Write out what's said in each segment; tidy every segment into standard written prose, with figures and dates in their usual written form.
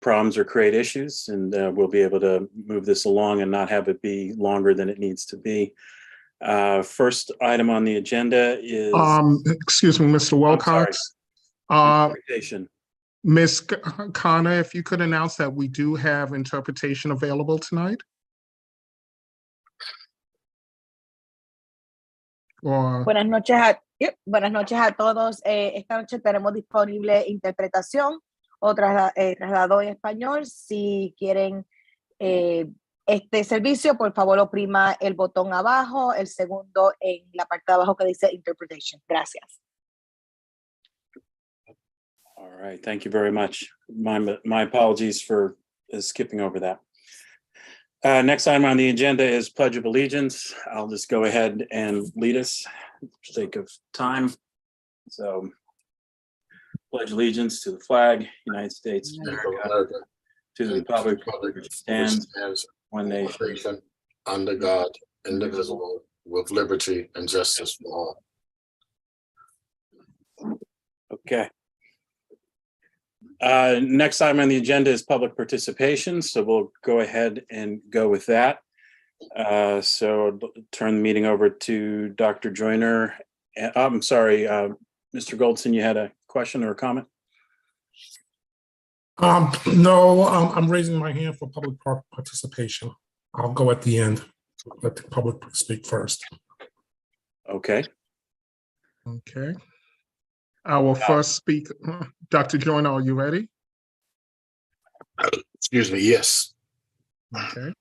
problems or create issues, and we'll be able to move this along and not have it be longer than it needs to be. First item on the agenda is excuse me, Mr. Wilcox. interpretation. Ms. Khanna, if you could announce that we do have interpretation available tonight. Buenas noches a todos. Esta noche tenemos disponible interpretación o traslado en español. Si quieren este servicio, por favor oprima el botón abajo, el segundo en la parte de abajo que dice interpretation. Gracias. All right, thank you very much. My apologies for skipping over that. Next item on the agenda is Pledge of Allegiance. I'll just go ahead and lead us for the sake of time. So, pledge allegiance to the flag, United States of America, to the republic which stands one nation, under God, indivisible, with liberty and justice for all. Okay. Next item on the agenda is public participation, so we'll go ahead and go with that. So I'll turn the meeting over to Dr. Joyner. I'm sorry, Mr. Goldson, you had a question or a comment? No, I'm raising my hand for public participation. I'll go at the end. Let the public speak first. Okay. Okay. Our first speaker, Dr. Joyner, are you ready? Excuse me, yes. Okay.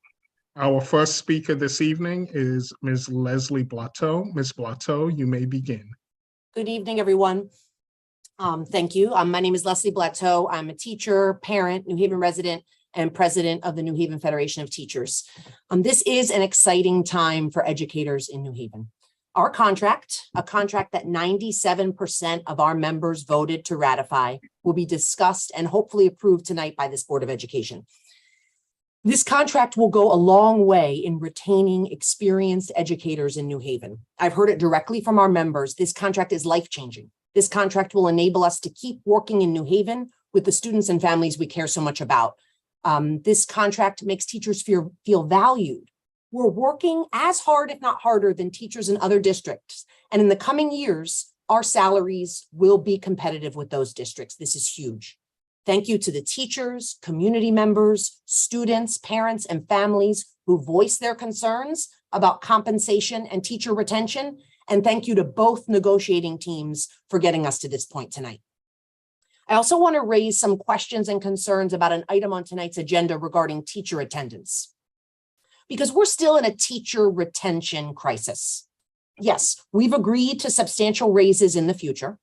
Our first speaker this evening is Ms. Leslie Blateau. Ms. Blateau, you may begin. Good evening, everyone. Thank you. My name is Leslie Blateau. I'm a teacher, parent, New Haven resident, and president of the New Haven Federation of Teachers. This is an exciting time for educators in New Haven. Our contract, a contract that 97% of our members voted to ratify, will be discussed and hopefully approved tonight by this Board of Education. This contract will go a long way in retaining experienced educators in New Haven. I've heard it directly from our members. This contract is life-changing. This contract will enable us to keep working in New Haven with the students and families we care so much about. This contract makes teachers feel valued. We're working as hard, if not harder, than teachers in other districts. And in the coming years, our salaries will be competitive with those districts. This is huge. Thank you to the teachers, community members, students, parents, and families who voiced their concerns about compensation and teacher retention. And thank you to both negotiating teams for getting us to this point tonight. I also want to raise some questions and concerns about an item on tonight's agenda regarding teacher attendance, because we're still in a teacher retention crisis. Yes, we've agreed to substantial raises in the future,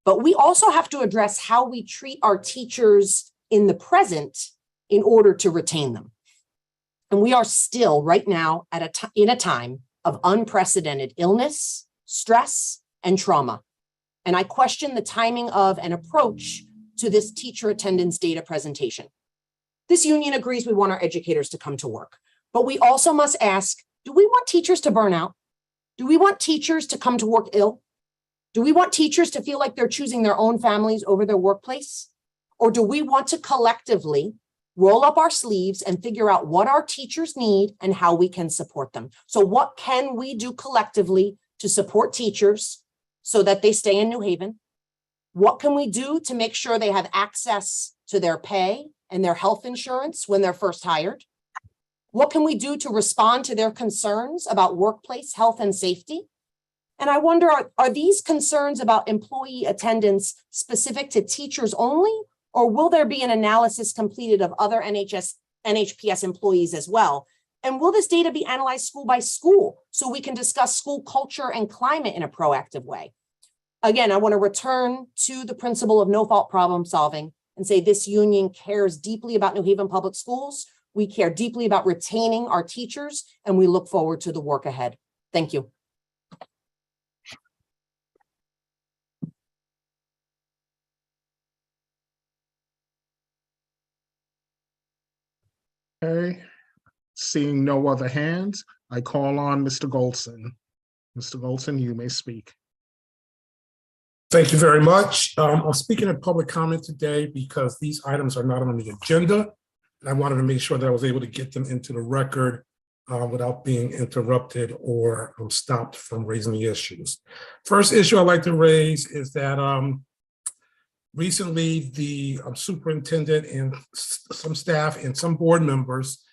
but we also have to address how we treat our teachers in the present in order to retain them. And we are still right now in a time of unprecedented illness, stress, and trauma. And I question the timing of an approach to this teacher attendance data presentation. This union agrees we want our educators to come to work, but we also must ask, do we want teachers to burn out? Do we want teachers to come to work ill? Do we want teachers to feel like they're choosing their own families over their workplace? Or do we want to collectively roll up our sleeves and figure out what our teachers need and how we can support them? So what can we do collectively to support teachers so that they stay in New Haven? What can we do to make sure they have access to their pay and their health insurance when they're first hired? What can we do to respond to their concerns about workplace health and safety? And I wonder, are these concerns about employee attendance specific to teachers only, or will there be an analysis completed of other NHPS employees as well? And will this data be analyzed school by school so we can discuss school culture and climate in a proactive way? Again, I want to return to the principle of no-fault problem solving and say this union cares deeply about New Haven Public Schools. We care deeply about retaining our teachers, and we look forward to the work ahead. Thank you. Okay. Seeing no other hands, I call on Mr. Goldson. Mr. Goldson, you may speak. Thank you very much. I'm speaking in public comment today because these items are not on the agenda. And I wanted to make sure that I was able to get them into the record without being interrupted or stopped from raising the issues. First issue I'd like to raise is that recently the superintendent and some staff and some board members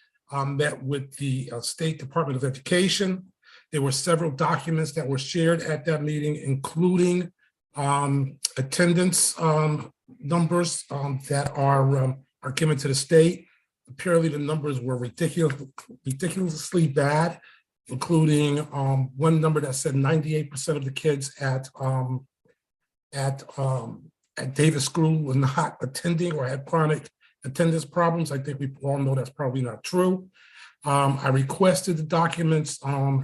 met with the State Department of Education. There were several documents that were shared at that meeting, including attendance numbers that are given to the state. Apparently the numbers were ridiculously bad, including one number that said 98% of the kids at Davis School were not attending or had chronic attendance problems. I think we all know that's probably not true. I requested the documents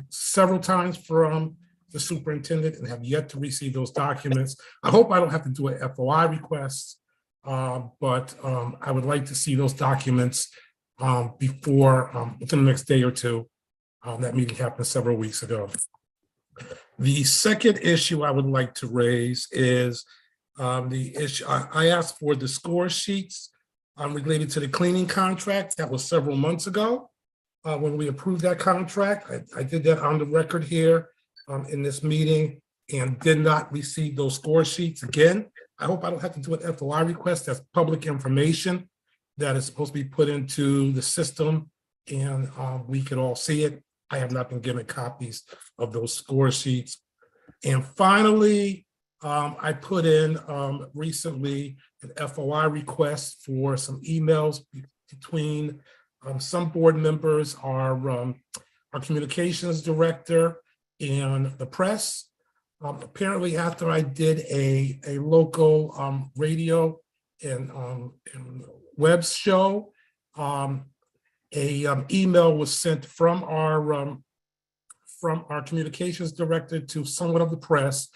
several times from the superintendent and have yet to receive those documents. I hope I don't have to do an FOI request, but I would like to see those documents before within the next day or two. That meeting happened several weeks ago. The second issue I would like to raise is the issue I asked for the score sheets related to the cleaning contract. That was several months ago when we approved that contract. I did that on the record here in this meeting and did not receive those score sheets again. I hope I don't have to do an FOI request. That's public information that is supposed to be put into the system and we could all see it. I have not been given copies of those score sheets. And finally, I put in recently an FOI request for some emails between some board members, our communications director and the press. Apparently after I did a local radio and web show, email was sent from our communications director to someone of the press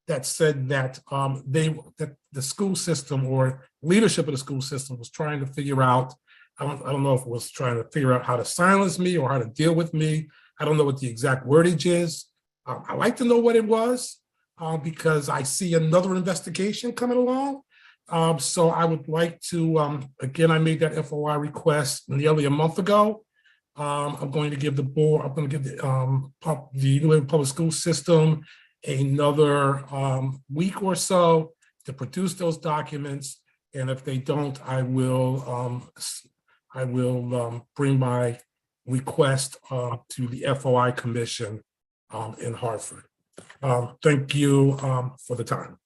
that said that that the school system or leadership of the school system was trying to figure out, I don't know if it was trying to figure out how to silence me or how to deal with me. I don't know what the exact wordage is. I'd like to know what it was because I see another investigation coming along. So I would like to, again, I made that FOI request nearly a month ago. I'm going to give the board, I'm going to give the New Haven Public School System another week or so to produce those documents. And if they don't, I will bring my request to the FOI Commission in Hartford. Thank you for the time.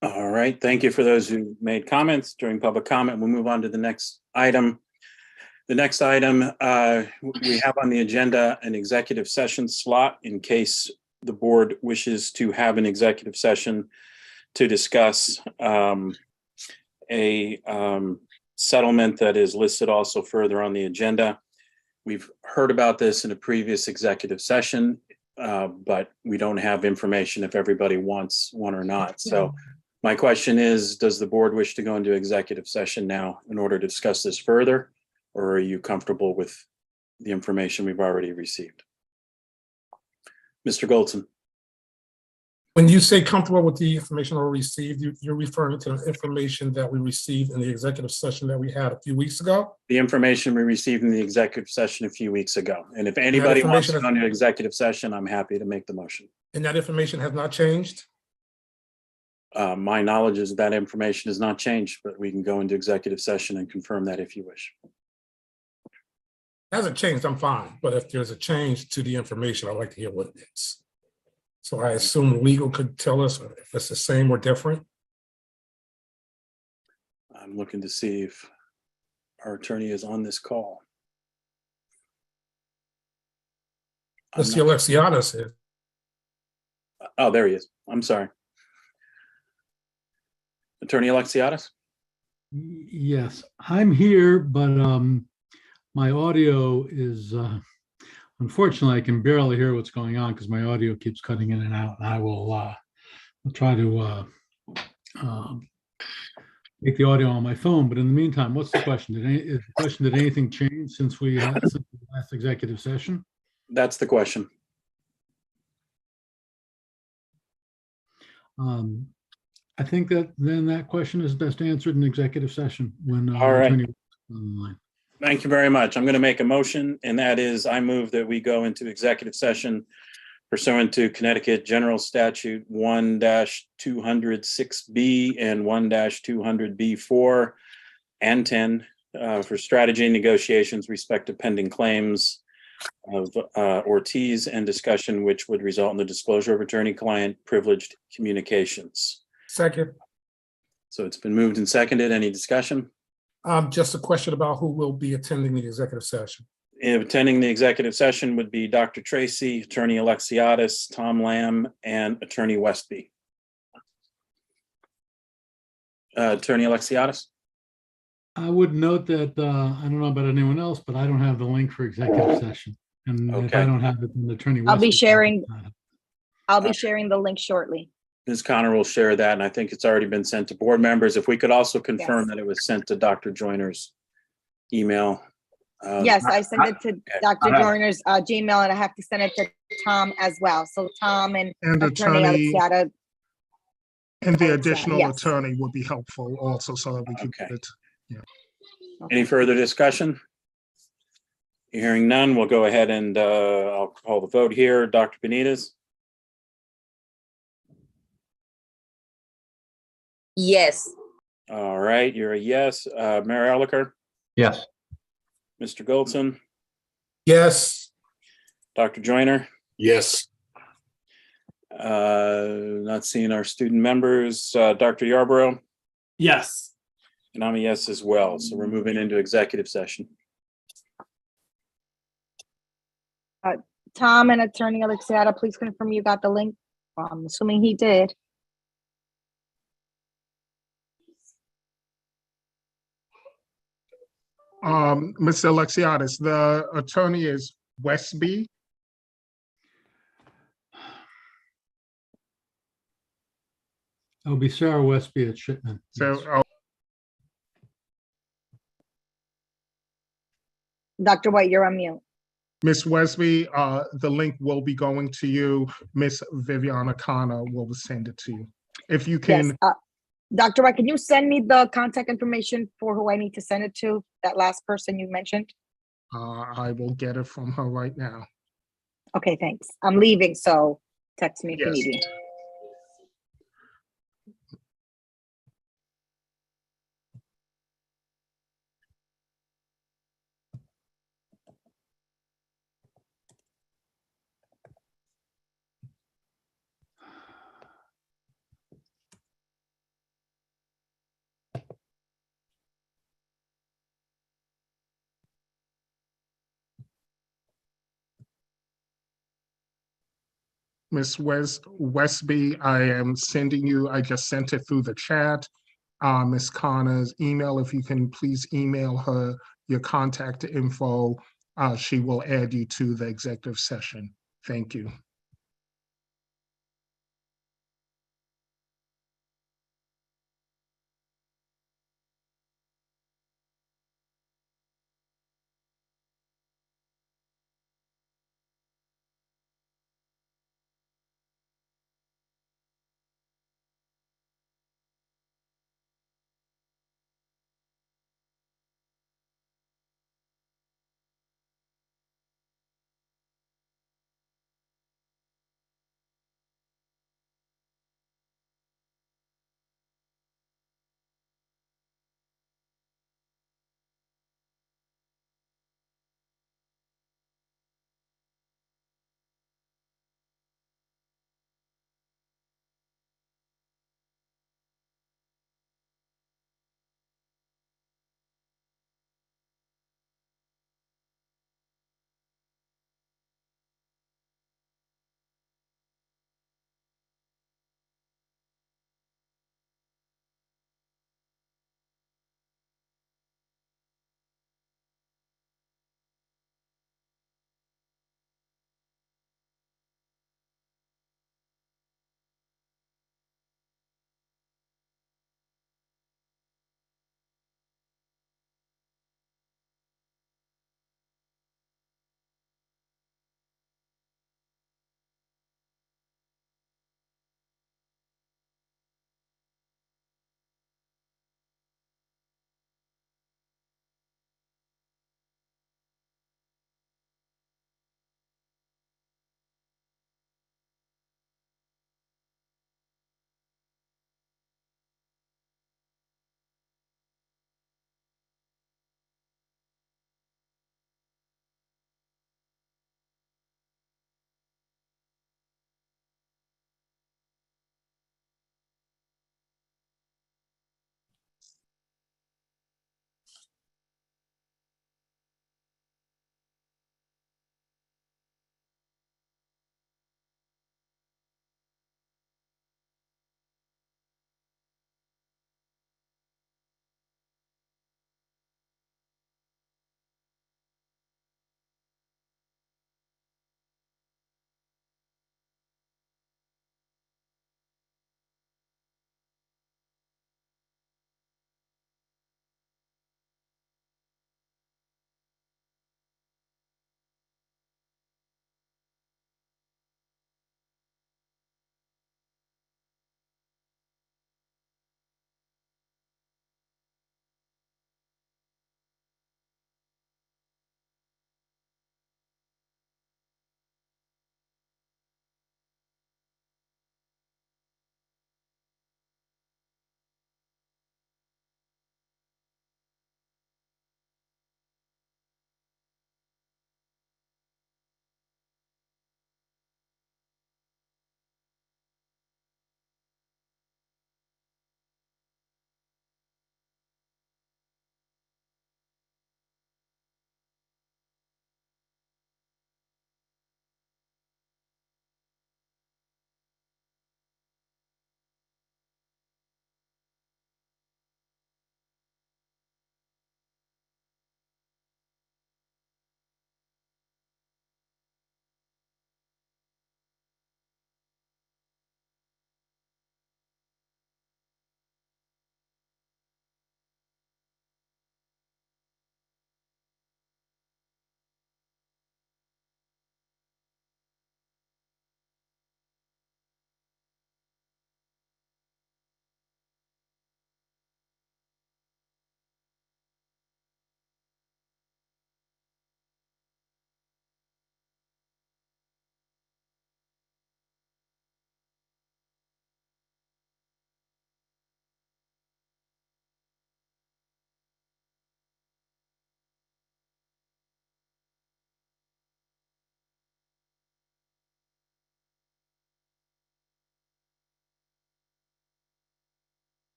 All right, thank you for those who made comments during public comment. We'll move on to the next item. The next item we have on the agenda an executive session slot in case the board wishes to have an executive session to discuss a settlement that is listed also further on the agenda. We've heard about this in a previous executive session, but we don't have information if everybody wants one or not. So my question is, does the board wish to go into executive session now in order to discuss this further? Or are you comfortable with the information we've already received? Mr. Goldson. When you say comfortable with the information already received, you're referring to the information that we received in the executive session that we had a few weeks ago? The information we received in the executive session a few weeks ago. And if anybody wants to go into executive session, I'm happy to make the motion. And that information has not changed? My knowledge is that information has not changed, but we can go into executive session and confirm that if you wish. Hasn't changed, I'm fine. But if there's a change to the information, I'd like to hear what it is. So I assume legal could tell us if it's the same or different. I'm looking to see if our attorney is on this call. Mr. Alexiadis is. Oh, there he is. I'm sorry. Attorney Alexiadis? Yes, I'm here, but my audio is, unfortunately, I can barely hear what's going on because my audio keeps cutting in and out. And I will I'll try to make the audio on my phone. But in the meantime, what's the question? Did anything change since we had the last executive session? That's the question. I think that then that question is best answered in executive session when. All right. attorney is on the line. Thank you very much. I'm going to make a motion, and that is I move that we go into executive session pursuant to Connecticut General Statute 1-206B and 1-200B4 and 10 for strategy and negotiations respect to pending claims of Ortiz and discussion which would result in the disclosure of attorney-client privileged communications. Second, So it's been moved and seconded. Any discussion? just a question about who will be attending the executive session. Attending the executive session would be Dr. Tracy, Attorney Alexiadis, Tom Lamb, and Attorney Westby. Attorney Alexiadis? I would note that, I don't know about anyone else, but I don't have the link for executive session. And if Okay. I don't have it, then the attorney. I'll be Westby- sharing the link shortly. Ms. Connor will share that, and I think it's already been sent to board members. If we could also confirm Yes. that it was sent to Dr. Joyner's email. Yes, I sent it to Dr. Okay. Joyner's Gmail, and I have to send it to Tom as well. So Tom and And Attorney attorney, Alexiata. and the Alexa, additional yes. attorney would be helpful also so that we could Okay. get it. Any further discussion? Hearing none, we'll go ahead and I'll call the vote here. Dr. Benitez, Yes. all right, you're a yes. Mayor Elicker, Yes. Mr. Goldson, Yes, Dr. Joyner, Yes, not seeing our student members, Dr. Yarborough, Yes. and I'm a yes as well. So we're moving into executive session. Tom and Attorney Alexiata, please confirm you got the link. I'm assuming he did. Mr. Alexiadis, the attorney is Westby. It'll be Sarah Westby at Shipman. So, Yes. Dr. White, you're on mute. Ms. Westby, the link will be going to you. Miss Viviana Connor will send it to you. If you Yes. can, Dr. White, can you send me the contact information for who I need to send it to? That last person you mentioned? I will get it from her right now. Okay, thanks. I'm leaving, so text me if you Yes. need me. Miss Westby, I am sending you, I just sent it through the chat. Miss Connor's email, if you can please email her your contact info, she will add you to the executive session. Thank you.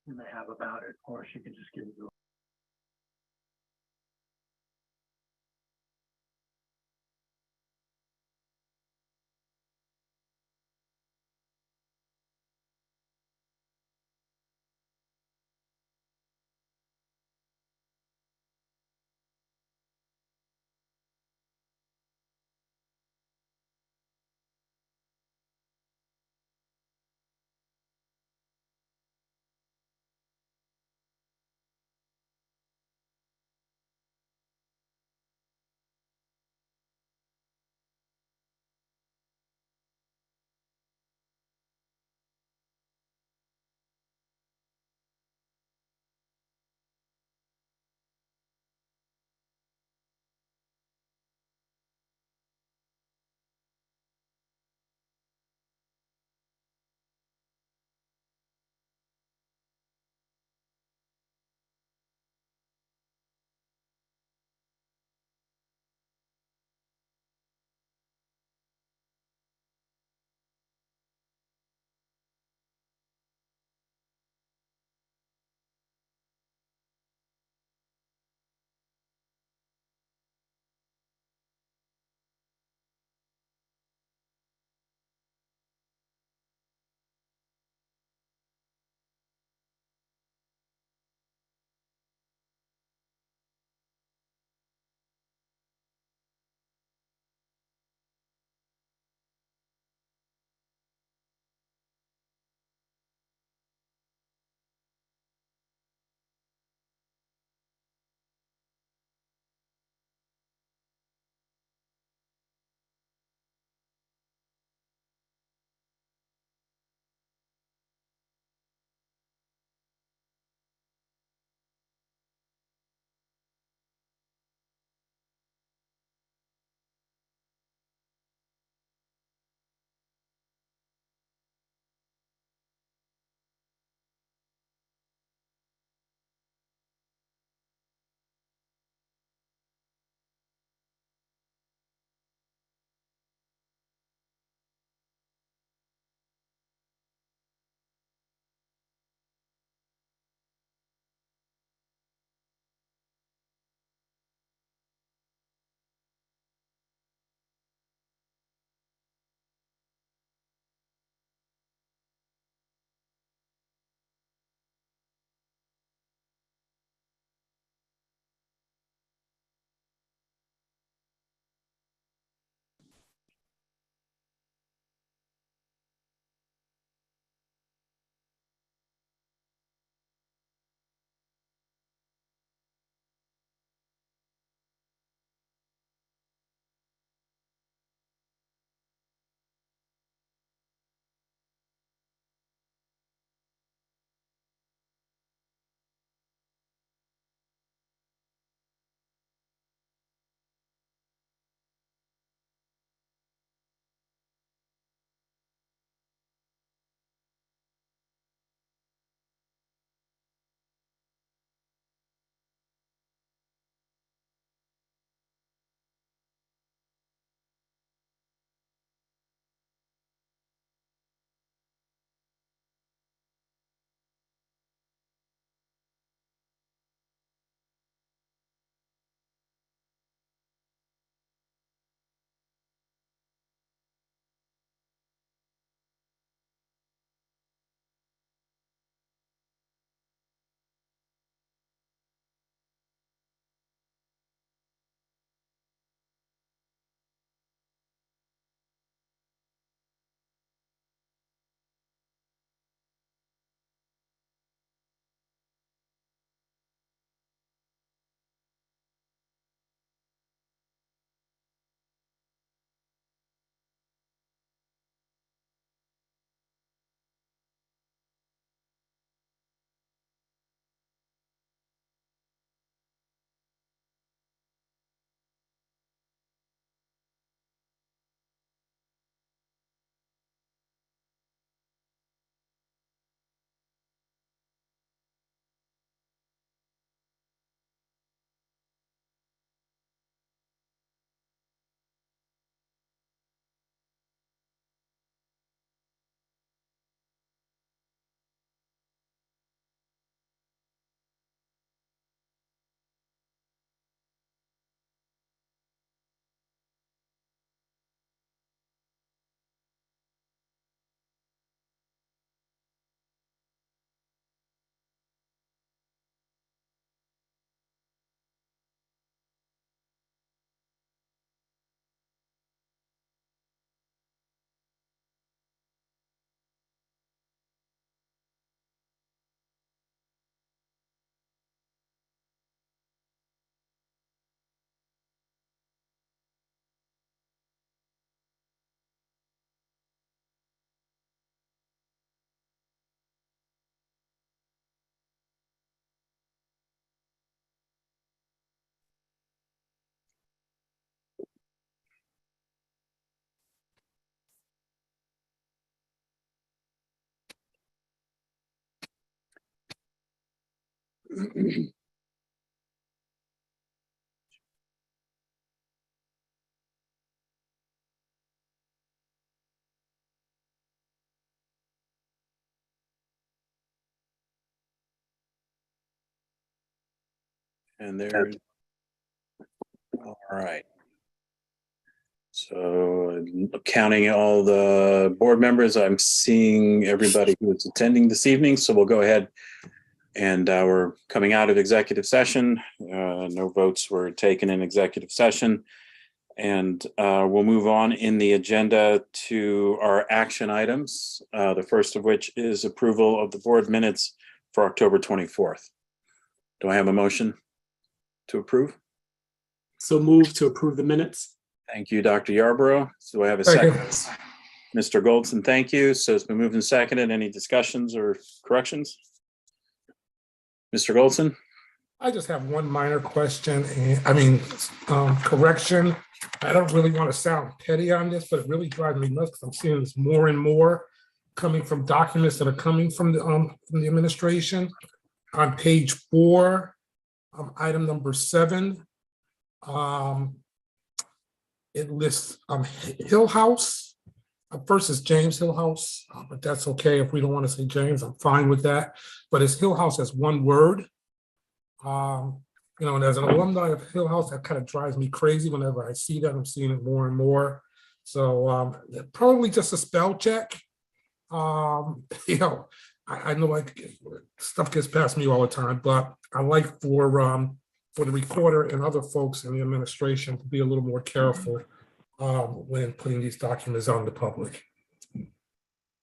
you may have about it, or she can just give you. And there. All right. So counting all the board members, I'm seeing everybody who is attending this evening. So we'll go ahead and we're coming out of executive session. No votes were taken in executive session. And we'll move on in the agenda to our action items. The first of which is approval of the board minutes for October 24th. Do I have a motion to approve? So move to approve the minutes. Thank you, Dr. Yarborough. Do I have a Second. second? Mr. Goldson, thank you. So it's been moved and seconded. Any discussions or corrections? Mr. Goldson? I just have one minor question, correction. I don't really want to sound petty on this, but it really drives me nuts because I'm seeing this more and more coming from documents that are coming from the administration. On page 4, item number 7, it lists Hill House. First is James Hill House, but that's okay. If we don't want to say James, I'm fine with that. But it's Hill House as one word. And as an alumni of Hill House, that kind of drives me crazy whenever I see that. I'm seeing it more and more. So probably just a spell check. I know stuff gets past me all the time, but I like for the recorder and other folks in the administration to be a little more careful when putting these documents on the public.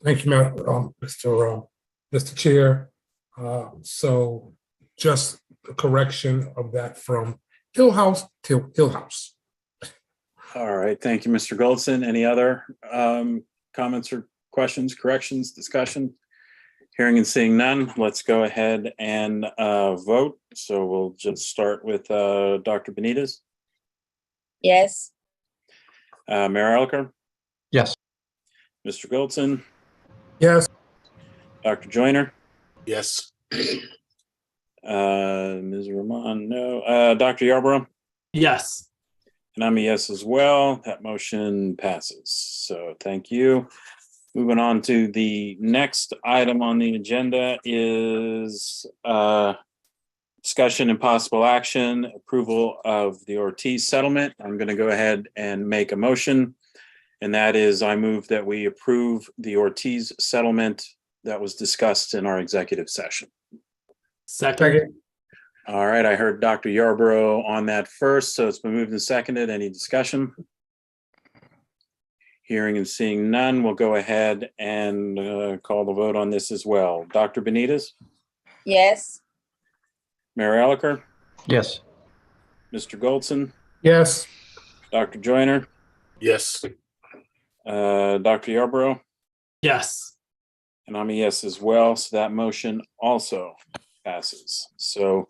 Thank you, Mr. Chair. So just a correction of that from Hill House to Hill House. All right, thank you, Mr. Goldson. Any other comments or questions, corrections, discussion? Hearing and seeing none, let's go ahead and vote. So we'll just start with Dr. Benitez. Yes. Mayor Elicker, Yes. Mr. Goldson, Yes. Dr. Joyner, Yes. Ms. Rahman, no. Dr. Yarborough, Yes. and I'm a yes as well. That motion passes. So thank you. Moving on to the next item on the agenda is discussion and possible action, approval of the Ortiz settlement. I'm going to go ahead and make a motion, and that is I move that we approve the Ortiz settlement that was discussed in our executive session. Second. All right, I heard Dr. Yarborough on that first, so it's been moved and seconded. Any discussion? Hearing and seeing none, we'll go ahead and call the vote on this as well. Dr. Benitez, Yes. Mayor Elicker, Yes. Mr. Goldson, Yes. Dr. Joyner, Yes. Dr. Yarborough, Yes. and I'm a yes as well. So that motion also passes. So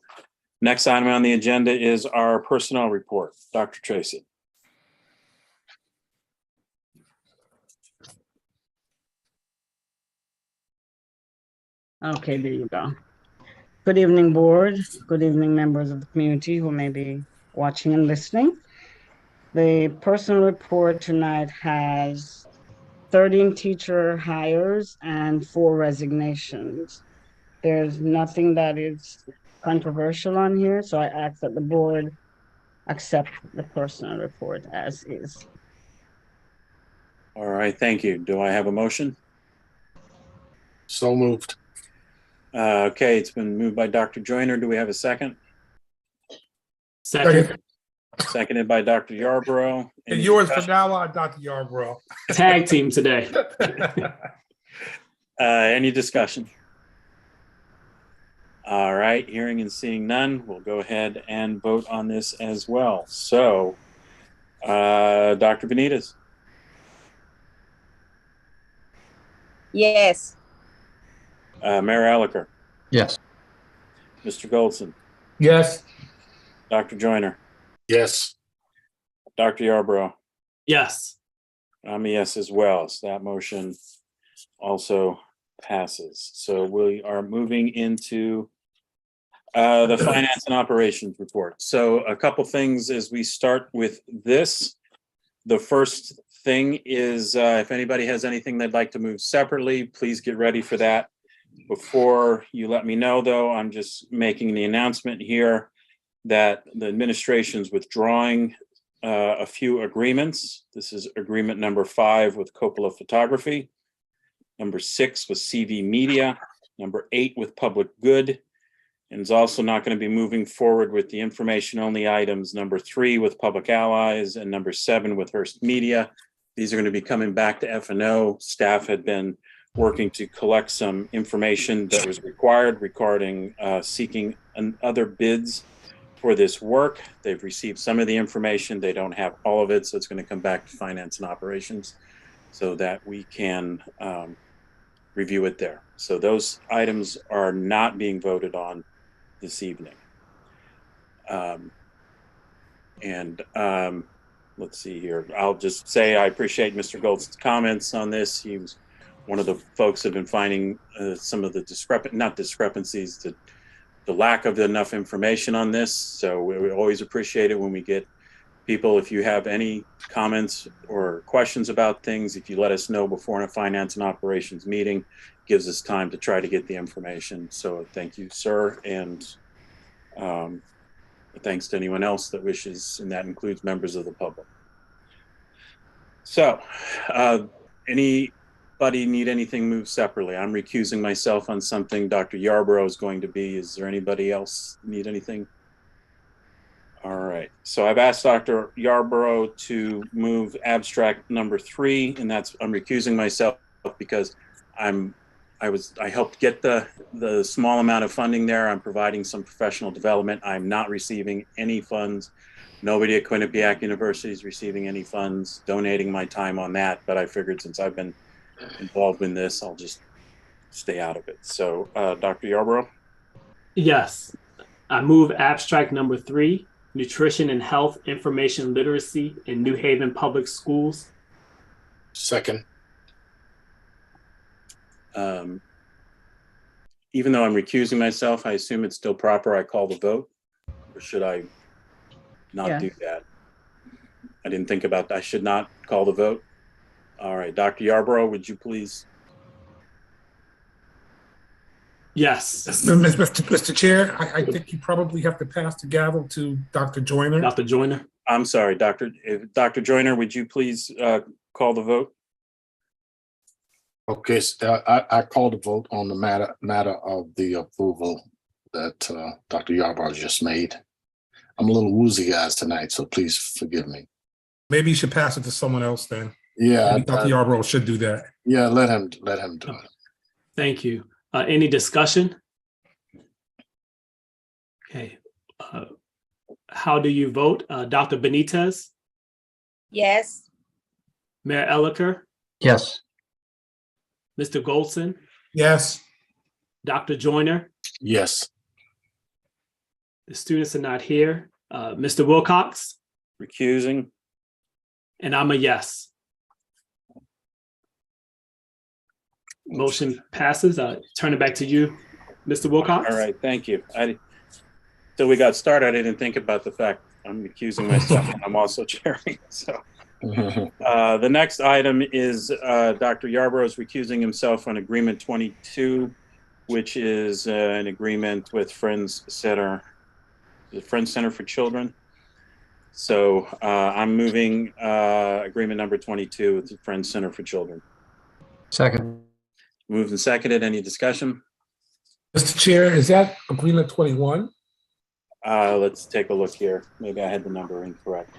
next item on the agenda is our personnel report. Dr. Tracy. Okay, there you go. Good evening, board. Good evening, members of the community who may be watching and listening. The personal report tonight has 13 teacher hires and 4 resignations. There's nothing that is controversial on here, so I ask that the board accept the personal report as is. All right, thank you. Do I have a motion? So moved. Okay, it's been moved by Dr. Joyner. Do we have a second? Second. Seconded by Dr. Yarborough. And Any yours from discussion? now on, Dr. Yarborough. Tag team today. Any discussion? All right, hearing and seeing none, we'll go ahead and vote on this as well. So, Dr. Benitez, Yes. Mayor Elicker, Yes. Mr. Goldson, Yes. Dr. Joyner, Yes. Dr. Yarborough, Yes. I'm a yes as well. So that motion also passes. So we are moving into The finance and operations report. So a couple things as we start with this. The first thing is if anybody has anything they'd like to move separately, please get ready for that. Before you let me know, though, I'm just making the announcement here that the administration's withdrawing a few agreements. This is agreement number 5 with Coppola Photography, number 6 with CV Media, number 8 with Public Good, and is also not going to be moving forward with the information-only items, number 3 with Public Allies and number 7 with Hearst Media. These are going to be coming back to F&O. Staff had been working to collect some information that was required regarding seeking other bids for this work. They've received some of the information. They don't have all of it, so it's going to come back to finance and operations so that we can review it there. So those items are not being voted on this evening. Let's see here. I'll just say I appreciate Mr. Goldson's comments on this. He was one of the folks that have been finding some of the discrepancies, the lack of enough information on this. So we always appreciate it when we get people. If you have any comments or questions about things, if you let us know before in a finance and operations meeting, gives us time to try to get the information. So thank you, sir. And thanks to anyone else that wishes, and that includes members of the public. So anybody need anything moved separately? I'm recusing myself on something. Dr. Yarborough is going to be. Is there anybody else need anything? All right. So I've asked Dr. Yarborough to move abstract number 3, and that's I'm recusing myself because I helped get the small amount of funding there. I'm providing some professional development. I'm not receiving any funds. Nobody at Quinnipiac University is receiving any funds, donating my time on that. But I figured since I've been involved in this, I'll just stay out of it. So Dr. Yarborough? Yes. I move abstract number 3, nutrition and health information literacy in New Haven Public Schools. Second. Even though I'm recusing myself, I assume it's still proper I call the vote? Or should I not do that? I didn't think about that. I should not call the vote? All right, Dr. Yarborough, would you please? Yes. Mr. Chair, I think you probably have to pass the gavel to Dr. Joyner. Dr. Joyner. I'm sorry, Dr. Joyner, would you please call the vote? Okay, so I called the vote on the matter of the approval that Dr. Yarborough just made. I'm a little woozy guys tonight, so please forgive me. Maybe you should pass it to someone else then. Yeah, Dr. Yarborough should do that. Yeah, let him do it. Thank you. Any discussion? Okay. How do you vote? Dr. Benitez? Yes. Mayor Elicker? Yes. Mr. Goldson? Yes. Dr. Joyner? Yes. The students are not here. Mr. Wilcox? Recusing. And I'm a yes. Motion passes. Turn it back to you, Mr. Wilcox. All right, thank you. Till we got started, I didn't think about the fact I'm recusing myself and I'm also chairing. So the next item is Dr. Yarborough is recusing himself on agreement 22, which is an agreement with Friends Center, the Friends Center for Children. So I'm moving agreement number 22 with the Friends Center for Children. Second. Moved and seconded. Any discussion? Mr. Chair, is that agreement 21? Let's take a look here. Maybe I had the number incorrect.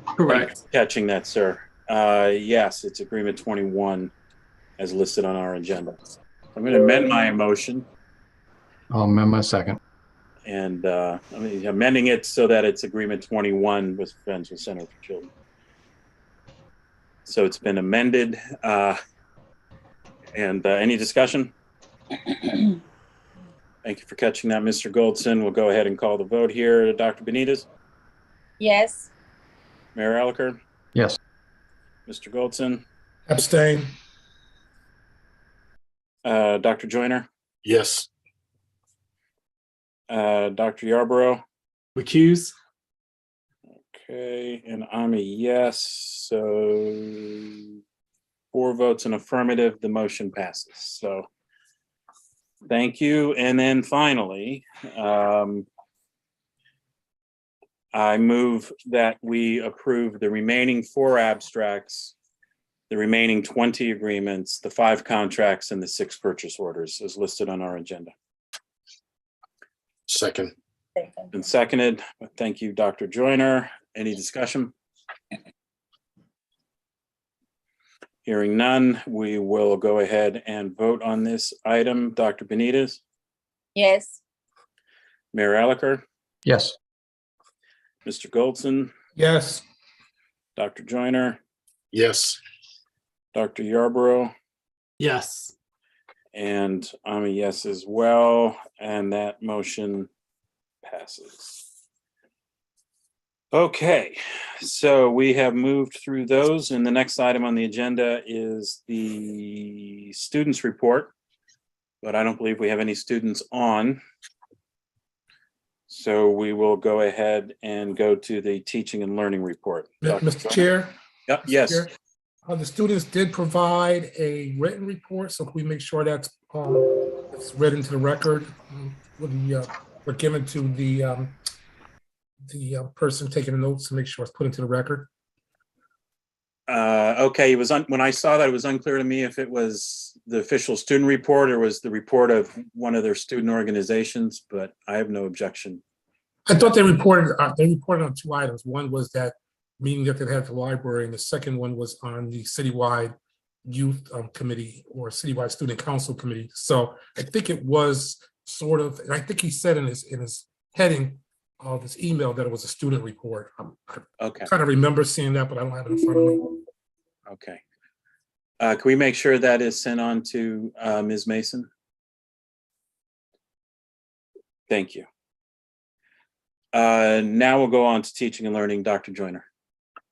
Correct. Catching that, sir. Yes, it's agreement 21 as listed on our agenda. I'm going to amend my motion. I'll amend my second. And I'm amending it so that it's agreement 21 with Friends with Center for Children. So it's been amended. And any discussion? Thank you for catching that, Mr. Goldson. We'll go ahead and call the vote here. Dr. Benitez? Yes. Mayor Elicker? Yes. Mr. Goldson? Abstain. Dr. Joyner, Yes. Dr. Yarborough. Recuse. Okay, and I'm a yes, so 4 votes in affirmative, the motion passes. So thank you. And then finally, I move that we approve the remaining 4 abstracts, the remaining 20 agreements, the 5 contracts, and the 6 purchase orders as listed on our agenda. Second. Been seconded. Thank you, Dr. Joyner. Any discussion? Hearing none, we will go ahead and vote on this item. Dr. Benitez, Yes. Mayor Elicker, Yes. Mr. Goldson, Yes. Dr. Joyner, Yes. Dr. Yarborough, Yes. and I'm a yes as well, and that motion passes. Okay, so we have moved through those, and the next item on the agenda is the students report, but I don't believe we have any students on. So we will go ahead and go to the teaching and learning report. Dr. Mr. Joyner? Chair. Yep, Mr. yes. Chair, the students did provide a written report, so can we make sure that's it's read into the record? We're given to the person taking the notes to make sure it's put into the record. Okay, it was when I saw that, it was unclear to me if it was the official student report or was the report of one of their student organizations, but I have no objection. I thought they reported on 2 items. One was that meeting that they had at the library, and the second one was on the citywide youth committee or citywide student council committee. So I think it was sort of, and I think he said in his heading of his email that it was a student report. Okay, I kind of remember seeing that, but I don't have it in front of me. okay. Can we make sure that is sent on to Ms. Mason? Thank you. Now we'll go on to teaching and learning. Dr. Joyner.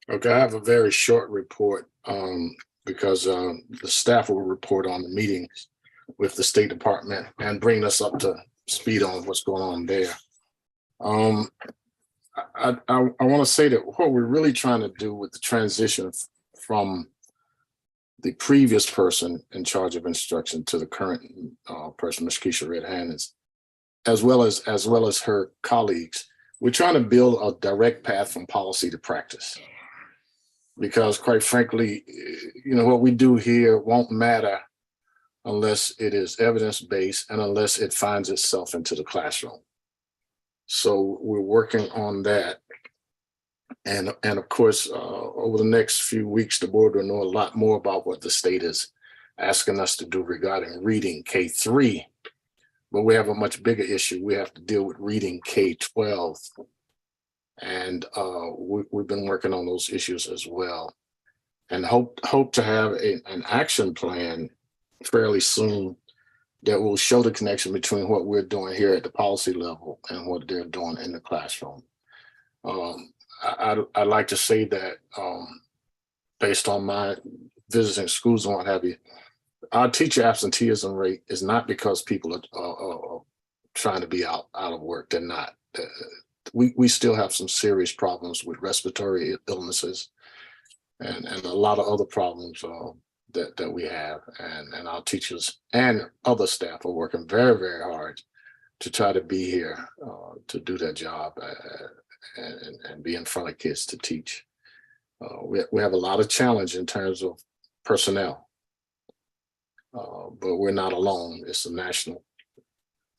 Okay, I have a very short report because the staff will report on the meetings with the State Department and bring us up to speed on what's going on there. I want to say that what we're really trying to do with the transition from the previous person in charge of instruction to the current person, Ms. Keisha Red-Hannons, as well as her colleagues, we're trying to build a direct path from policy to practice. Because quite frankly, what we do here won't matter unless it is evidence-based and unless it finds itself into the classroom. So we're working on that. And of course, over the next few weeks, the board will know a lot more about what the state is asking us to do regarding reading K-3. But we have a much bigger issue. We have to deal with reading K-12. And we've been working on those issues as well. And hope to have an action plan fairly soon that will show the connection between what we're doing here at the policy level and what they're doing in the classroom. I'd like to say that based on my visiting schools and what have you, our teacher absenteeism rate is not because people are trying to be out of work. They're not. We still have some serious problems with respiratory illnesses and a lot of other problems that we have. And our teachers and other staff are working very, very hard to try to be here to do their job and be in front of kids to teach. We have a lot of challenge in terms of personnel, but we're not alone. It's a national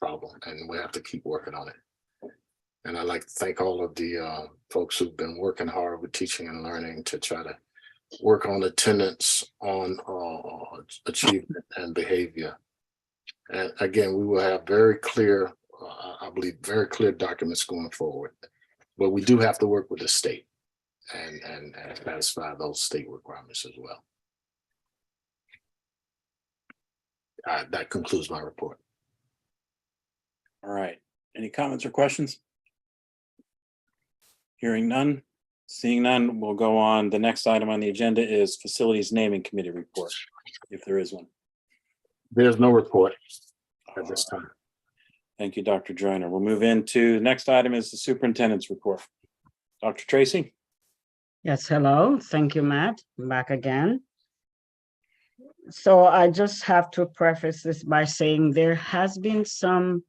problem and we have to keep working on it. And I'd like to thank all of the folks who've been working hard with teaching and learning to try to work on attendance, on achievement and behavior. And again, we will have very clear, I believe, very clear documents going forward. But we do have to work with the state and satisfy those state requirements as well. That concludes my report. All right. Any comments or questions? Hearing none, seeing none, we'll go on. The next item on the agenda is Facilities Naming Committee report, if there is one. There's no report at this time. Thank you, Dr. Joyner. We'll move into, the next item is the superintendent's report. Dr. Tracy? Yes, hello. Thank you, Matt. I'm back again. So I just have to preface this by saying there has been some,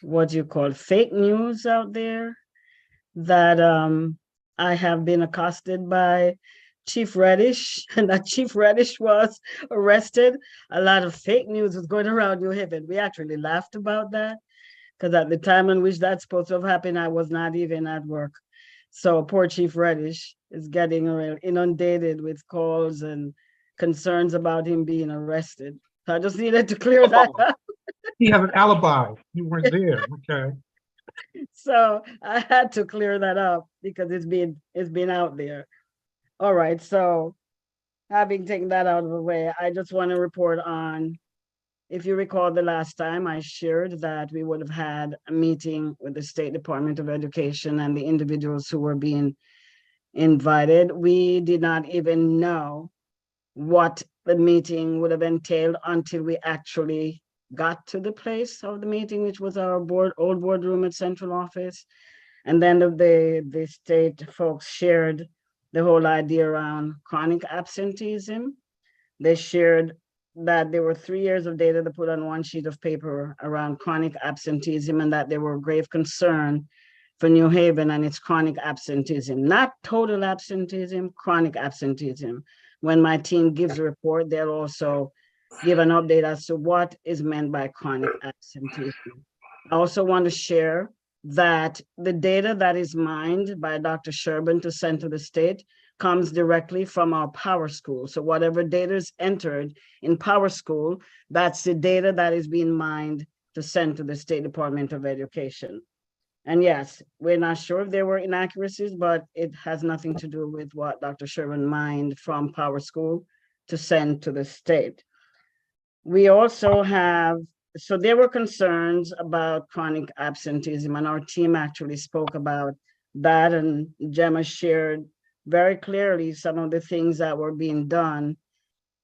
what do you call, fake news out there that I have been accosted by Chief Reddish, and that Chief Reddish was arrested. A lot of fake news was going around New Haven. We actually laughed about that because at the time in which that's supposed to have happened, I was not even at work. So poor Chief Reddish is getting inundated with calls and concerns about him being arrested. So I just needed to clear that up. He has an alibi. You weren't there. Okay. So I had to clear that up because it's been out there. All right, so having taken that out of the way, I just want to report on, if you recall the last time I shared that we would have had a meeting with the State Department of Education and the individuals who were being invited. We did not even know what the meeting would have entailed until we actually got to the place of the meeting, which was our old boardroom at central office. And then the state folks shared the whole idea around chronic absenteeism. They shared that there were 3 years of data to put on one sheet of paper around chronic absenteeism, and that there were grave concern for New Haven and its chronic absenteeism, not total absenteeism, chronic absenteeism. When my team gives a report, they'll also give an update as to what is meant by chronic absenteeism. I also want to share that the data that is mined by Dr. Sherburne to send to the state comes directly from our Power School. So whatever data is entered in Power School, that's the data that is being mined to send to the State Department of Education. And yes, we're not sure if there were inaccuracies, but it has nothing to do with what Dr. Sherburne mined from Power School to send to the state. We also have, so there were concerns about chronic absenteeism, and our team actually spoke about that, and Gemma shared very clearly some of the things that were being done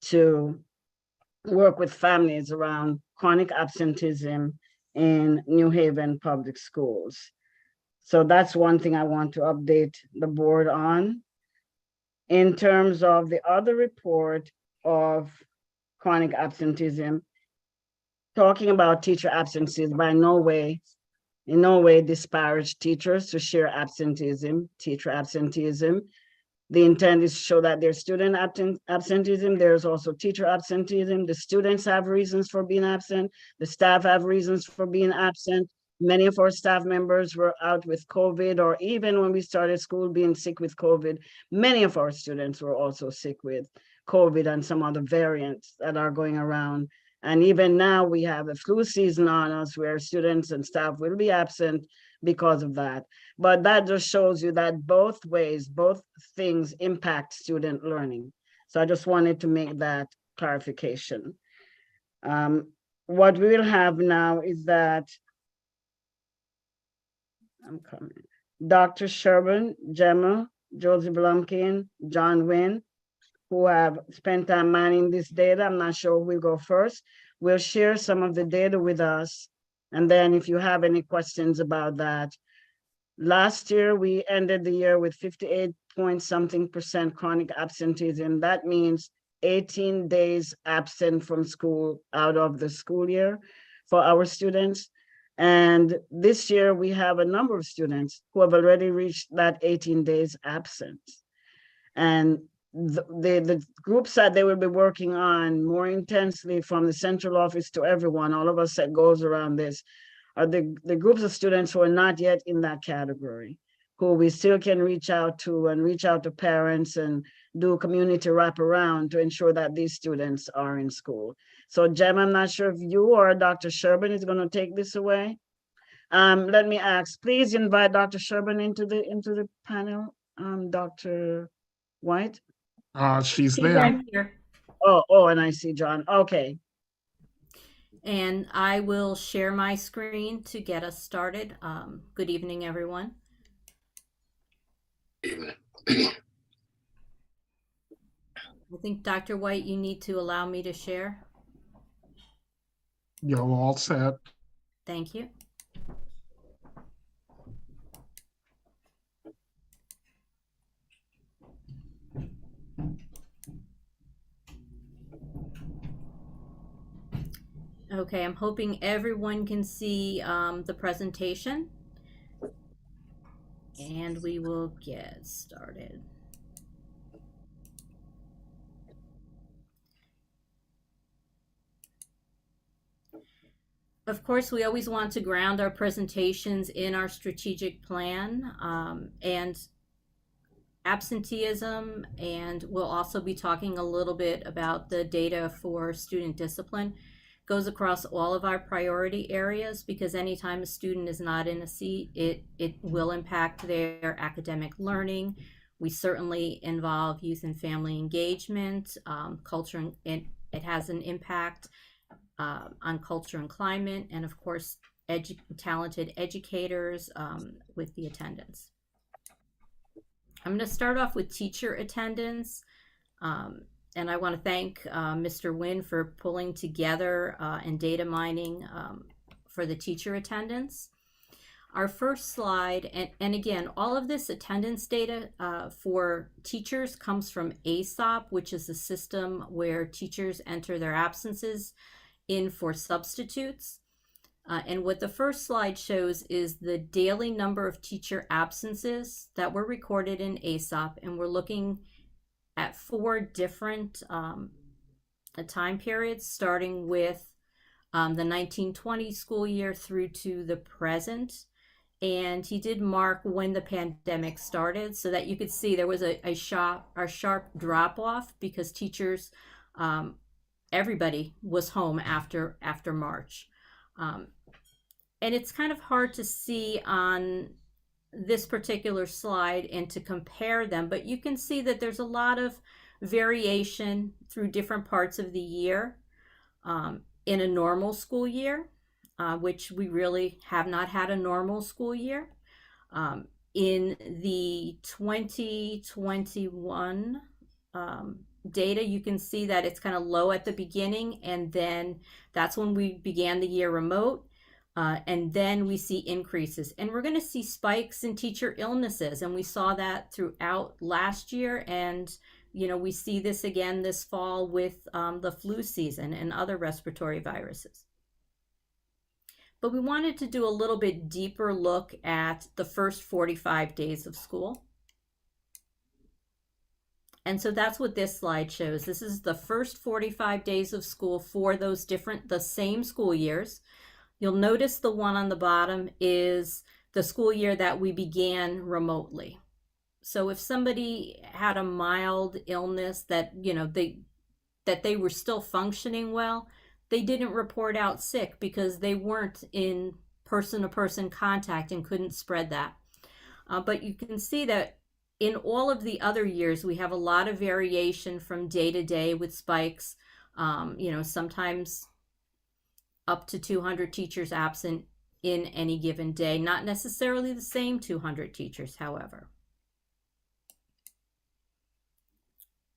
to work with families around chronic absenteeism in New Haven public schools. So that's one thing I want to update the board on. In terms of the other report of chronic absenteeism, talking about teacher absences in no way disparage teachers to share absenteeism, teacher absenteeism. The intent is to show that there's student absenteeism, there's also teacher absenteeism. The students have reasons for being absent, the staff have reasons for being absent. Many of our staff members were out with COVID, or even when we started school being sick with COVID, many of our students were also sick with COVID and some other variants that are going around. And even now we have a flu season on us where students and staff will be absent because of that. But that just shows you that both ways, both things impact student learning. So I just wanted to make that clarification. What we will have now is that, I'm coming, Dr. Sherburne, Gemma, Josie Blumkin, John Wynn, who have spent time mining this data. I'm not sure who will go first. We'll share some of the data with us. And then if you have any questions about that. Last year, we ended the year with 58% chronic absenteeism. That means 18 days absent from school out of the school year for our students. And this year, we have a number of students who have already reached that 18 days absence. And the groups that they will be working on more intensely from the central office to everyone, all of us that goes around this, are the groups of students who are not yet in that category, who we still can reach out to and reach out to parents and do community wraparound to ensure that these students are in school. So Jem, I'm not sure if you or Dr. Sherburne is going to take this away. Let me ask, please invite Dr. Sherburne into the panel. Dr. White? She's there. I'm here. Oh, and I see John. Okay. And I will share my screen to get us started. Good evening, everyone. Evening. I think, Dr. White, you need to allow me to share. You're all set. Thank you. Okay, I'm hoping everyone can see the presentation. And we will get started. Of course, we always want to ground our presentations in our strategic plan and absenteeism, and we'll also be talking a little bit about the data for student discipline. Goes across all of our priority areas, because anytime a student is not in a seat, it will impact their academic learning. We certainly involve youth and family engagement, culture, and it has an impact on culture and climate, and of course, talented educators with the attendance. I'm going to start off with teacher attendance. And I want to thank Mr. Nguyen for pulling together and data mining for the teacher attendance. Our first slide, and again, all of this attendance data for teachers comes from ASOP, which is a system where teachers enter their absences in for substitutes. And what the first slide shows is the daily number of teacher absences that were recorded in ASOP, and we're looking at 4 different time periods, starting with the 1920 school year through to the present. And he did mark when the pandemic started so that you could see there was a sharp drop off, because teachers, everybody was home after March. And it's kind of hard to see on this particular slide and to compare them, but you can see that there's a lot of variation through different parts of the year. In a normal school year, which we really have not had a normal school year. In the 2021 data, you can see that it's kind of low at the beginning, and then that's when we began the year remote. And then we see increases, and we're going to see spikes in teacher illnesses, and we saw that throughout last year, and we see this again this fall with the flu season and other respiratory viruses. But we wanted to do a little bit deeper look at the first 45 days of school. And so that's what this slide shows. This is the first 45 days of school for those the same school years. You'll notice the one on the bottom is the school year that we began remotely. So if somebody had a mild illness that, they were still functioning well, they didn't report out sick because they weren't in person-to-person contact and couldn't spread that. But you can see that in all of the other years, we have a lot of variation from day to day with spikes, sometimes up to 200 teachers absent in any given day, not necessarily the same 200 teachers, however.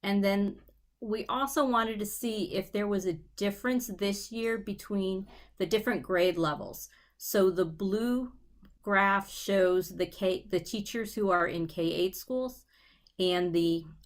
And then we also wanted to see if there was a difference this year between the different grade levels. So the blue graph shows the teachers who are in K-8 schools, and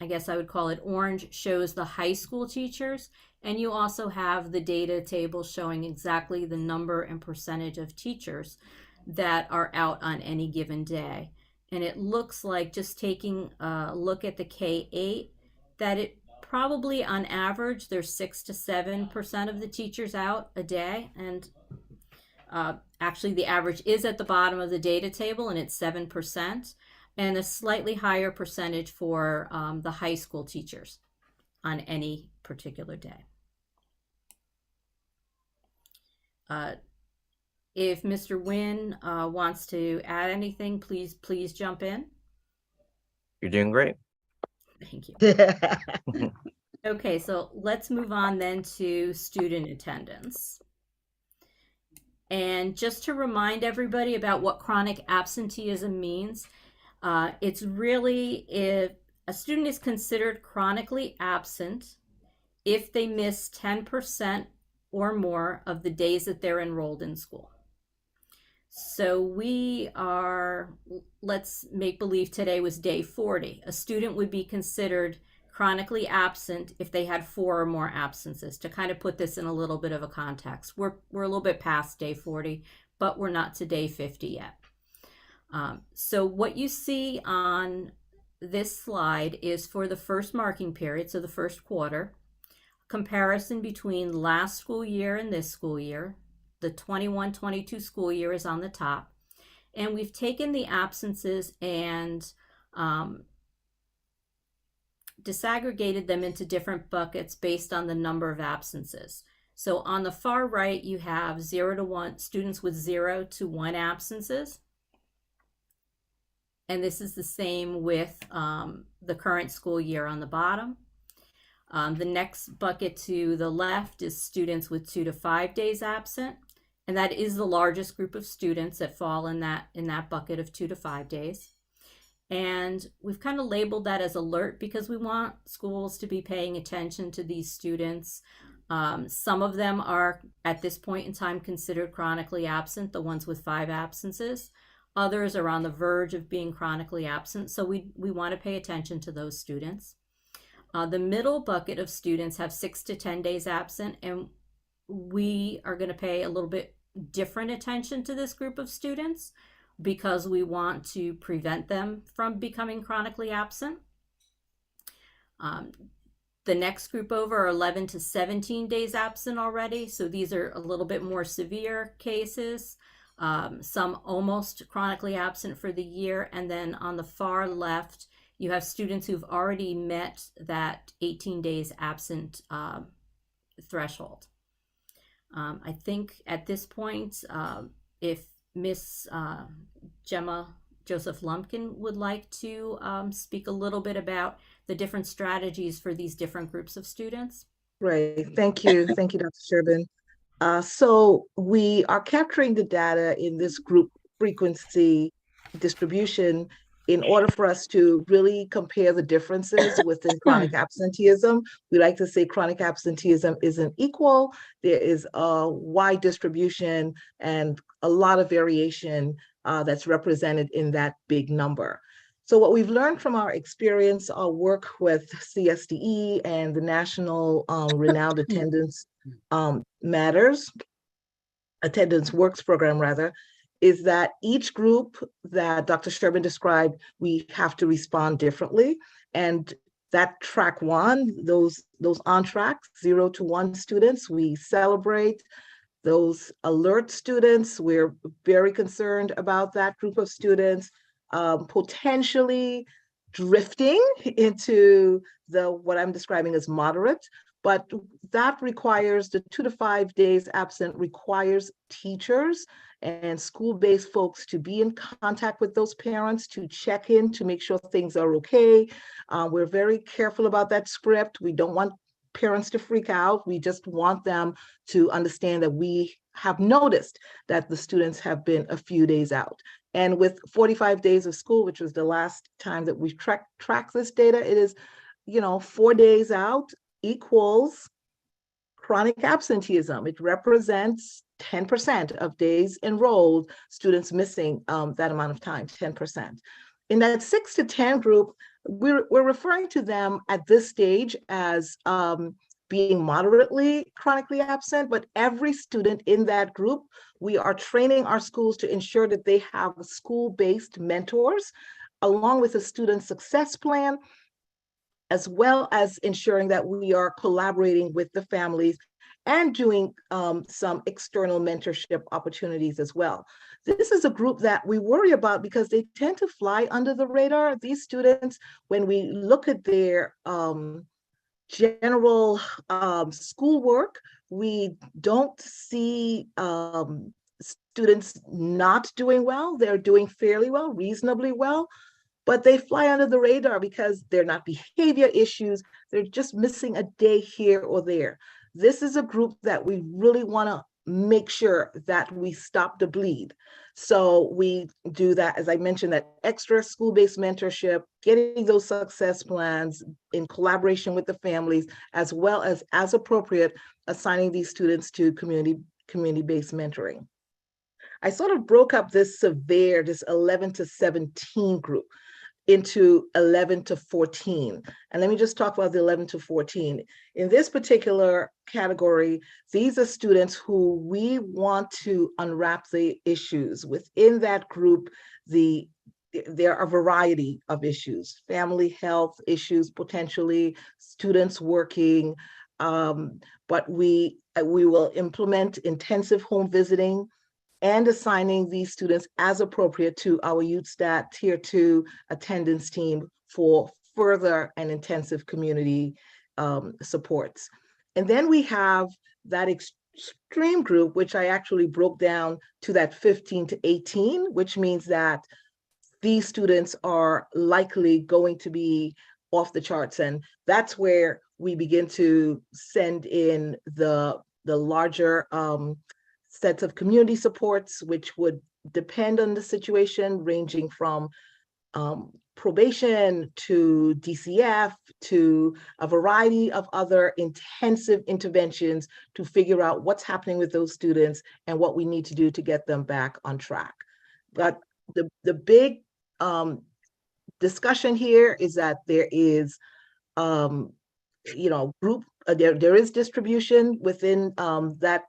I guess I would call it orange, shows the high school teachers. And you also have the data table showing exactly the number and percentage of teachers that are out on any given day. And it looks like, just taking a look at the K-8, that it probably on average, there's 6 to 7% of the teachers out a day. And actually the average is at the bottom of the data table, and it's 7%, and a slightly higher percentage for the high school teachers on any particular day. If Mr. Nguyen wants to add anything, please jump in. You're doing great. Thank you. Okay, so let's move on then to student attendance. And just to remind everybody about what chronic absenteeism means, it's really if a student is considered chronically absent if they miss 10% or more of the days that they're enrolled in school. So we are, let's make believe today was day 40. A student would be considered chronically absent if they had 4 or more absences. To kind of put this in a little bit of a context, we're a little bit past day 40, but we're not to day 50 yet. So what you see on this slide is for the first marking period, so the first quarter, comparison between last school year and this school year. The 21-22 school year is on the top, and we've taken the absences and disaggregated them into different buckets based on the number of absences. So on the far right, you have 0 to 1 students with 0 to 1 absences. And this is the same with the current school year on the bottom. The next bucket to the left is students with 2 to 5 days absent. And that is the largest group of students that fall in that bucket of 2 to 5 days. And we've kind of labeled that as alert because we want schools to be paying attention to these students. Some of them are at this point in time considered chronically absent, the ones with 5 absences. Others are on the verge of being chronically absent. So we want to pay attention to those students. The middle bucket of students have 6 to 10 days absent, and we are going to pay a little bit different attention to this group of students because we want to prevent them from becoming chronically absent. The next group over are 11 to 17 days absent already. So these are a little bit more severe cases. Some almost chronically absent for the year. And then on the far left, you have students who've already met that 18 days absent threshold. I think at this point, if Miss Gemma Joseph Lumpkin would like to speak a little bit about the different strategies for these different groups of students. Right. Thank you. Thank you, Dr. Sherbin. So we are capturing the data in this group frequency distribution in order for us to really compare the differences within chronic absenteeism. We like to say chronic absenteeism isn't equal. There is a wide distribution and a lot of variation that's represented in that big number. So what we've learned from our experience, our work with CSDE and the National Renowned Attendance Attendance Works program rather, is that each group that Dr. Sherbin described, we have to respond differently. And that track 1, those on track 0 to 1 students, we celebrate. Those alert students, we're very concerned about that group of students potentially drifting into what I'm describing as moderate. But that requires the 2 to 5 days absent requires teachers and school-based folks to be in contact with those parents, to check in, to make sure things are okay. We're very careful about that script. We don't want parents to freak out. We just want them to understand that we have noticed that the students have been a few days out. And with 45 days of school, which was the last time that we tracked this data, it is, 4 days out equals chronic absenteeism. It represents 10% of days enrolled, students missing that amount of time, 10%. In that 6 to 10 group, we're referring to them at this stage as being moderately chronically absent, but every student in that group, we are training our schools to ensure that they have school-based mentors, along with a student success plan, as well as ensuring that we are collaborating with the families and doing some external mentorship opportunities as well. This is a group that we worry about because they tend to fly under the radar. These students, when we look at their general schoolwork, we don't see students not doing well. They're doing fairly well, reasonably well, but they fly under the radar because they're not behavior issues. They're just missing a day here or there. This is a group that we really want to make sure that we stop the bleed. So we do that, as I mentioned, that extra school-based mentorship, getting those success plans in collaboration with the families, as well as appropriate, assigning these students to community-based mentoring. I sort of broke up this 11 to 17 group into 11 to 14. And let me just talk about the 11 to 14. In this particular category, these are students who we want to unwrap the issues. Within that group, there are a variety of issues, family health issues, potentially students working, but we will implement intensive home visiting and assigning these students as appropriate to our YouthStat Tier 2 attendance team for further and intensive community supports. And then we have that extreme group, which I actually broke down to that 15 to 18, which means that these students are likely going to be off the charts. And that's where we begin to send in the larger sets of community supports, which would depend on the situation, ranging from probation to DCF to a variety of other intensive interventions to figure out what's happening with those students and what we need to do to get them back on track. But the big discussion here is that there is group there is distribution within that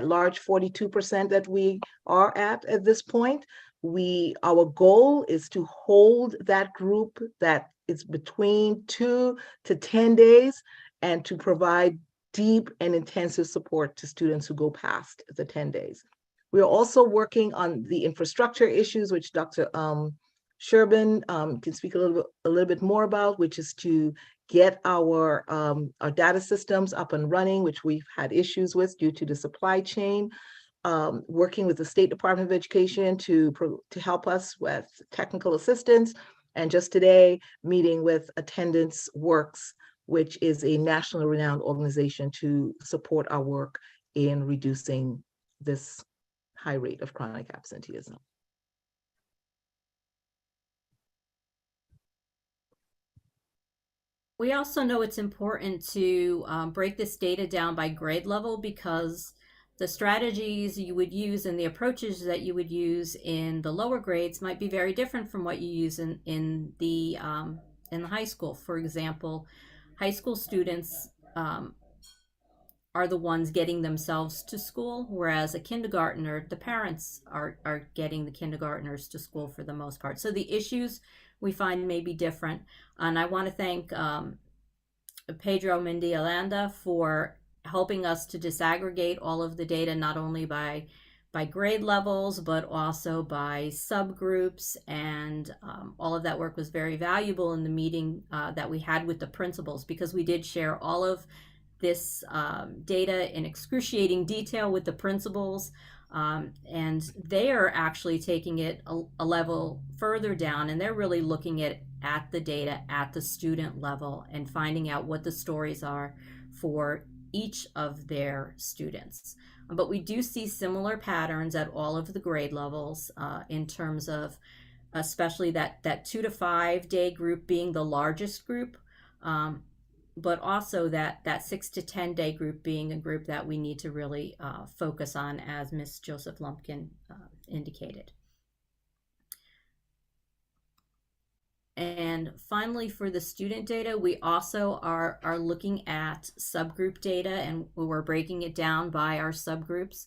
large 42% that we are at this point. Our goal is to hold that group that is between 2 to 10 days and to provide deep and intensive support to students who go past the 10 days. We are also working on the infrastructure issues, which Dr. Sherbin can speak a little bit more about, which is to get our data systems up and running, which we've had issues with due to the supply chain, working with the State Department of Education to help us with technical assistance. And just today, meeting with Attendance Works, which is a nationally renowned organization to support our work in reducing this high rate of chronic absenteeism. We also know it's important to break this data down by grade level, because the strategies you would use and the approaches that you would use in the lower grades might be very different from what you use in the high school. For example, high school students are the ones getting themselves to school, whereas a kindergartner, the parents are getting the kindergartners to school for the most part. So the issues we find may be different. And I want to thank Pedro Mendialanda for helping us to disaggregate all of the data, not only by grade levels, but also by subgroups. And all of that work was very valuable in the meeting that we had with the principals, because we did share all of this data in excruciating detail with the principals. And they are actually taking it a level further down, and they're really looking at the data at the student level and finding out what the stories are for each of their students. But we do see similar patterns at all of the grade levels in terms of especially that 2 to 5 day group being the largest group, but also that 6 to 10 day group being a group that we need to really focus on, as Ms. Joseph Lumpkin indicated. And finally, for the student data, we also are looking at subgroup data, and we're breaking it down by our subgroups.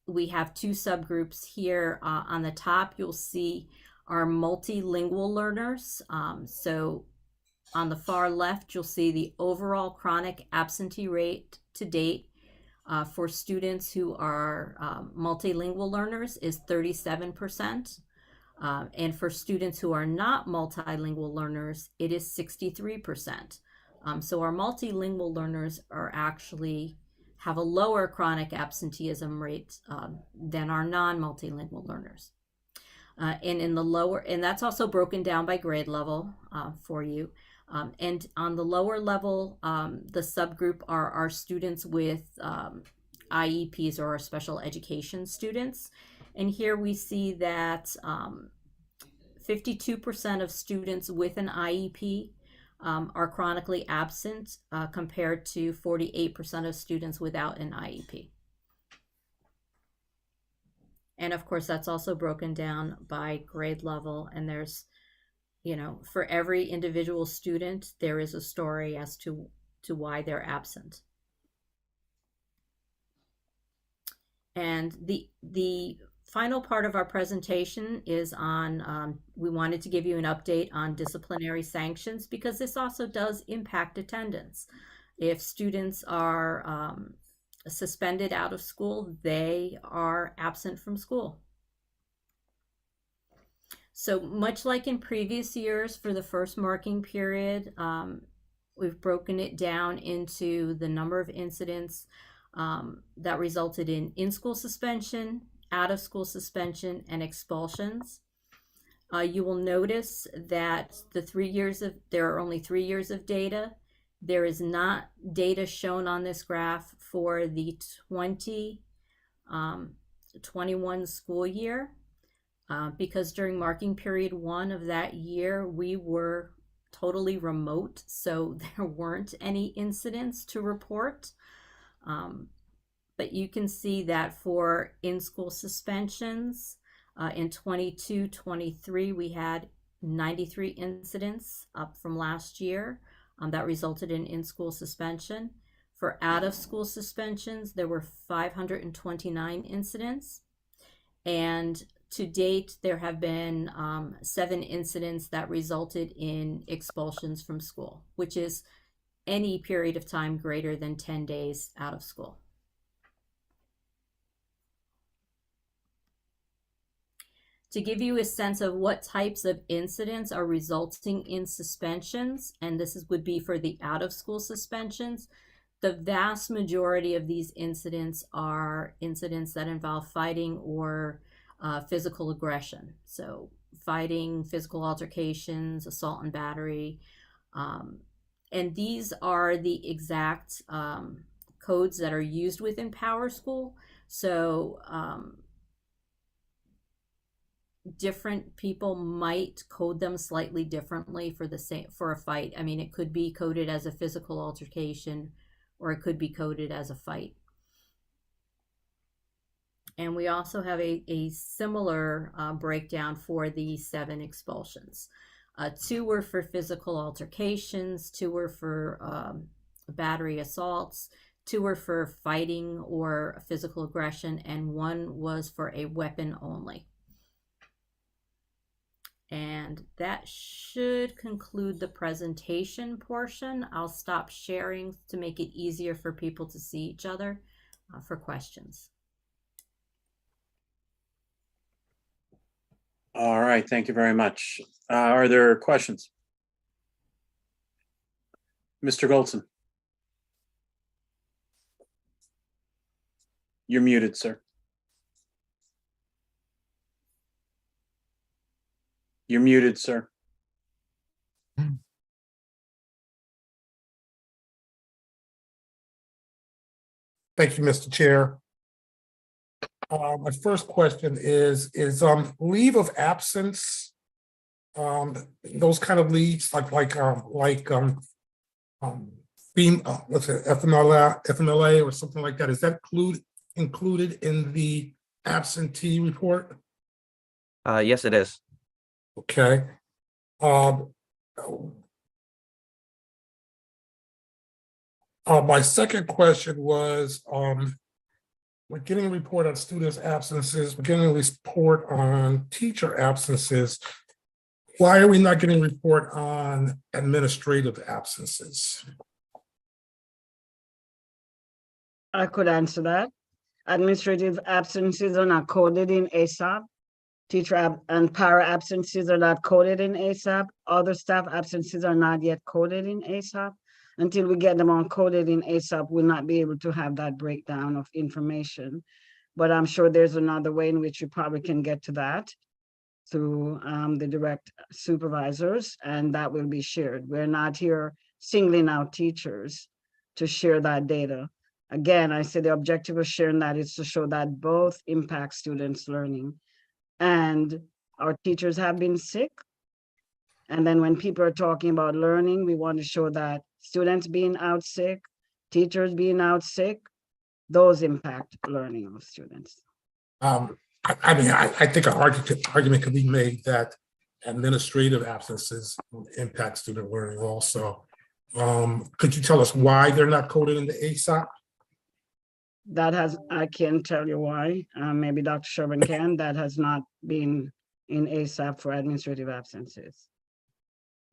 We have 2 subgroups here. On the top, you'll see our multilingual learners. So on the far left, you'll see the overall chronic absentee rate to date for students who are multilingual learners is 37%. And for students who are not multilingual learners, it is 63%. So our multilingual learners have a lower chronic absenteeism rate than our non-multilingual learners. And that's also broken down by grade level for you. And on the lower level, the subgroup are our students with IEPs, or our special education students. And here we see that 52% of students with an IEP are chronically absent, compared to 48% of students without an IEP. And of course, that's also broken down by grade level. And there's, you know, for every individual student, there is a story as to why they're absent. And the final part of our presentation is on, we wanted to give you an update on disciplinary sanctions, because this also does impact attendance. If students are suspended out of school, they are absent from school. So much like in previous years for the first marking period, we've broken it down into the number of incidents that resulted in school suspension, out of school suspension, and expulsions. You will notice that there are only 3 years of data. There is not data shown on this graph for the 2021 school year, because during marking period 1 of that year, we were totally remote, so there weren't any incidents to report. But you can see that for in-school suspensions, in 22-23, we had 93 incidents, up from last year. That resulted in school suspension. For out-of-school suspensions, there were 529 incidents. And to date, there have been 7 incidents that resulted in expulsions from school, which is any period of time greater than 10 days out of school. To give you a sense of what types of incidents are resulting in suspensions, and would be for the out-of-school suspensions, the vast majority of these incidents are incidents that involve fighting or physical aggression. So fighting, physical altercations, assault and battery. And these are the exact codes that are used within PowerSchool. So different people might code them slightly differently for a fight. I mean, it could be coded as a physical altercation, or it could be coded as a fight. And we also have a similar breakdown for the 7 expulsions. 2 were for physical altercations, 2 were for battery assaults, 2 were for fighting or physical aggression, and 1 was for a weapon only. And that should conclude the presentation portion. I'll stop sharing to make it easier for people to see each other for questions. All right, thank you very much. Are there questions? Mr. Goldson. You're muted, sir. You're muted, sir. Thank you, Mr. Chair. My first question is leave of absence, those kind of leaves, what's it, FMLA or something like that, is that included in the absentee report? Yes, it is. Okay. My second question was, we're getting a report on students' absences, we're getting a report on teacher absences. Why are we not getting a report on administrative absences? I could answer that. Administrative absences are not coded in ASAP. Teacher and para absences are not coded in ASAP. Other staff absences are not yet coded in ASAP. Until we get them all coded in ASAP, we'll not be able to have that breakdown of information. But I'm sure there's another way in which you probably can get to that through the direct supervisors, and that will be shared. We're not here singling out teachers to share that data. Again, I say the objective of sharing that is to show that both impact students' learning. And our teachers have been sick. And then when people are talking about learning, we want to show that students being out sick, teachers being out sick, those impact learning of students. I think an argument could be made that administrative absences impact student learning also. Could you tell us why they're not coded in the ASAP? I can't tell you why. Maybe Dr. Sherman can. That has not been in ASAP for administrative absences.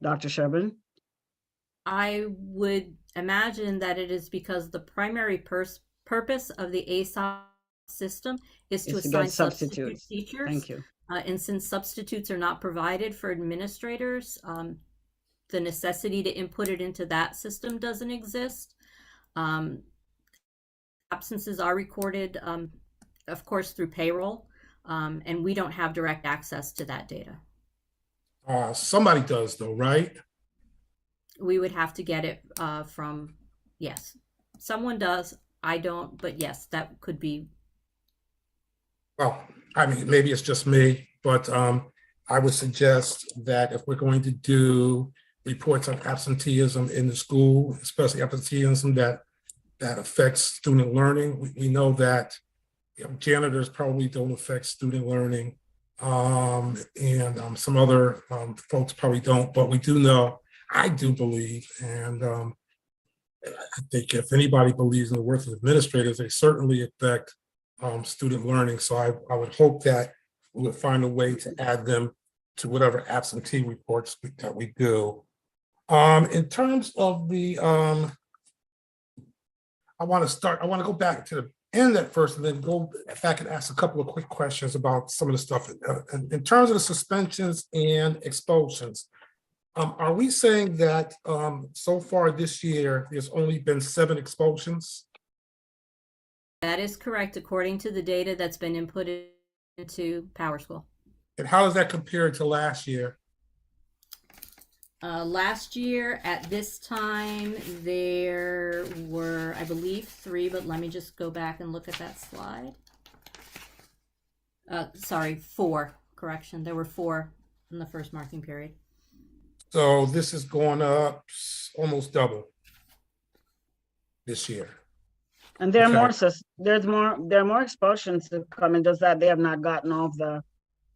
Dr. Sherman? I would imagine that it is because the primary purpose of the ASOP system is to assign get substitute teachers. Thank you. And since substitutes are not provided for administrators, the necessity to input it into that system doesn't exist. Absences are recorded, of course, through payroll, and we don't have direct access to that data. Somebody does though, right? We would have to get it from, yes, someone does. I don't, but yes, that could be. Well, I mean, maybe it's just me, but I would suggest that if we're going to do reports on absenteeism in the school, especially absenteeism that affects student learning, we know that janitors probably don't affect student learning, and some other folks probably don't, but we do know, I do believe, and I think if anybody believes in the worth of administrators, they certainly affect student learning. So I would hope that we would find a way to add them to whatever absentee reports that we do. In terms of the, I want to go back to the end at first and then go back and ask a couple of quick questions about some of the stuff. In terms of the suspensions and expulsions, are we saying that so far this year, there's only been 7 expulsions? That is correct, according to the data that's been inputted into PowerSchool. And how does that compare to last year? Last year at this time, there were, I believe, 3, but let me just go back and look at that slide. Sorry, 4, correction. There were 4 in the first marking period. So this is going up almost double this year. And there are Okay. there are more expulsions to come, and does that they have not gotten off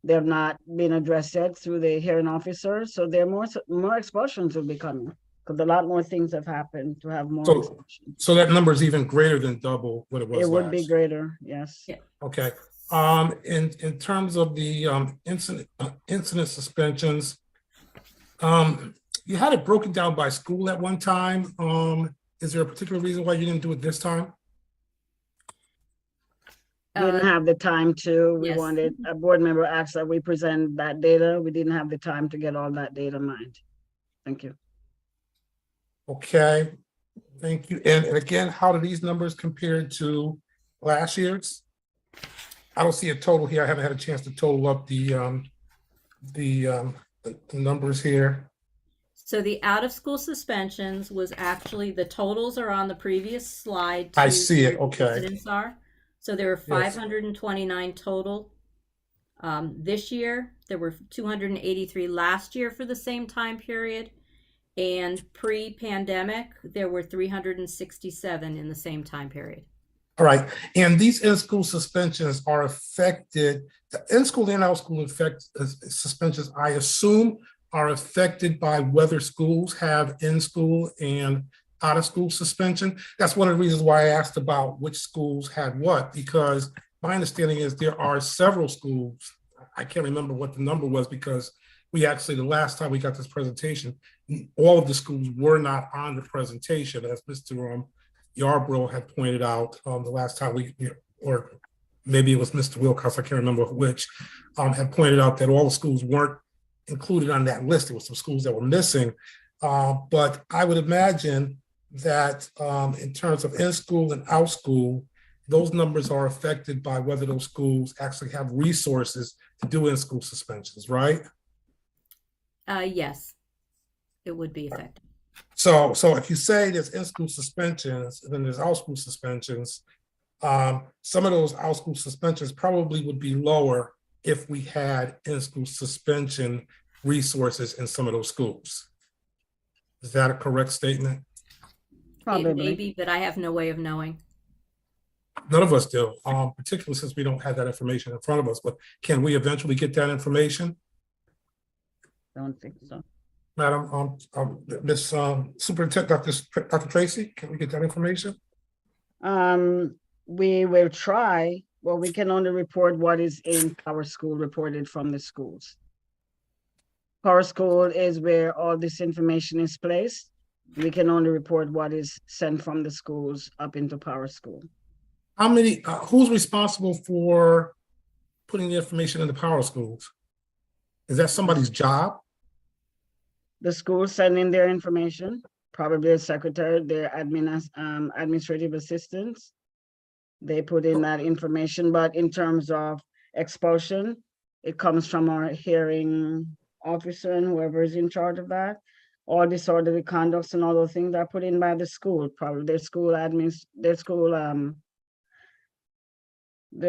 they have not been addressed yet through the hearing officer. So there are more expulsions will be coming because a lot more things have happened to have more expulsions. So that number is even greater than double what it was It would be last. greater, yes. Yeah. Okay. In terms of the incident suspensions, you had it broken down by school at one time. Is there a particular reason why you didn't do it this time? We didn't have the time to. We yes. wanted, a board member asked that we present that data. We didn't have the time to get all that data mined. Thank you. Okay, thank you. And again, how do these numbers compare to last year's? I don't see a total here. I haven't had a chance to total up the numbers here. So the out-of-school suspensions was actually, the totals are on the previous slide. I to see it, where the okay. incidents are. So there were 529 total this year. There were 283 last year for the same time period. And pre-pandemic, there were 367 in the same time period. All right, and these in-school suspensions are affected, the in-school and out-school suspensions, I assume, are affected by whether schools have in-school and out-of-school suspension. That's one of the reasons why I asked about which schools had what, because my understanding is there are several schools, I can't remember what the number was because we actually, the last time we got this presentation, all of the schools were not on the presentation, as Mr. Yarbrough had pointed out the last time or maybe it was Mr. Wilcox, I can't remember which, had pointed out that all the schools weren't included on that list. There were some schools that were missing, but I would imagine that in terms of in-school and out-school, those numbers are affected by whether those schools actually have resources to do in-school suspensions, right? Yes, it would be affected. So if you say there's in-school suspensions, then there's out-school suspensions, some of those out-school suspensions probably would be lower if we had in-school suspension resources in some of those schools. Is that a correct statement? It Probably. may be, but I have no way of knowing. None of us do, particularly since we don't have that information in front of us, but can we eventually get that information? Don't think so. Madam, Ms. Superintendent, Dr. Tracy, can we get that information? We will try. Well, we can only report what is in Power School reported from the schools. Power School is where all this information is placed. We can only report what is sent from the schools up into Power School. How many, who's responsible for putting the information in the Power Schools? Is that somebody's job? The schools send in their information, probably a secretary, their administrative assistants. They put in that information, but in terms of expulsion, it comes from our hearing officer and whoever is in charge of that. All disorderly conducts and all those things are put in by the school, probably their school admins, their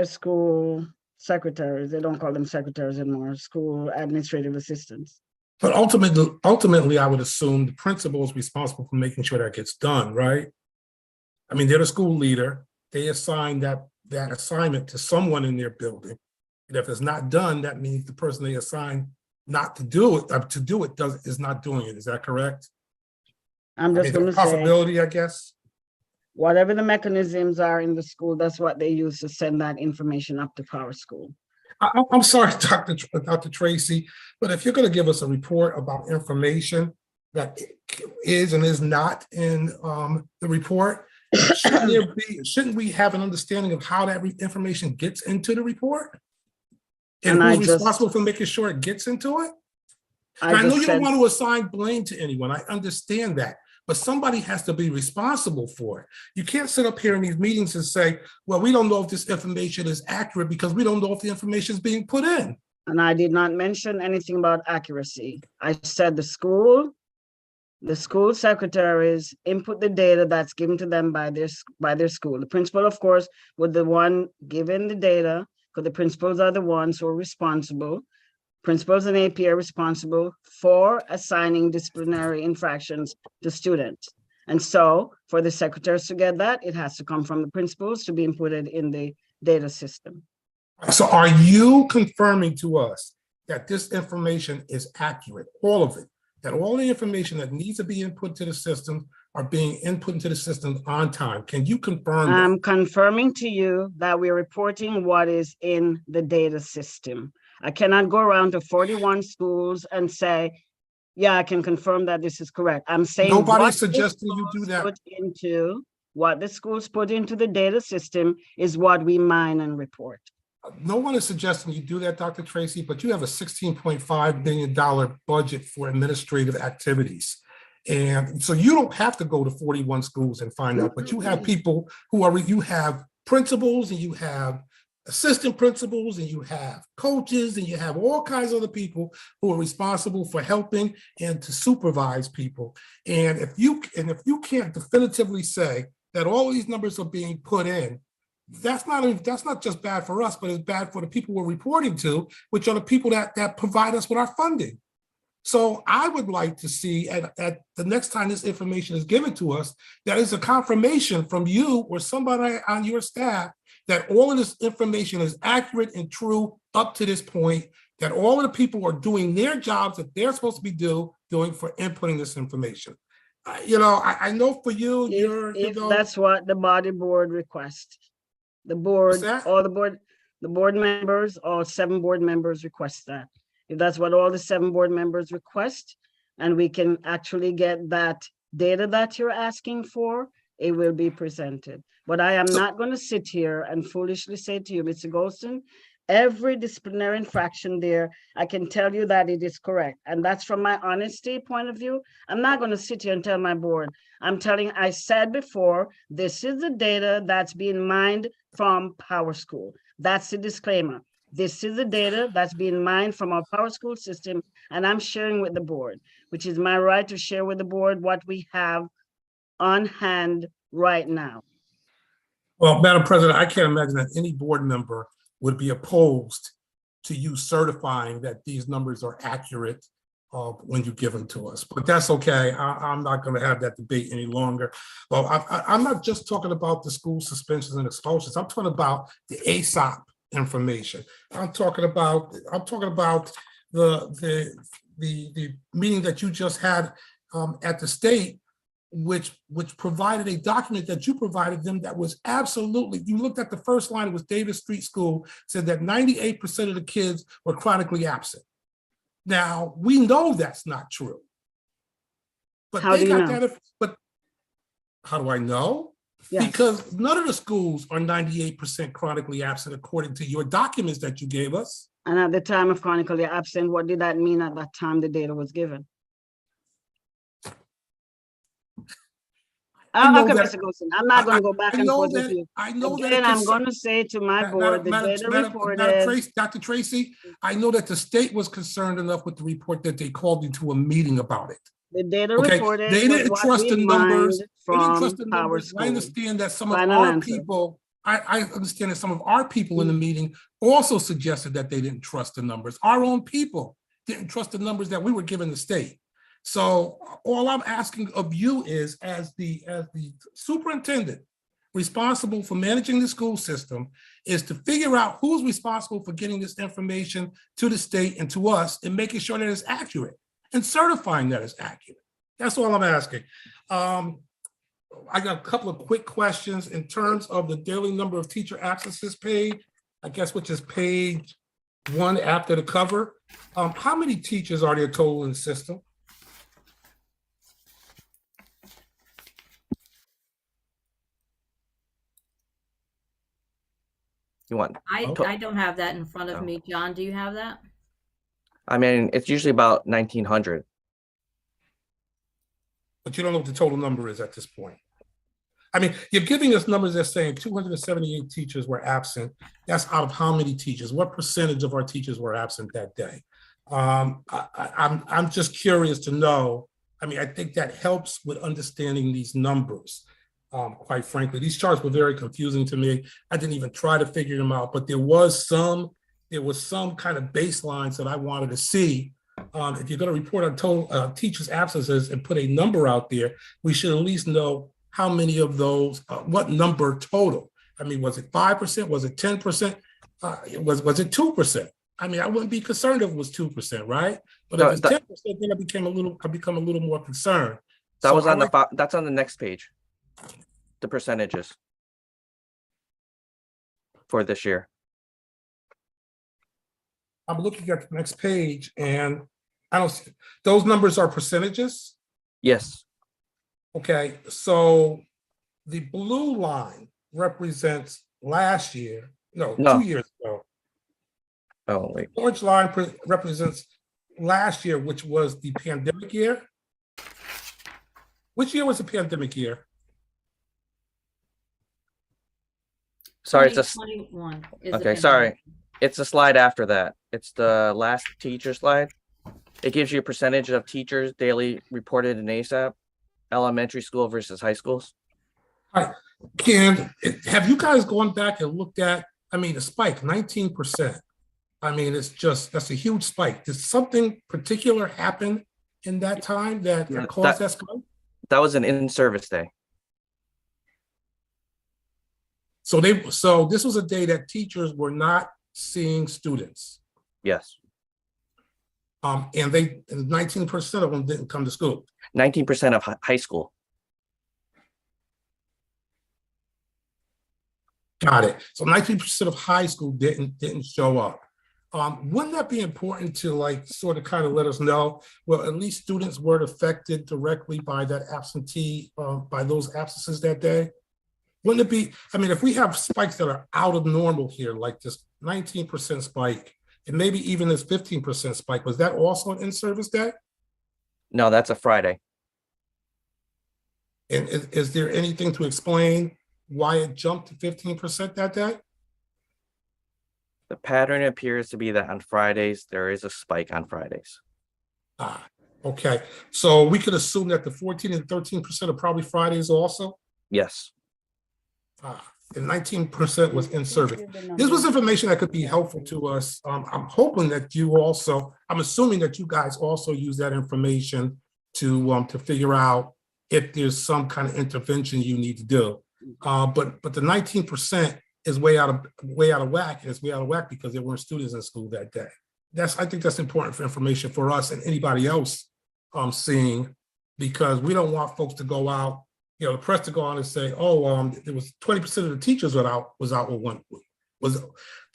school secretaries. They don't call them secretaries anymore, school administrative assistants. But ultimately, I would assume the principal is responsible for making sure that gets done, right? I mean, they're the school leader. They assign that assignment to someone in their building. And if it's not done, that means the person they assign not to do it, is not doing it. Is that correct? I'm just going to say, possibility, I guess. Whatever the mechanisms are in the school, that's what they use to send that information up to Power School. I'm sorry, Dr. Tracy, but if you're going to give us a report about information that is and is not in the report, shouldn't we have an understanding of how that information gets into the report? And who's responsible for making sure it gets into it? I know you don't want to assign blame to anyone. I understand that. But somebody has to be responsible for it. You can't sit up here in these meetings and say, well, we don't know if this information is accurate because we don't know if the information is being put in. And I did not mention anything about accuracy. I said the school secretaries input the data that's given to them by their school. The principal, of course, was the one given the data, because the principals are the ones who are responsible. Principals and AP are responsible for assigning disciplinary infractions to students. And so for the secretaries to get that, it has to come from the principals to be inputted in the data system. So are you confirming to us that this information is accurate, all of it, that all the information that needs to be input to the system are being input into the system on time? Can you confirm that? I'm confirming to you that we're reporting what is in the data system. I cannot go around to 41 schools and say, yeah, I can confirm that this is correct. I'm saying nobody's suggesting you do that. What the schools put into the data system is what we mine and report. No one is suggesting you do that, Dr. Tracy, but you have a $16.5 million budget for administrative activities. And so you don't have to go to 41 schools and find out, but you have people you have principals and you have assistant principals and you have coaches and you have all kinds of other people who are responsible for helping and to supervise people. And if you can't definitively say that all these numbers are being put in, that's not just bad for us, but it's bad for the people we're reporting to, which are the people that provide us with our funding. So I would like to see at the next time this information is given to us, that is a confirmation from you or somebody on your staff that all of this information is accurate and true up to this point, that all of the people are doing their jobs that they're supposed to be doing for inputting this information. I know for you, that's what the body board requests. The board, all the board members, all 7 board members request that. If that's what all the 7 board members request, and we can actually get that data that you're asking for, it will be presented. But I am not going to sit here and foolishly say to you, Mr. Golston, every disciplinary infraction there, I can tell you that it is correct. And that's from my honesty point of view. I'm not going to sit here and tell my board. I said before, this is the data that's being mined from Power School. That's the disclaimer. This is the data that's being mined from our Power School system, and I'm sharing with the board, which is my right to share with the board what we have on hand right now. Well, Madam President, I can't imagine that any board member would be opposed to you certifying that these numbers are accurate when you give them to us, but that's okay. I'm not going to have that debate any longer. Well, I'm not just talking about the school suspensions and expulsions. I'm talking about the ASOP information. I'm talking about the meeting that you just had at the state, which provided a document that you provided them that was absolutely, you looked at the first line, it was Davis Street School, said that 98% of the kids were chronically absent. Now, we know that's not true. But How do you know? But how do I know? Yes. Because none of the schools are 98% chronically absent according to your documents that you gave us. And at the time of chronically absent, what did that mean at that time the data was given? Okay, Mr. Golson, I'm not going to go back and forth with you. I know that. Again, I'm going to say to my board, the data reported. Dr. Tracy, I know that the state was concerned enough with the report that they called you to a meeting about it. The data Okay, reported. they didn't trust the numbers. They didn't trust the Power numbers. I School. understand that some of Final our answer. people, I understand that some of our people in the meeting also suggested that they didn't trust the numbers. Our own people didn't trust the numbers that we were giving the state. So all I'm asking of you is, as the superintendent responsible for managing the school system, is to figure out who's responsible for getting this information to the state and to us and making sure that it's accurate and certifying that it's accurate. That's all I'm asking. I got a couple of quick questions in terms of the daily number of teacher absences paid, I guess, which is page 1 after the cover. How many teachers are there total in the system? You want? I don't have that in front of me. John, do you have that? I mean, it's usually about 1,900. But you don't know what the total number is at this point. I mean, you're giving us numbers that saying 278 teachers were absent. That's out of how many teachers? What percentage of our teachers were absent that day? I'm just curious to know. I mean, I think that helps with understanding these numbers. Quite frankly, these charts were very confusing to me. I didn't even try to figure them out, but there was some kind of baselines that I wanted to see. If you're going to report on total teachers' absences and put a number out there, we should at least know how many of those, what number total. I mean, was it 5%? Was it 10%? Was it 2%? I mean, I wouldn't be concerned if it was 2%, right? But if it's 10%, then I become a little more concerned. That was on that's on the next page. The percentages for this year. I'm looking at the next page and I don't see, those numbers are percentages? Yes. Okay, so the blue line represents last year, no. 2 years ago. Oh, wait. The orange line represents last year, which was the pandemic year. Which year was the pandemic year? Sorry, it's 2021 is the okay, sorry. It's the slide after that. It's the last teacher slide. It gives you a percentage of teachers daily reported in ASAP, elementary school versus high schools. All right. Ken, have you guys gone back and looked at, I mean, the spike, 19%. I mean, that's a huge spike. Did something particular happen in that time that caused that spike? That was an in-service day. So this was a day that teachers were not seeing students. Yes. And 19% of them didn't come to school. 19% of high school. Got it. So 19% of high school didn't show up. Wouldn't that be important to sort of kind of let us know, well, at least students weren't affected directly by that absentee, by those absences that day? Wouldn't it be, I mean, if we have spikes that are out of normal here, like this 19% spike, and maybe even this 15% spike, was that also an in-service day? No, that's a Friday. And is there anything to explain why it jumped to 15% that day? The pattern appears to be that on Fridays, there is a spike on Fridays. Ah, okay. So we could assume that the 14 and 13% are probably Fridays also? Yes. And 19% was in service. This was information that could be helpful to us. I'm hoping that you also, I'm assuming that you guys also use that information to figure out if there's some kind of intervention you need to do. But the 19% is way out of whack, and it's way out of whack because there weren't students in school that day. I think that's important for information for us and anybody else seeing, because we don't want folks to go out, the press to go out and say, oh, there was 20% of the teachers was out with 1 week. Was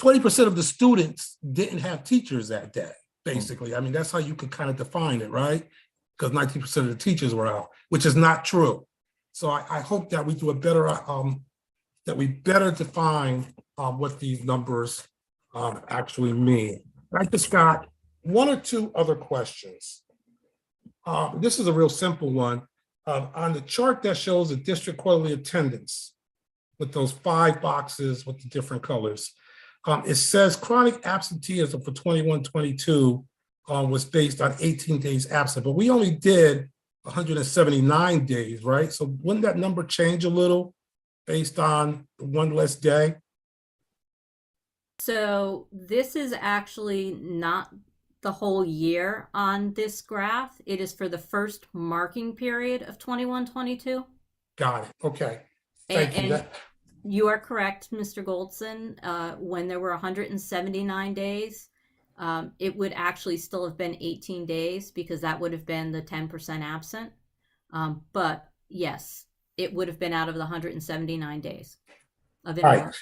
20% of the students didn't have teachers that day, basically. I mean, that's how you could kind of define it, right? Because 19% of the teachers were out, which is not true. So I hope that we do a better, that we better define what these numbers actually mean. I just got 1 or 2 other questions. This is a real simple one. On the chart that shows the district quarterly attendance with those 5 boxes with the different colors, it says chronic absenteeism for 21-22 was based on 18 days absent, but we only did 179 days, right? So wouldn't that number change a little based on 1 less day? So this is actually not the whole year on this graph. It is for the first marking period of 21-22. Got it. Okay. Thank you. And you are correct, Mr. Goldson. When there were 179 days, it would actually still have been 18 days because that would have been the 10% absent. But yes, it would have been out of the 179 days of intermark.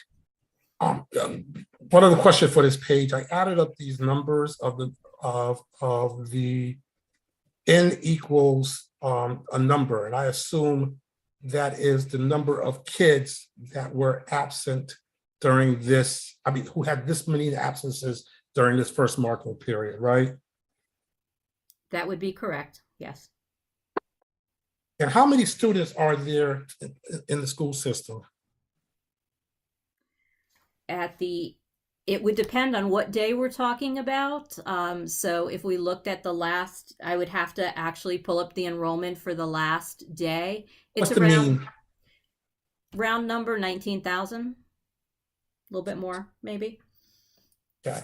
One other question for this page. I added up these numbers of the n equals a number, and I assume that is the number of kids that were absent during this, who had this many absences during this first marking period, right? That would be correct, yes. And how many students are there in the school system? It would depend on what day we're talking about. So if we looked at the last, I would have to actually pull up the enrollment for the last day. It's What's the mean? Round number 19,000, a little bit more, maybe. Okay.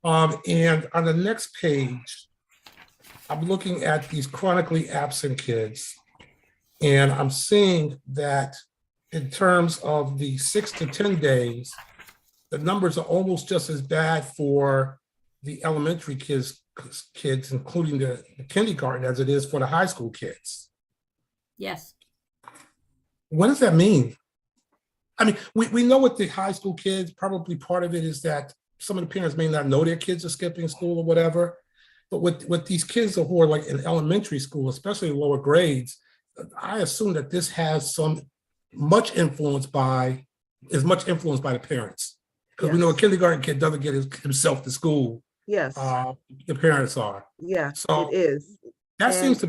And on the next page, I'm looking at these chronically absent kids, and I'm seeing that in terms of the 6 to 10 days, the numbers are almost just as bad for the elementary kids, including the kindergarten, as it is for the high school kids. Yes. What does that mean? I mean, we know with the high school kids, probably part of it is that some of the parents may not know their kids are skipping school or whatever. But with these kids who are like in elementary school, especially lower grades, I assume that this has much influence by the parents. Because we know a kindergarten kid doesn't get himself to school. Yes. The parents are. Yeah, so it is. That seems to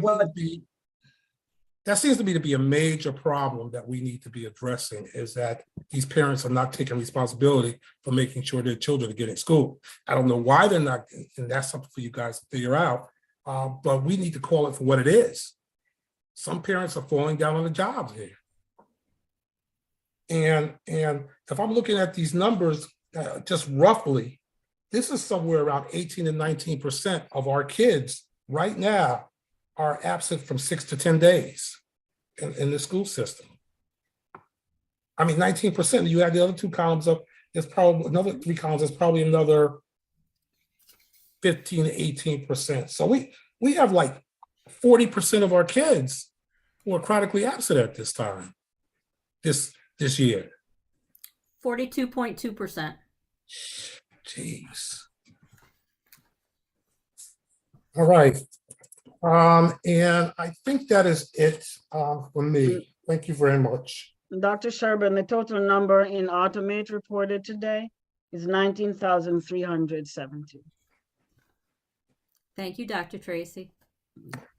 be a major problem that we need to be addressing, is that these parents are not taking responsibility for making sure their children are getting school. I don't know why they're not, and that's something for you guys to figure out. But we need to call it for what it is. Some parents are falling down on the jobs here. And if I'm looking at these numbers, just roughly, this is somewhere around 18 and 19% of our kids right now are absent from 6 to 10 days in the school system. I mean, 19%, you add the other 2 columns up, there's probably another 3 columns, there's probably another 15 to 18%. So we have like 40% of our kids who are chronically absent at this time, this year. 42.2%. Jeez. All right. And I think that is it for me. Thank you very much. Dr. Sherbin, the total number in Automate reported today is 19,370. Thank you, Dr. Tracy.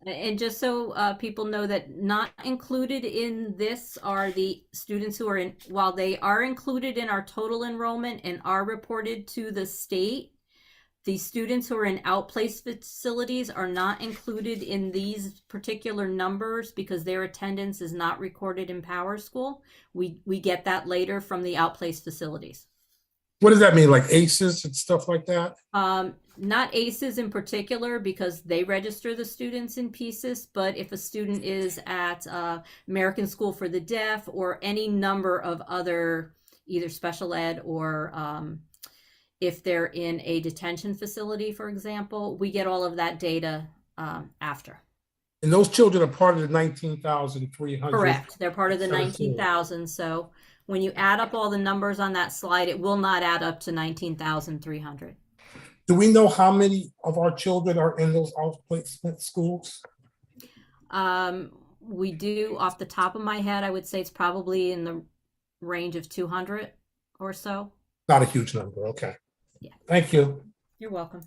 And just so people know that not included in this are the students who are in, while they are included in our total enrollment and are reported to the state, the students who are in outplaced facilities are not included in these particular numbers because their attendance is not recorded in Power School. We get that later from the outplaced facilities. What does that mean? Like ACEs and stuff like that? Not ACEs in particular because they register the students in PCES, but if a student is at American School for the Deaf or any number of other either special ed or if they're in a detention facility, for example, we get all of that data after. And those children are part of the 19,300. Correct. They're part of the 17. 19,000. So when you add up all the numbers on that slide, it will not add up to 19,300. Do we know how many of our children are in those outplacement schools? We do, off the top of my head, I would say it's probably in the range of 200 or so. Not a huge number. Okay. Yeah. Thank you. You're welcome.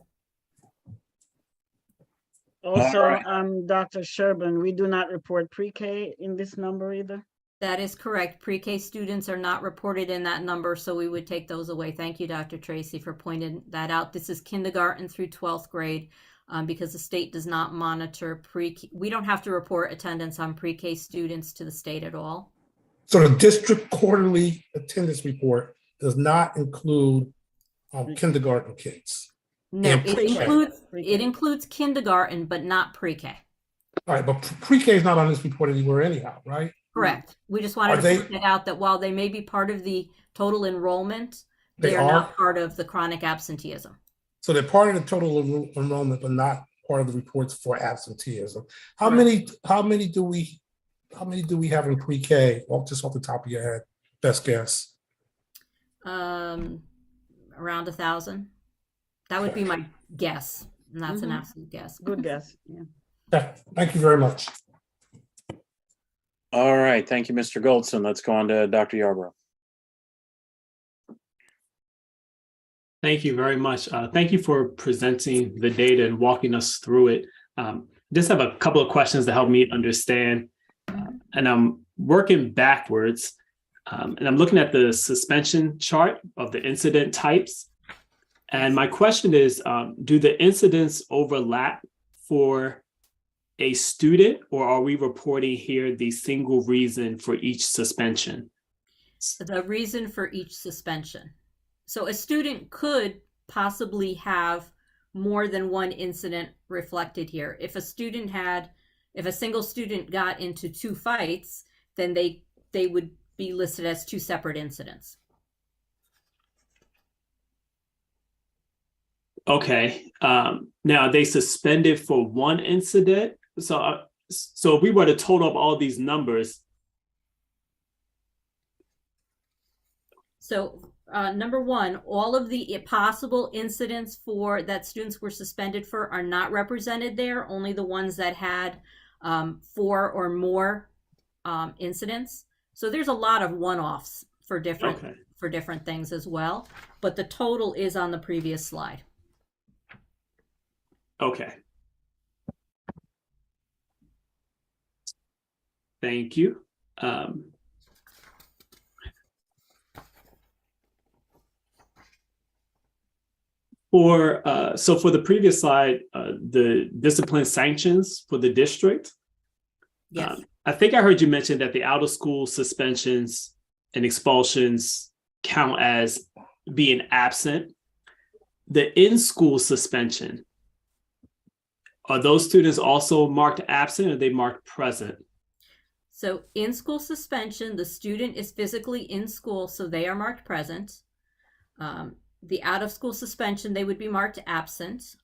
Also, right. Dr. Sherbin, we do not report pre-K in this number either. That is correct. Pre-K students are not reported in that number, so we would take those away. Thank you, Dr. Tracy, for pointing that out. This is kindergarten through 12th grade because the state does not monitor pre-K. We don't have to report attendance on pre-K students to the state at all. So the district quarterly attendance report does not include kindergarten kids. No, And it includes kindergarten, but not pre-K. All right, but pre-K is not on this report anywhere anyhow, right? Correct. We just wanted Are to they- point it out that while they may be part of the total enrollment, They they are are? not part of the chronic absenteeism. So they're part of the total enrollment, but not part of the reports for absenteeism. How Correct. many do we have in pre-K? Well, just off the top of your head, best guess. Around 1,000. That would be my guess, and that's an absolute guess. Good guess. Yeah. Yeah, thank you very much. All right, thank you, Mr. Goldson. Let's go on to Dr. Yarborough. Thank you very much. Thank you for presenting the data and walking us through it. Just have a couple of questions to help me understand. And I'm working backwards. And I'm looking at the suspension chart of the incident types. And my question is, do the incidents overlap for a student, or are we reporting here the single reason for each suspension? The reason for each suspension. So a student could possibly have more than one incident reflected here. If a single student got into 2 fights, then they would be listed as 2 separate incidents. Okay. Now they suspended for 1 incident. So if we were to total up all these numbers. So number 1, all of the possible incidents that students were suspended for are not represented there, only the ones that had 4 or more incidents. So there's a lot of one-offs for different things as well, but the total is on the previous slide. Okay. Thank you. So for the previous slide, the discipline sanctions for the district. Yes. I think I heard you mention that the out of school suspensions and expulsions count as being absent. The in-school suspension, are those students also marked absent or are they marked present? So in-school suspension, the student is physically in school, so they are marked present. The out-of-school suspension, they would be marked absent.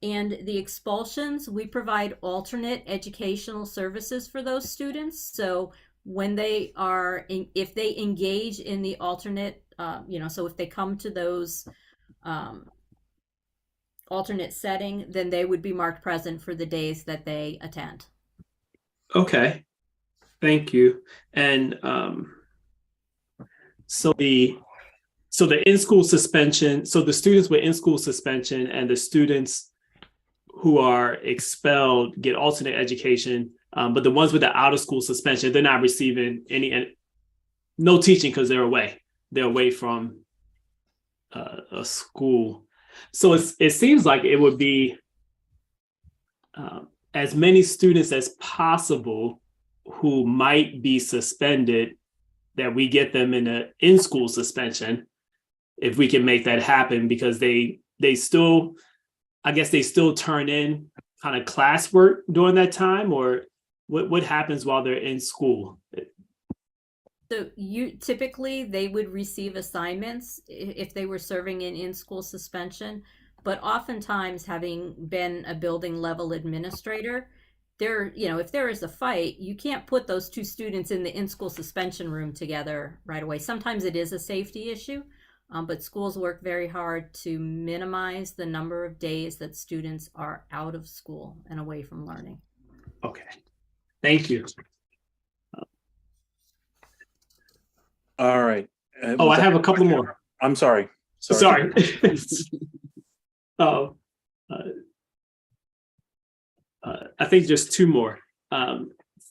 And the expulsions, we provide alternate educational services for those students. So when they are, if they engage in the alternate, so if they come to those alternate setting, then they would be marked present for the days that they attend. Okay, thank you. And so the in-school suspension, so the students with in-school suspension and the students who are expelled get alternate education, but the ones with the out of school suspension, they're not receiving no teaching because they're away. They're away from a school. So it seems like it would be as many students as possible who might be suspended, that we get them in a in-school suspension, if we can make that happen, because they still, I guess they still turn in kind of classwork during that time, or what happens while they're in school? So typically they would receive assignments if they were serving in-school suspension, but oftentimes, having been a building level administrator, if there is a fight, you can't put those two students in the in-school suspension room together right away. Sometimes it is a safety issue, but schools work very hard to minimize the number of days that students are out of school and away from learning. Okay, thank you. All right. Oh, I have a couple more. I'm sorry. Sorry. I think just two more.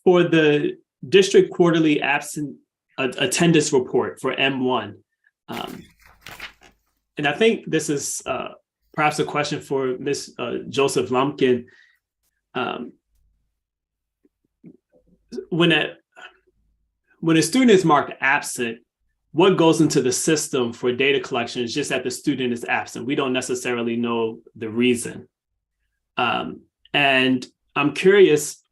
For the district quarterly absent attendance report for M1. And I think this is perhaps a question for Ms. Joseph Lumpkin. When a student is marked absent, what goes into the system for data collection is just that the student is absent. We don't necessarily know the reason. And I'm curious,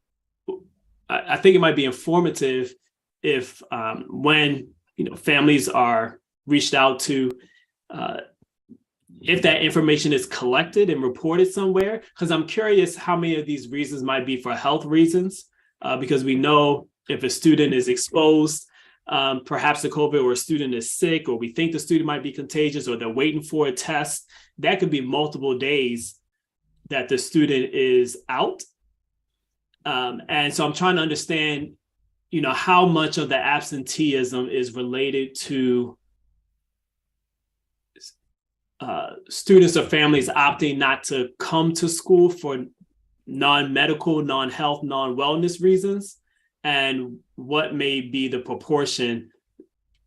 I think it might be informative if when families are reached out to, if that information is collected and reported somewhere, because I'm curious how many of these reasons might be for health reasons, because we know if a student is exposed, perhaps to COVID, or a student is sick, or we think the student might be contagious, or they're waiting for a test, that could be multiple days that the student is out. And so I'm trying to understand, how much of the absenteeism is related to students or families opting not to come to school for non-medical, non-health, non-wellness reasons, and what may be the proportion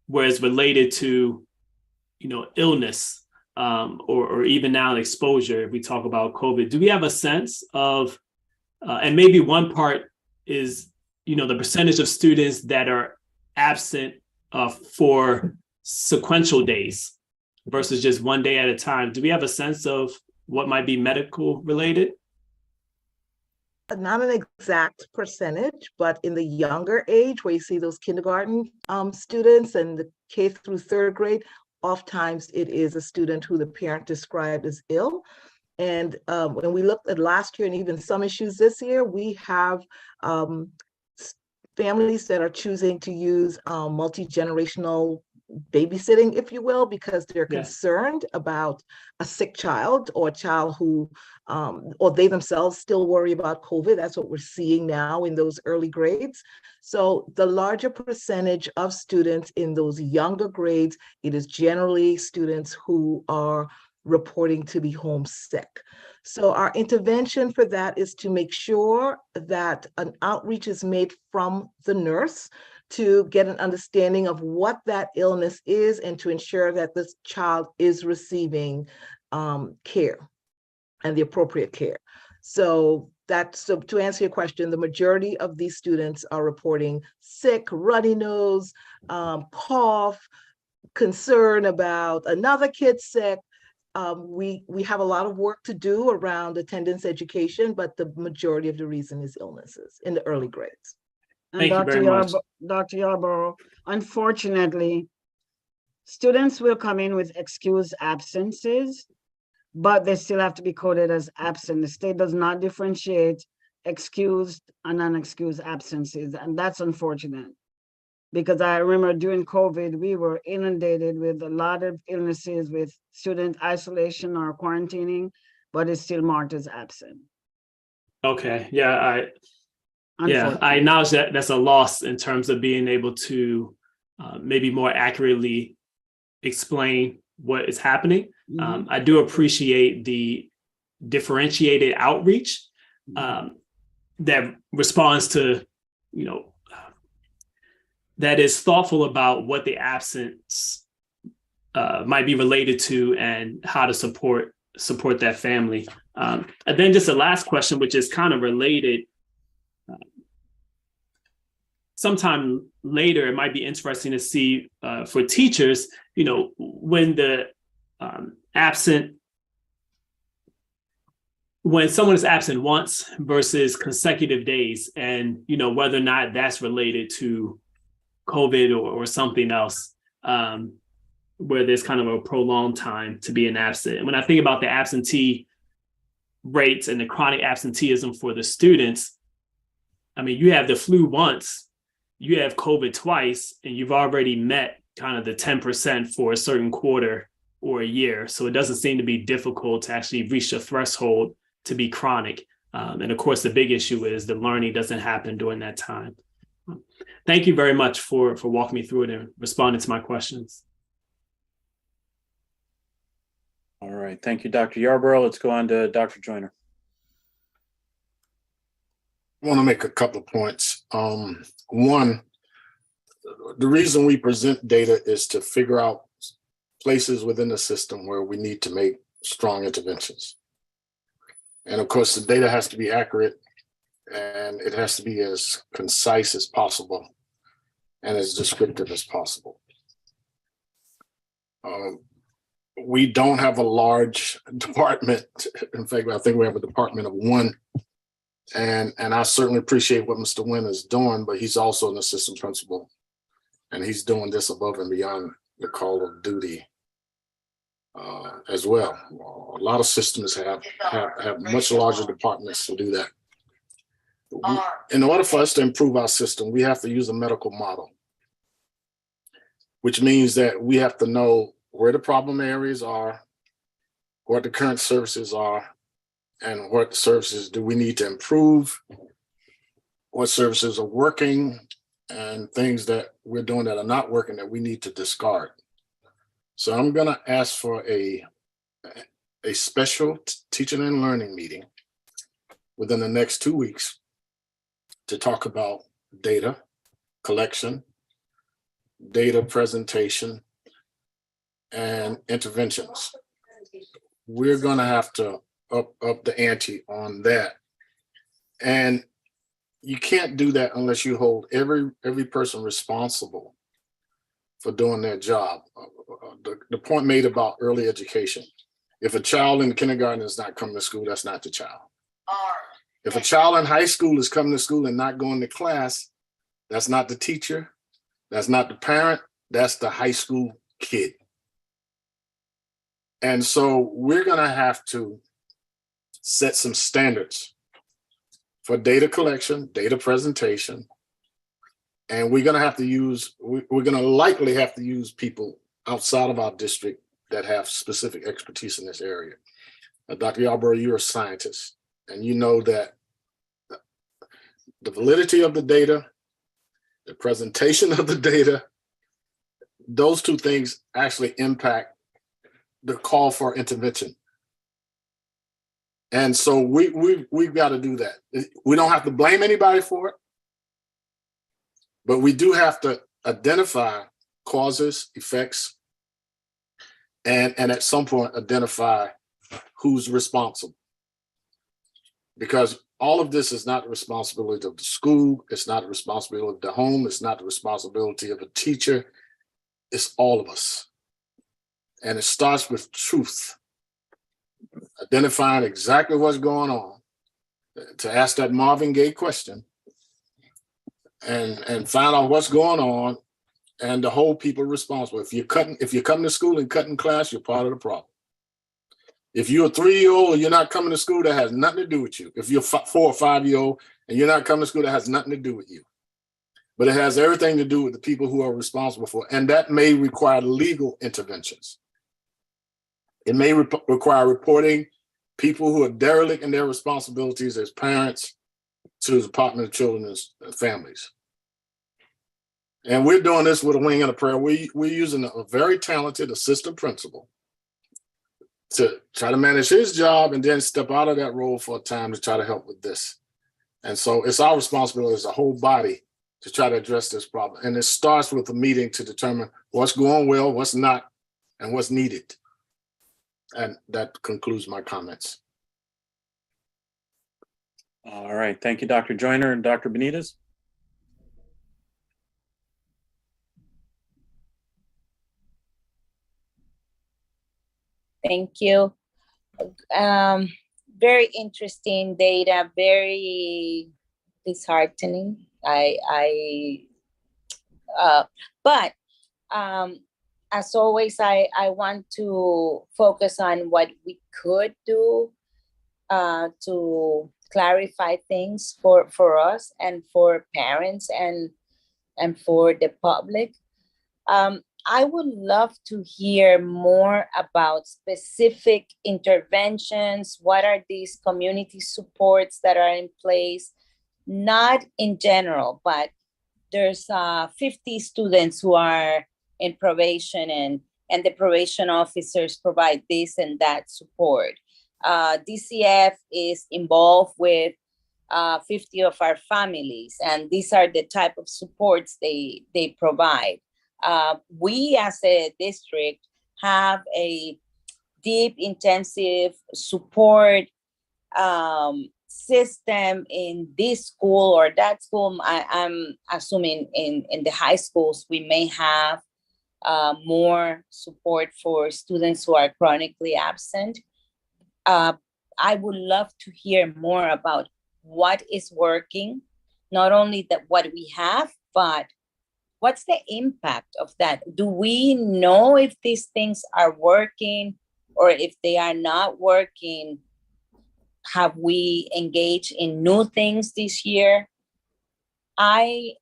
where it's related to, illness, or even now exposure. If we talk about COVID, do we have a sense of, and maybe one part is, the percentage of students that are absent for sequential days versus just one day at a time? Do we have a sense of what might be medical related? Not an exact percentage, but in the younger age, where you see those kindergarten students and the K through third grade, oftentimes it is a student who the parent described as ill. And when we looked at last year and even some issues this year, we have families that are choosing to use multi-generational babysitting, if you will, because they're concerned about a sick child, or a child who, or they themselves still worry about COVID. That's what we're seeing now in those early grades. So the larger percentage of students in those younger grades, it is generally students who are reporting to be homesick. So our intervention for that is to make sure that an outreach is made from the nurse to get an understanding of what that illness is, and to ensure that this child is receiving care and the appropriate care. So to answer your question, the majority of these students are reporting sick, runny nose, cough, concern about another kid sick. We have a lot of work to do around attendance education, but the majority of the reason is illnesses in the early grades. And Dr. Yarborough, unfortunately, students will come in with excused absences, but they still have to be coded as absent. The state does not differentiate excused and unexcused absences, and that's unfortunate. Because I remember during COVID, we were inundated with a lot of illnesses with student isolation or quarantining, but it's still marked as absent. Okay, I acknowledge that that's a loss in terms of being able to maybe more accurately explain what is happening. I do appreciate the differentiated outreach that responds to, that is thoughtful about what the absence might be related to and how to support that family. And then just the last question, which is kind of related. Sometime later, it might be interesting to see for teachers, when the when someone is absent once versus consecutive days, and whether or not that's related to COVID or something else, where there's kind of a prolonged time to be an absent. And when I think about the absentee rates and the chronic absenteeism for the students, I mean, you have the flu once, you have COVID twice, and you've already met kind of the 10% for a certain quarter or a year. So it doesn't seem to be difficult to actually reach the threshold to be chronic. And of course, the big issue is the learning doesn't happen during that time. Thank you very much for walking me through it and responding to my questions. All right. Thank you, Dr. Yarborough. Let's go on to Dr. Joyner. I want to make a couple of points. One, the reason we present data is to figure out places within the system where we need to make strong interventions. And of course, the data has to be accurate, and it has to be as concise as possible and as descriptive as possible. We don't have a large department. In fact, I think we have a department of one. And I certainly appreciate what Mr. Nguyen is doing, but he's also an assistant principal, and he's doing this above and beyond the call of duty as well. A lot of systems have much larger departments to do that. In order for us to improve our system, we have to use a medical model, which means that we have to know where the problem areas are, what the current services are, and what services do we need to improve, what services are working, and things that we're doing that are not working that we need to discard. So I'm going to ask for a special teaching and learning meeting within the next 2 weeks to talk about data collection, data presentation, and interventions. We're going to have to up the ante on that. And you can't do that unless you hold every person responsible for doing their job. The point made about early education. If a child in kindergarten is not coming to school, that's not the child. If a child in high school is coming to school and not going to class, that's not the teacher, that's not the parent, that's the high school kid. And so we're going to have to set some standards for data collection, data presentation, and we're going to have to use, we're going to likely have to use people outside of our district that have specific expertise in this area. Dr. Yarborough, you're a scientist, and you know that the validity of the data, the presentation of the data, those two things actually impact the call for intervention. And so we've got to do that. We don't have to blame anybody for it, but we do have to identify causes, effects, and at some point identify who's responsible. Because all of this is not the responsibility of the school, it's not the responsibility of the home, it's not the responsibility of a teacher, it's all of us. And it starts with truth. Identifying exactly what's going on, to ask that Marvin Gaye question and find out what's going on and to hold people responsible. If you're coming to school and cutting class, you're part of the problem. If you're a 3-year-old and you're not coming to school, that has nothing to do with you. If you're 4 or 5-year-old and you're not coming to school, that has nothing to do with you. But it has everything to do with the people who are responsible for it. And that may require legal interventions. It may require reporting people who are derelict in their responsibilities as parents to the Department of Children and Families. And we're doing this with a wing and a prayer. We're using a very talented assistant principal to try to manage his job and then step out of that role for a time to try to help with this. And so it's our responsibility as a whole body to try to address this problem. And it starts with a meeting to determine what's going well, what's not, and what's needed. And that concludes my comments. All right, thank you, Dr. Joyner and Dr. Benitez. Thank you. Very interesting data, very disheartening. But as always, I want to focus on what we could do to clarify things for us and for parents and for the public. I would love to hear more about specific interventions. What are these community supports that are in place? Not in general, but there's 50 students who are in probation and the probation officers provide this and that support. DCF is involved with 50 of our families, and these are the type of supports they provide. We as a district have a deep, intensive support system in this school or that school. I'm assuming in the high schools, we may have more support for students who are chronically absent. I would love to hear more about what is working, not only that what we have, but what's the impact of that? Do we know if these things are working, or if they are not working? Have we engaged in new things this year? I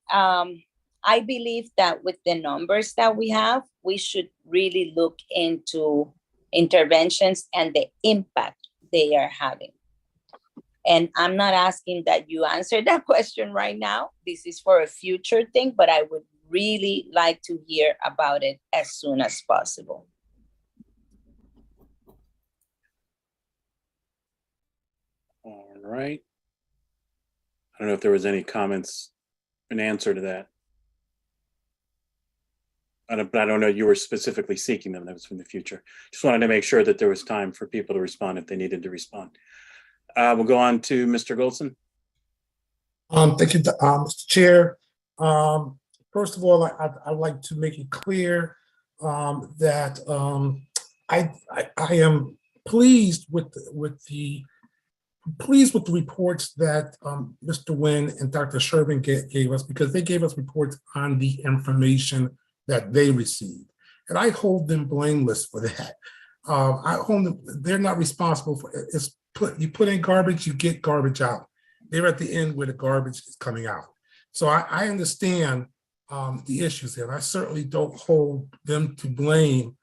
believe that with the numbers that we have, we should really look into interventions and the impact they are having. And I'm not asking that you answer that question right now. This is for a future thing, but I would really like to hear about it as soon as possible. All right. I don't know if there was any comments in answer to that. But I don't know you were specifically seeking them. That was from the future. Just wanted to make sure that there was time for people to respond if they needed to respond. We'll go on to Mr. Goldson. Thank you, Mr. Chair. First of all, I'd like to make it clear that I am pleased with the reports that Mr. Nguyen and Dr. Shervin gave us, because they gave us reports on the information that they received, and I hold them blameless for that. I hold them; they're not responsible for it. You put in garbage, you get garbage out. They're at the end where the garbage is coming out. So I understand the issues there, and I certainly don't hold them to blame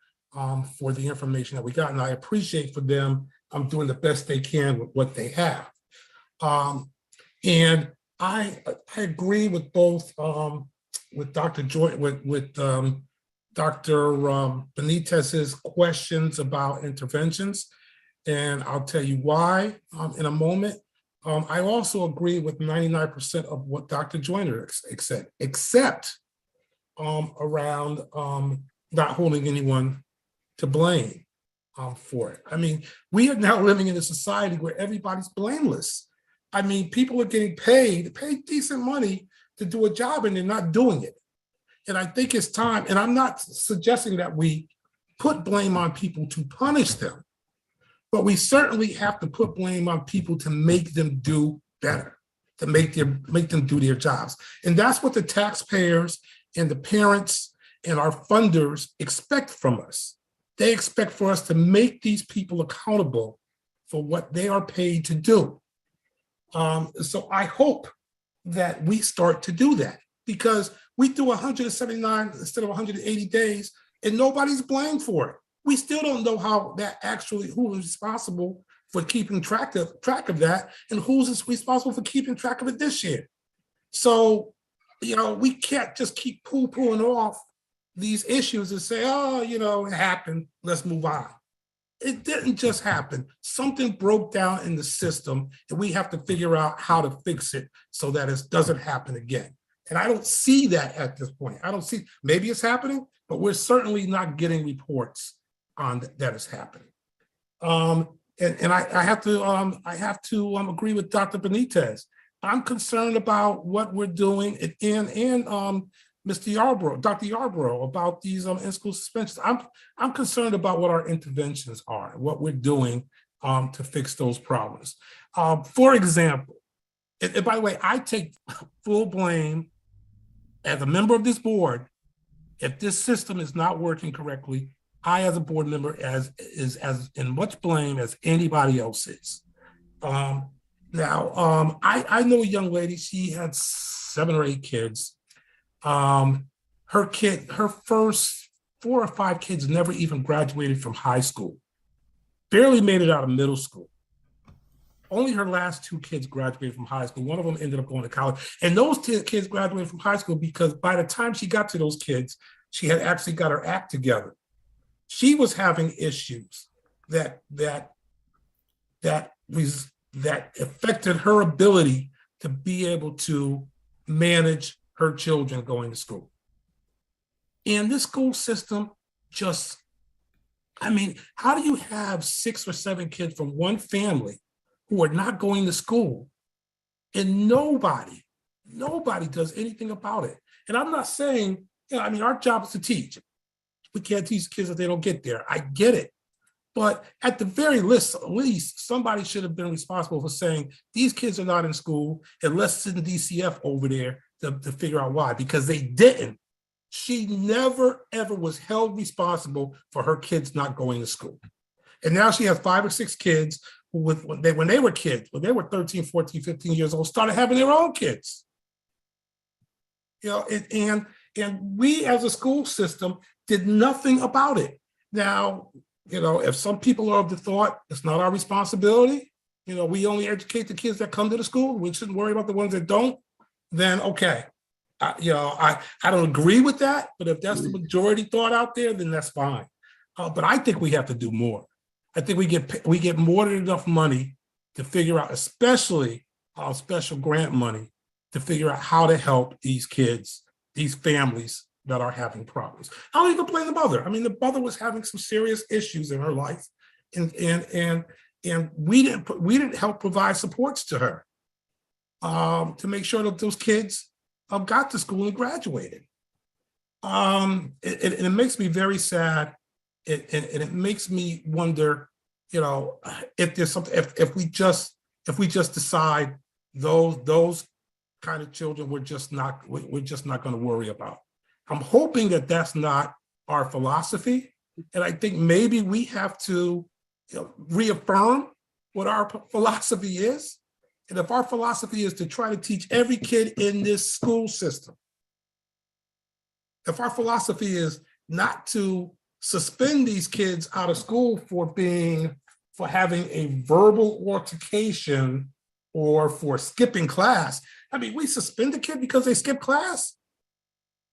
for the information that we got, and I appreciate for them doing the best they can with what they have. And I agree with both with Dr. Joy, with Dr. Benitez's questions about interventions, and I'll tell you why in a moment. I also agree with 99% of what Dr. Joyner said, except around not holding anyone to blame for it. I mean, we are now living in a society where everybody's blameless. I mean, people are getting paid decent money to do a job, and they're not doing it. And I think it's time, and I'm not suggesting that we put blame on people to punish them, but we certainly have to put blame on people to make them do better, to make them do their jobs. And that's what the taxpayers and the parents and our funders expect from us. They expect for us to make these people accountable for what they are paid to do. So I hope that we start to do that, because we do 179 instead of 180 days and nobody's blamed for it. We still don't know how that actually, who is responsible for keeping track of that, and who's responsible for keeping track of it this year. So, we can't just keep poo-pooing off these issues and say, oh, it happened, let's move on. It didn't just happen. Something broke down in the system, and we have to figure out how to fix it so that it doesn't happen again. And I don't see that at this point. I don't see, maybe it's happening, but we're certainly not getting reports on that it's happening. And I have to agree with Dr. Benitez. I'm concerned about what we're doing and Mr. Yarbrough, Dr. Yarbrough, about these in-school suspensions. I'm concerned about what our interventions are, what we're doing to fix those problems. For example, and by the way, I take full blame as a member of this board. If this system is not working correctly, I, as a board member, is as in much blame as anybody else is. I know a young lady. She had 7 or 8 kids. Her first 4 or 5 kids never even graduated from high school. Barely made it out of middle school. Only her last 2 kids graduated from high school. One of them ended up going to college. And those 10 kids graduated from high school because by the time she got to those kids, she had actually got her act together. She was having issues that affected her ability to be able to manage her children going to school. And this school system just, how do you have 6 or 7 kids from one family who are not going to school and nobody does anything about it? And I'm not saying, our job is to teach. We can't teach kids if they don't get there. I get it. But at the very least, somebody should have been responsible for saying, these kids are not in school, and let's send DCF over there to figure out why, because they didn't. She never, ever was held responsible for her kids not going to school. And now she has 5 or 6 kids who, when they were kids, when they were 13, 14, 15 years old, started having their own kids. And we as a school system did nothing about it. Now, if some people are of the thought it's not our responsibility, we only educate the kids that come to the school, we shouldn't worry about the ones that don't, then okay. I don't agree with that, but if that's the majority thought out there, then that's fine. But I think we have to do more. I think we get more than enough money to figure out, especially special grant money, to figure out how to help these kids, these families that are having problems. I don't even blame the mother. The mother was having some serious issues in her life, and we didn't help provide supports to her to make sure that those kids got to school and graduated. It makes me very sad, and it makes me wonder, if there's something, if we just decide those kind of children we're just not going to worry about. I'm hoping that that's not our philosophy, and I think maybe we have to reaffirm what our philosophy is. And if our philosophy is to try to teach every kid in this school system, if our philosophy is not to suspend these kids out of school for having a verbal altercation or for skipping class, we suspend a kid because they skip class.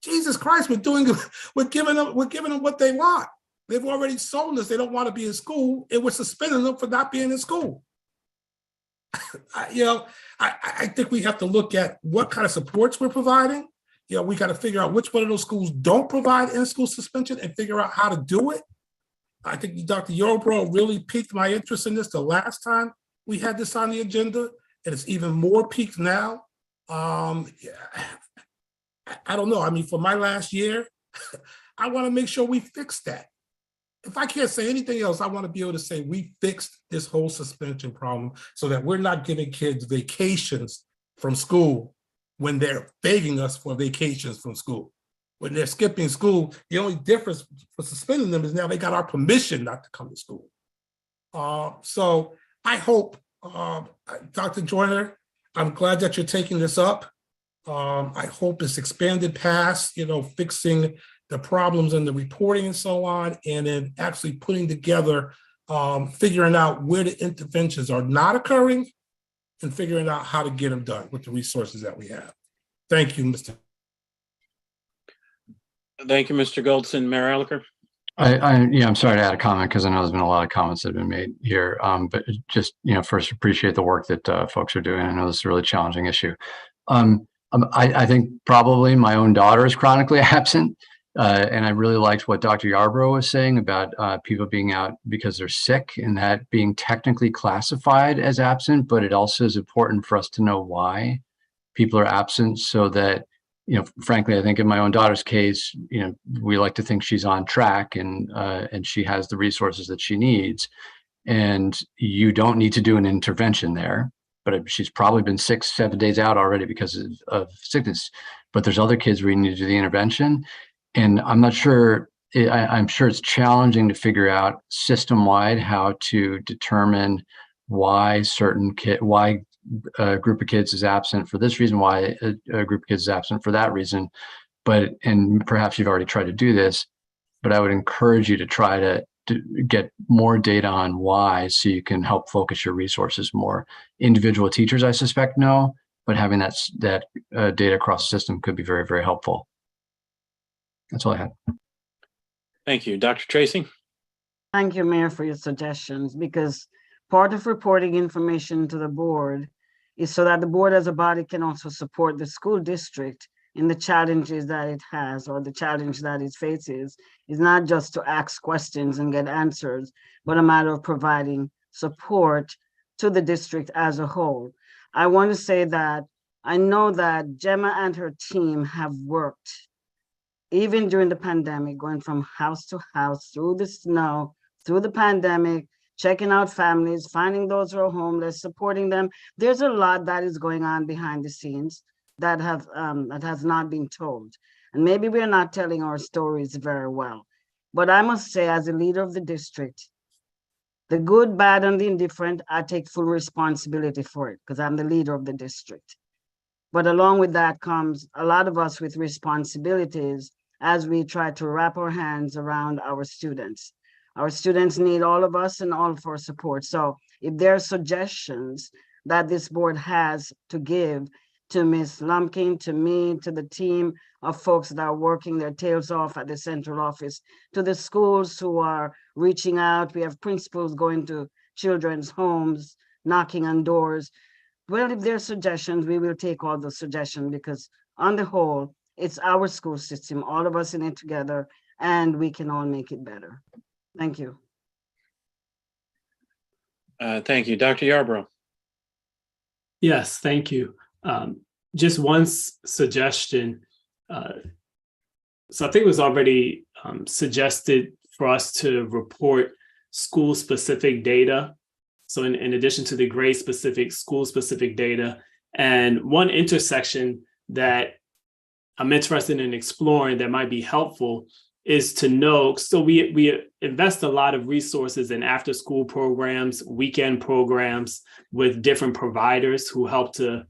Jesus Christ, we're giving them what they want. They've already sold us they don't want to be in school, and we're suspending them for not being in school. I think we have to look at what kind of supports we're providing. We got to figure out which one of those schools don't provide in-school suspension and figure out how to do it. I think Dr. Yarbrough really piqued my interest in this the last time we had this on the agenda, and it's even more piqued now. I don't know. For my last year, I want to make sure we fix that. If I can't say anything else, I want to be able to say we fixed this whole suspension problem so that we're not giving kids vacations from school when they're begging us for vacations from school. When they're skipping school, the only difference for suspending them is now they got our permission not to come to school. So I hope, Dr. Joyner, I'm glad that you're taking this up. I hope it's expanded past, fixing the problems in the reporting and so on, and then actually putting together, figuring out where the interventions are not occurring and figuring out how to get them done with the resources that we have. Thank you, Mr. Thank you, Mr. Goldson. Mayor Elicker. I'm sorry to add a comment because I know there's been a lot of comments that have been made here. But just, first appreciate the work that folks are doing. I know this is a really challenging issue. I think probably my own daughter is chronically absent. And I really liked what Dr. Yarbrough was saying about people being out because they're sick and that being technically classified as absent, but it also is important for us to know why people are absent so that, frankly, I think in my own daughter's case, we like to think she's on track and she has the resources that she needs. And you don't need to do an intervention there, but she's probably been 6-7 days out already because of sickness. But there's other kids where you need to do the intervention. And I'm not sure, I'm sure it's challenging to figure out system-wide how to determine why a group of kids is absent for this reason, why a group of kids is absent for that reason. And perhaps you've already tried to do this, but I would encourage you to try to get more data on why so you can help focus your resources more. Individual teachers, I suspect, know, but having that data across the system could be very, very helpful. That's all I had. Thank you. Dr. Tracy? Thank you, Mayor, for your suggestions, because part of reporting information to the board is so that the board as a body can also support the school district in the challenges that it has or the challenge that it faces. Is not just to ask questions and get answers, but a matter of providing support to the district as a whole. I want to say that I know that Gemma and her team have worked even during the pandemic, going from house to house, through the snow, through the pandemic, checking out families, finding those who are homeless, supporting them. There's a lot that is going on behind the scenes that has not been told. And maybe we're not telling our stories very well. But I must say, as a leader of the district, the good, bad, and the indifferent, I take full responsibility for it because I'm the leader of the district. But along with that comes a lot of us with responsibilities as we try to wrap our hands around our students. Our students need all of us and all of our support. So if there are suggestions that this board has to give to Ms. Lumpkin, to me, to the team of folks that are working their tails off at the central office, to the schools who are reaching out, we have principals going to children's homes, knocking on doors. Well, if there are suggestions, we will take all the suggestions because on the whole, it's our school system, all of us in it together, and we can all make it better. Thank you. Thank you. Dr. Yarbrough? Yes, thank you. Just one suggestion. So I think it was already suggested for us to report school-specific data. So in addition to the grade-specific, school-specific data. And one intersection that I'm interested in exploring that might be helpful is to know, so we invest a lot of resources in after-school programs, weekend programs with different providers who help to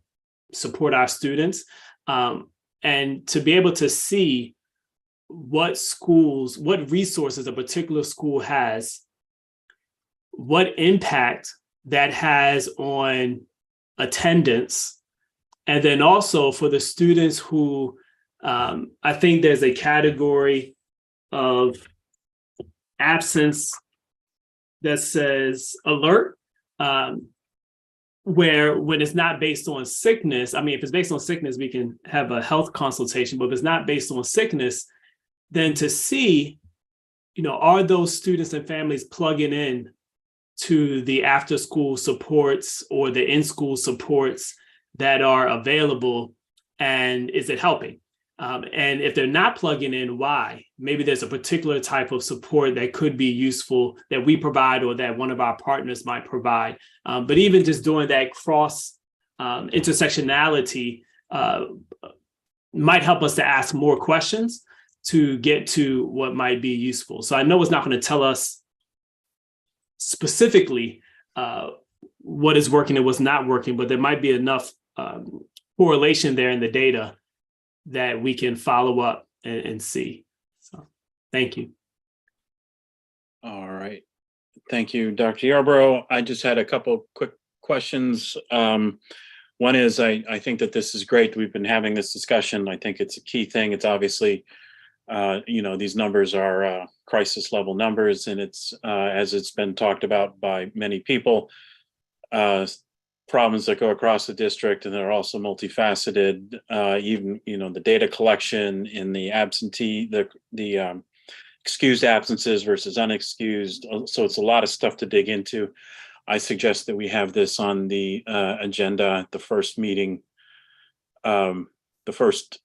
support our students. And to be able to see what resources a particular school has, what impact that has on attendance, and then also for the students who, I think there's a category of absence that says alert, where when it's not based on sickness, I mean, if it's based on sickness, we can have a health consultation, but if it's not based on sickness, then to see, are those students and families plugging in to the after school supports or the in-school supports that are available, and is it helping? And if they're not plugging in, why? Maybe there's a particular type of support that could be useful that we provide or that one of our partners might provide. But even just doing that cross intersectionality might help us to ask more questions to get to what might be useful. So I know it's not going to tell us specifically what is working and what's not working, but there might be enough correlation there in the data that we can follow up and see. So thank you. All right. Thank you, Dr. Yarbrough. I just had a couple quick questions. One is, I think that this is great. We've been having this discussion. I think it's a key thing. It's obviously these numbers are crisis level numbers, and it's as it's been talked about by many people, problems that go across the district, and they're also multifaceted. Even the data collection in the absentee, the excused absences versus unexcused. So it's a lot of stuff to dig into. I suggest that we have this on the agenda at the first meeting, the first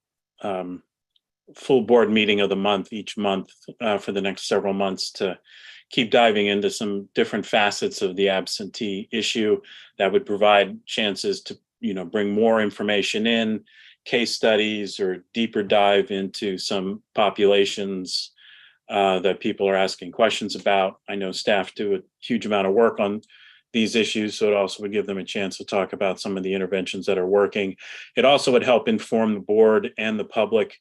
full board meeting of the month, each month for the next several months, to keep diving into some different facets of the absentee issue that would provide chances to, bring more information in, case studies, or deeper dive into some populations that people are asking questions about. I know staff do a huge amount of work on these issues, so it also would give them a chance to talk about some of the interventions that are working. It also would help inform the board and the public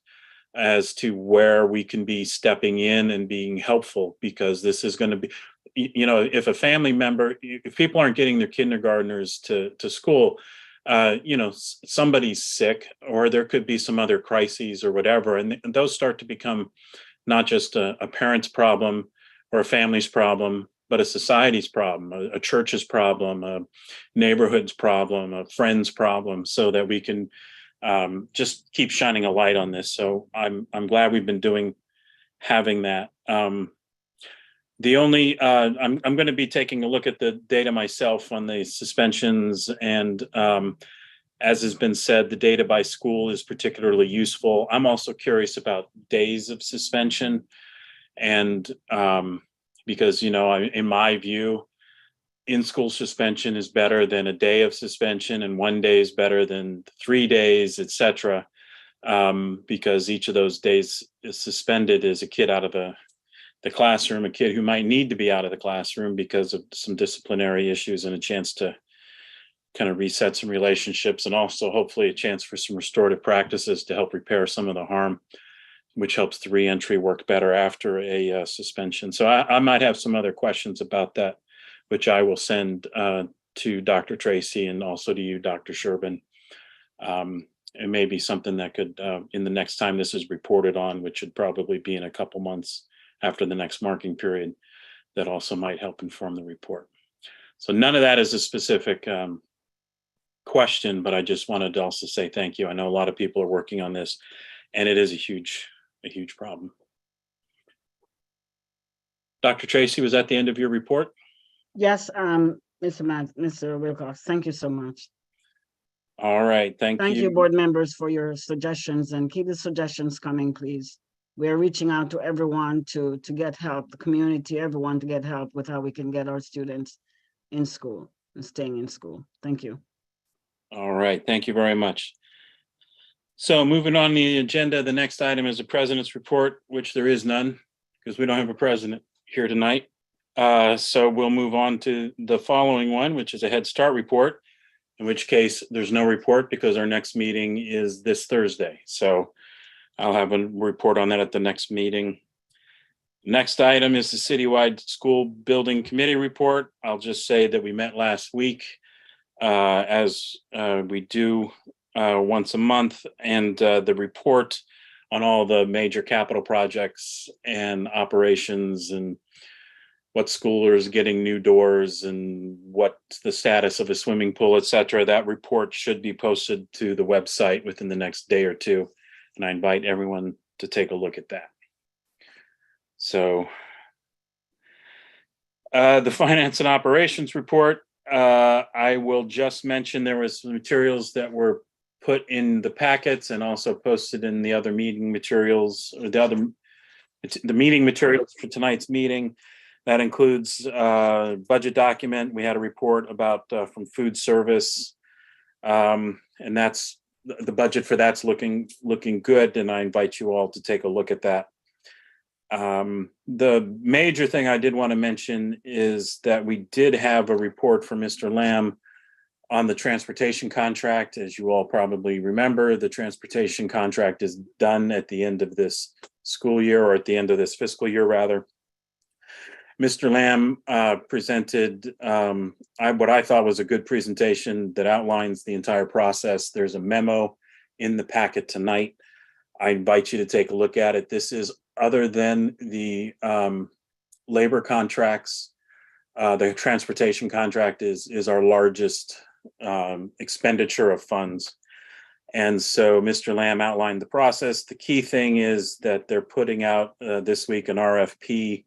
as to where we can be stepping in and being helpful, because this is going to be, if a family member, if people aren't getting their kindergartners to school, somebody's sick, or there could be some other crises or whatever, and those start to become not just a parent's problem or a family's problem, but a society's problem, a church's problem, a neighborhood's problem, a friend's problem, so that we can just keep shining a light on this. So I'm glad we've been having that. I'm going to be taking a look at the data myself on the suspensions, and as has been said, the data by school is particularly useful. I'm also curious about days of suspension, and because in my view, in-school suspension is better than a day of suspension, and 1 day is better than 3 days, etc. Because each of those days is suspended is a kid out of the classroom, a kid who might need to be out of the classroom because of some disciplinary issues, and a chance to kind of reset some relationships, and also hopefully a chance for some restorative practices to help repair some of the harm, which helps the reentry work better after a suspension. So I might have some other questions about that, which I will send to Dr. Tracy and also to you, Dr. Sherbin. It may be something that could, in the next time this is reported on, which should probably be in a couple months after the next marking period, that also might help inform the report. So none of that is a specific question, but I just wanted to also say thank you. I know a lot of people are working on this, and it is a huge problem. Dr. Tracy, was that the end of your report? Yes, Mr. Wilcox, thank you so much. All right, thank you. Thank you, board members, for your suggestions, and keep the suggestions coming, please. We're reaching out to everyone to get help, the community, everyone to get help with how we can get our students in school and staying in school. Thank you. All right, thank you very much. So moving on the agenda, the next item is the president's report, which there is none because we don't have a president here tonight. So we'll move on to the following one, which is a Head Start report, in which case there's no report because our next meeting is this Thursday. So I'll have a report on that at the next meeting. Next item is the citywide school building committee report. I'll just say that we met last week as we do once a month, and the report on all the major capital projects and operations, and what schoolers getting new doors, and what's the status of a swimming pool, etc. That report should be posted to the website within the next day or two, and I invite everyone to take a look at that. So the finance and operations report, I will just mention there was some materials that were put in the packets and also posted in the other meeting materials, or the meeting materials for tonight's meeting. That includes budget document. We had a report about from food service, and that's the budget for that's looking good, and I invite you all to take a look at that. The major thing I did want to mention is that we did have a report from Mr. Lamb on the transportation contract. As you all probably remember, the transportation contract is done at the end of this school year, or at the end of this fiscal year, rather. Mr. Lamb presented what I thought was a good presentation that outlines the entire process. There's a memo in the packet tonight I invite you to take a look at it. This is, other than the labor contracts, the transportation contract is our largest expenditure of funds. And so Mr. Lamb outlined the process. The key thing is that they're putting out this week an RFP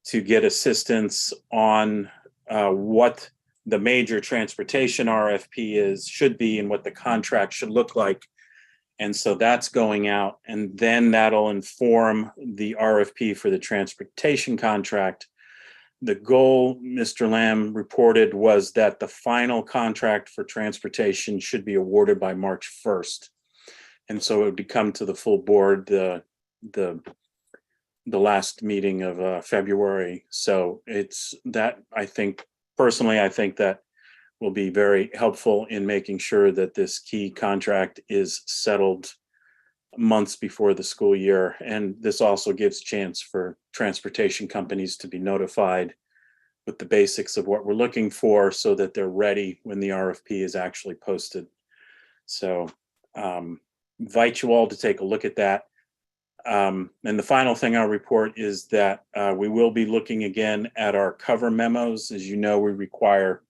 to get assistance on what the major transportation RFP should be and what the contract should look like. And so that's going out, and then that'll inform the RFP for the transportation contract. The goal, Mr. Lamb reported, was that the final contract for transportation should be awarded by March 1st. And so it would come to the full board the last meeting of February. So it's that, I think, personally, I think that will be very helpful in making sure that this key contract is settled months before the school year. And this also gives chance for transportation companies to be notified with the basics of what we're looking for so that they're ready when the RFP is actually posted. So invite you all to take a look at that. And the final thing I'll report is that we will be looking again at our cover memos. As you know, we require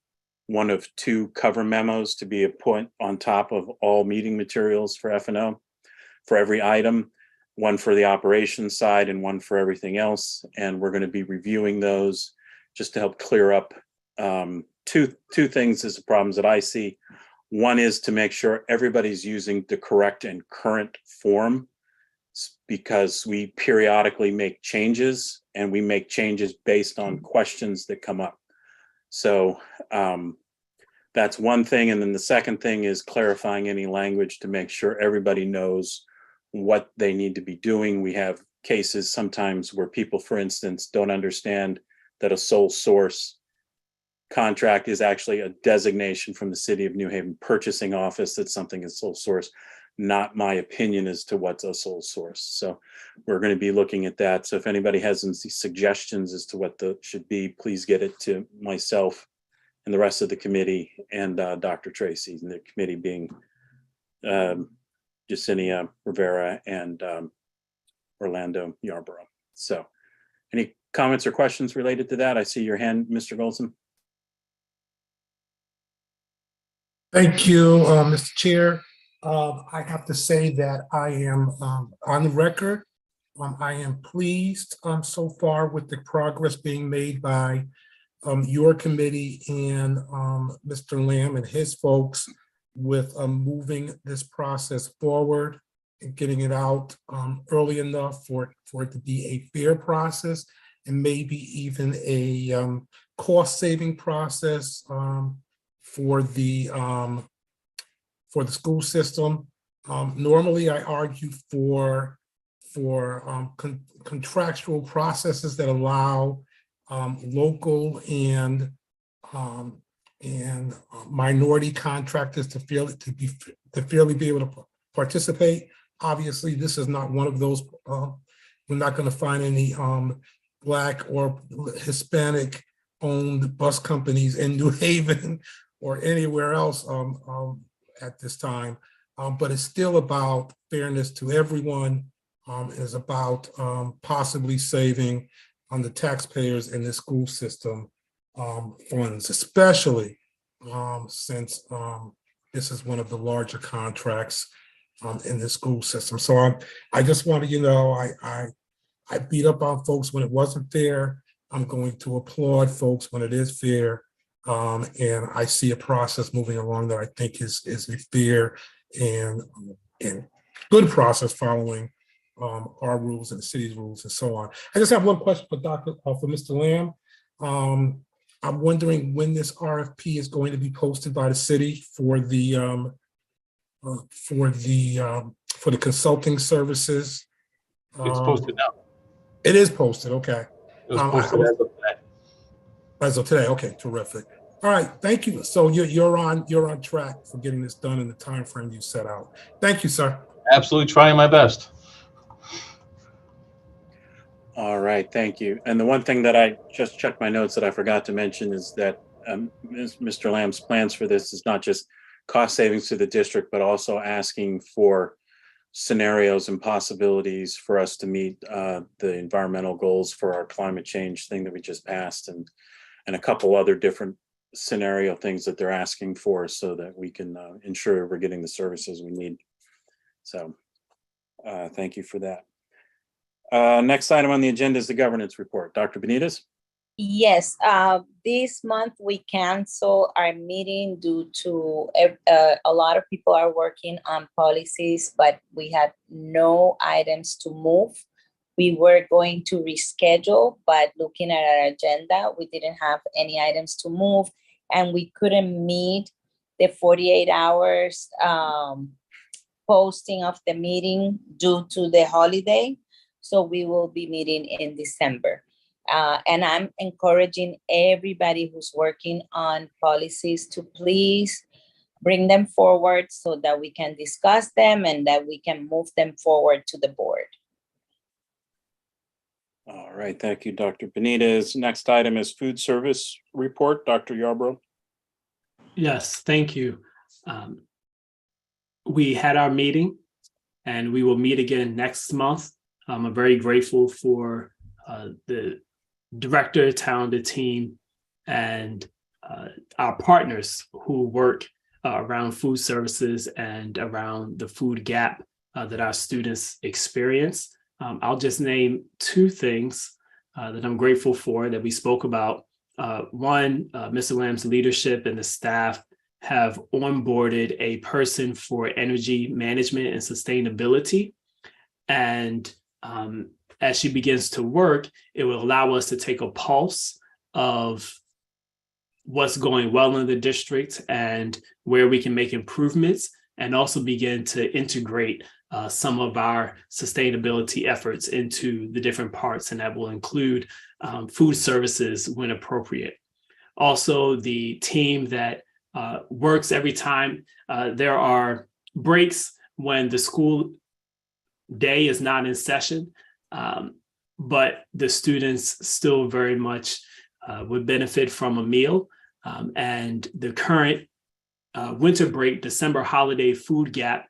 one of 2 cover memos to be a point on top of all meeting materials for F&O for every item, one for the operations side and one for everything else. And we're going to be reviewing those just to help clear up two things as the problems that I see. One is to make sure everybody's using the correct and current form, because we periodically make changes, and we make changes based on questions that come up. So that's one thing. And then the second thing is clarifying any language to make sure everybody knows what they need to be doing. We have cases sometimes where people, for instance, don't understand that a sole source contract is actually a designation from the City of New Haven purchasing office that something is sole source, not my opinion as to what's a sole source. So we're going to be looking at that. So if anybody has any suggestions as to what the should be, please get it to myself and the rest of the committee and Dr. Tracy, and the committee being Jacinia Rivera and Orlando Yarborough. So any comments or questions related to that? I see your hand, Mr. Golson. Thank you, Mr. Chair. I have to say that I am on the record. I am pleased so far with the progress being made by your committee and Mr. Lamb and his folks with moving this process forward and getting it out early enough for it to be a fair process, and maybe even a cost-saving process for the school system. Normally, I argue for contractual processes that allow local and minority contractors to fairly be able to participate. Obviously, this is not one of those. We're not going to find any Black or Hispanic owned bus companies in New Haven or anywhere else at this time. But it's still about fairness to everyone. It's about possibly saving on the taxpayers in the school system funds, especially since this is one of the larger contracts in the school system. So I just want to, I beat up on folks when it wasn't fair. I'm going to applaud folks when it is fair. And I see a process moving along that I think is a fair and good process following our rules and the city's rules and so on. I just have one question for Mr. Lamb. I'm wondering when this RFP is going to be posted by the city for the consulting services. It's posted now. It is posted. Okay. It was posted as of today. As of today. Okay. Terrific. All right. Thank you. So you're on track for getting this done in the time frame you set out. Thank you, sir. Absolutely trying my best. All right, thank you. And the one thing that I just checked my notes that I forgot to mention is that Mr. Lamb's plans for this is not just cost savings to the district, but also asking for scenarios and possibilities for us to meet the environmental goals for our climate change thing that we just passed, and a couple other different scenario things that they're asking for so that we can ensure we're getting the services we need. So thank you for that. Next item on the agenda is the governance report. Dr. Benitez? Yes, this month we cancel our meeting due to a lot of people are working on policies, but we had no items to move. We were going to reschedule, but looking at our agenda, we didn't have any items to move, and we couldn't meet the 48 hours posting of the meeting due to the holiday. So we will be meeting in December. And I'm encouraging everybody who's working on policies to please bring them forward so that we can discuss them and that we can move them forward to the board. All right, thank you, Dr. Benitez. Next item is food service report. Dr. Yarbrough? Yes, thank you. We had our meeting and we will meet again next month. I'm very grateful for the director, talented team, and our partners who work around food services and around the food gap that our students experience. I'll just name two things that I'm grateful for that we spoke about. One, Mr. Lamb's leadership and the staff have onboarded a person for energy management and sustainability. And as she begins to work, it will allow us to take a pulse of what's going well in the district and where we can make improvements, and also begin to integrate some of our sustainability efforts into the different parts, and that will include food services when appropriate. Also, the team that works every time there are breaks when the school day is not in session, but the students still very much would benefit from a meal. And the current winter break, December holiday food gap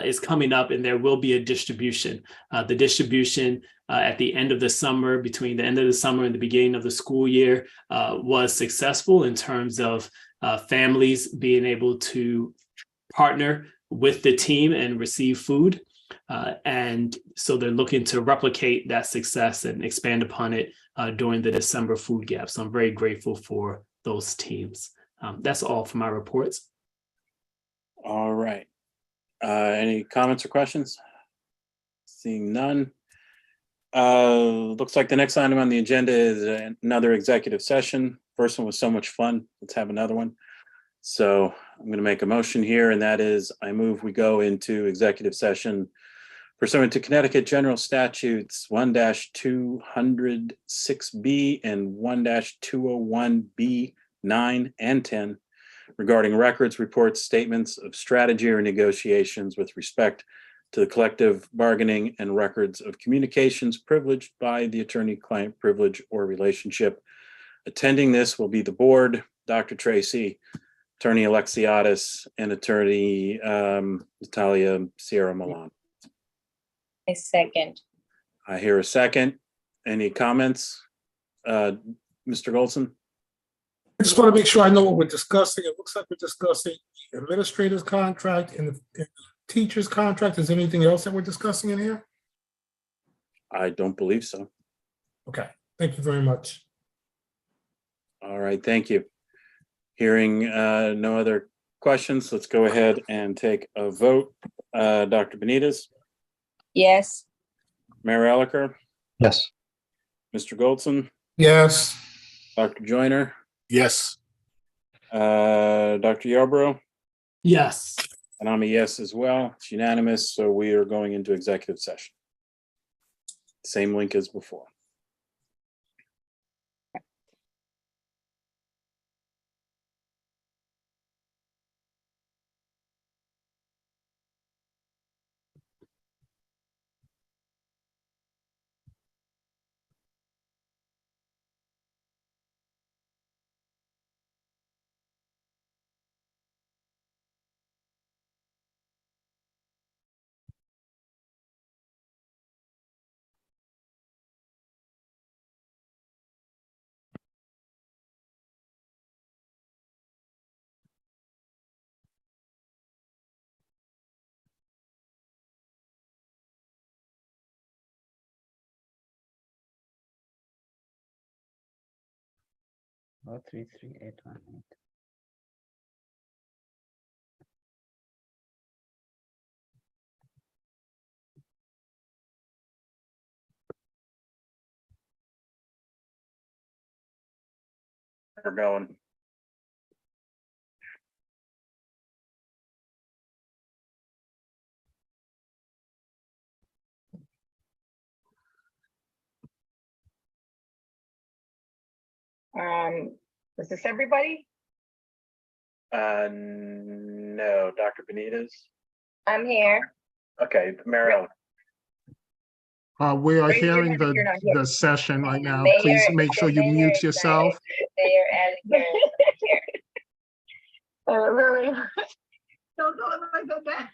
is coming up, and there will be a distribution. The distribution at the end of the summer, between the end of the summer and the beginning of the school year, was successful in terms of families being able to partner with the team and receive food. And so they're looking to replicate that success and expand upon it during the December food gap. So I'm very grateful for those teams. That's all for my reports. All right. Any comments or questions? Seeing none. Looks like the next item on the agenda is another executive session. First one was so much fun. Let's have another one. So I'm going to make a motion here, and that is I move we go into executive session pursuant to Connecticut General Statutes 1-206B and 1-201B 9 and 10 regarding records, reports, statements of strategy or negotiations with respect to the collective bargaining and records of communications privileged by the attorney-client privilege or relationship. Attending this will be the board, Dr. Tracy, Attorney Alexiadis, and Attorney Natalia Sierra Milan. A second. I hear a second. Any comments? Mr. Goldson? I just want to make sure I know what we're discussing. It looks like we're discussing the administrator's contract and the teacher's contract. Is there anything else that we're discussing in here? I don't believe so. Okay, thank you very much. All right, thank you. Hearing no other questions, let's go ahead and take a vote. Dr. Benitez? Yes. Mayor Elicker? Yes. Mr. Goldson? Yes. Dr. Joyner? Yes. Dr. Yarbrough? Yes. And I'm a yes as well. It's unanimous, so we are going into executive session. Same link as before. 033-818. We're going. Is this everybody? No, Dr. Benitez. I'm here. Okay, Mario. We are Raise your hearing hand if you're not here. the session right now. Mayor- Please make sure you Mayor mute is yourself. Mayor Allen here. Really? Don't do it like that.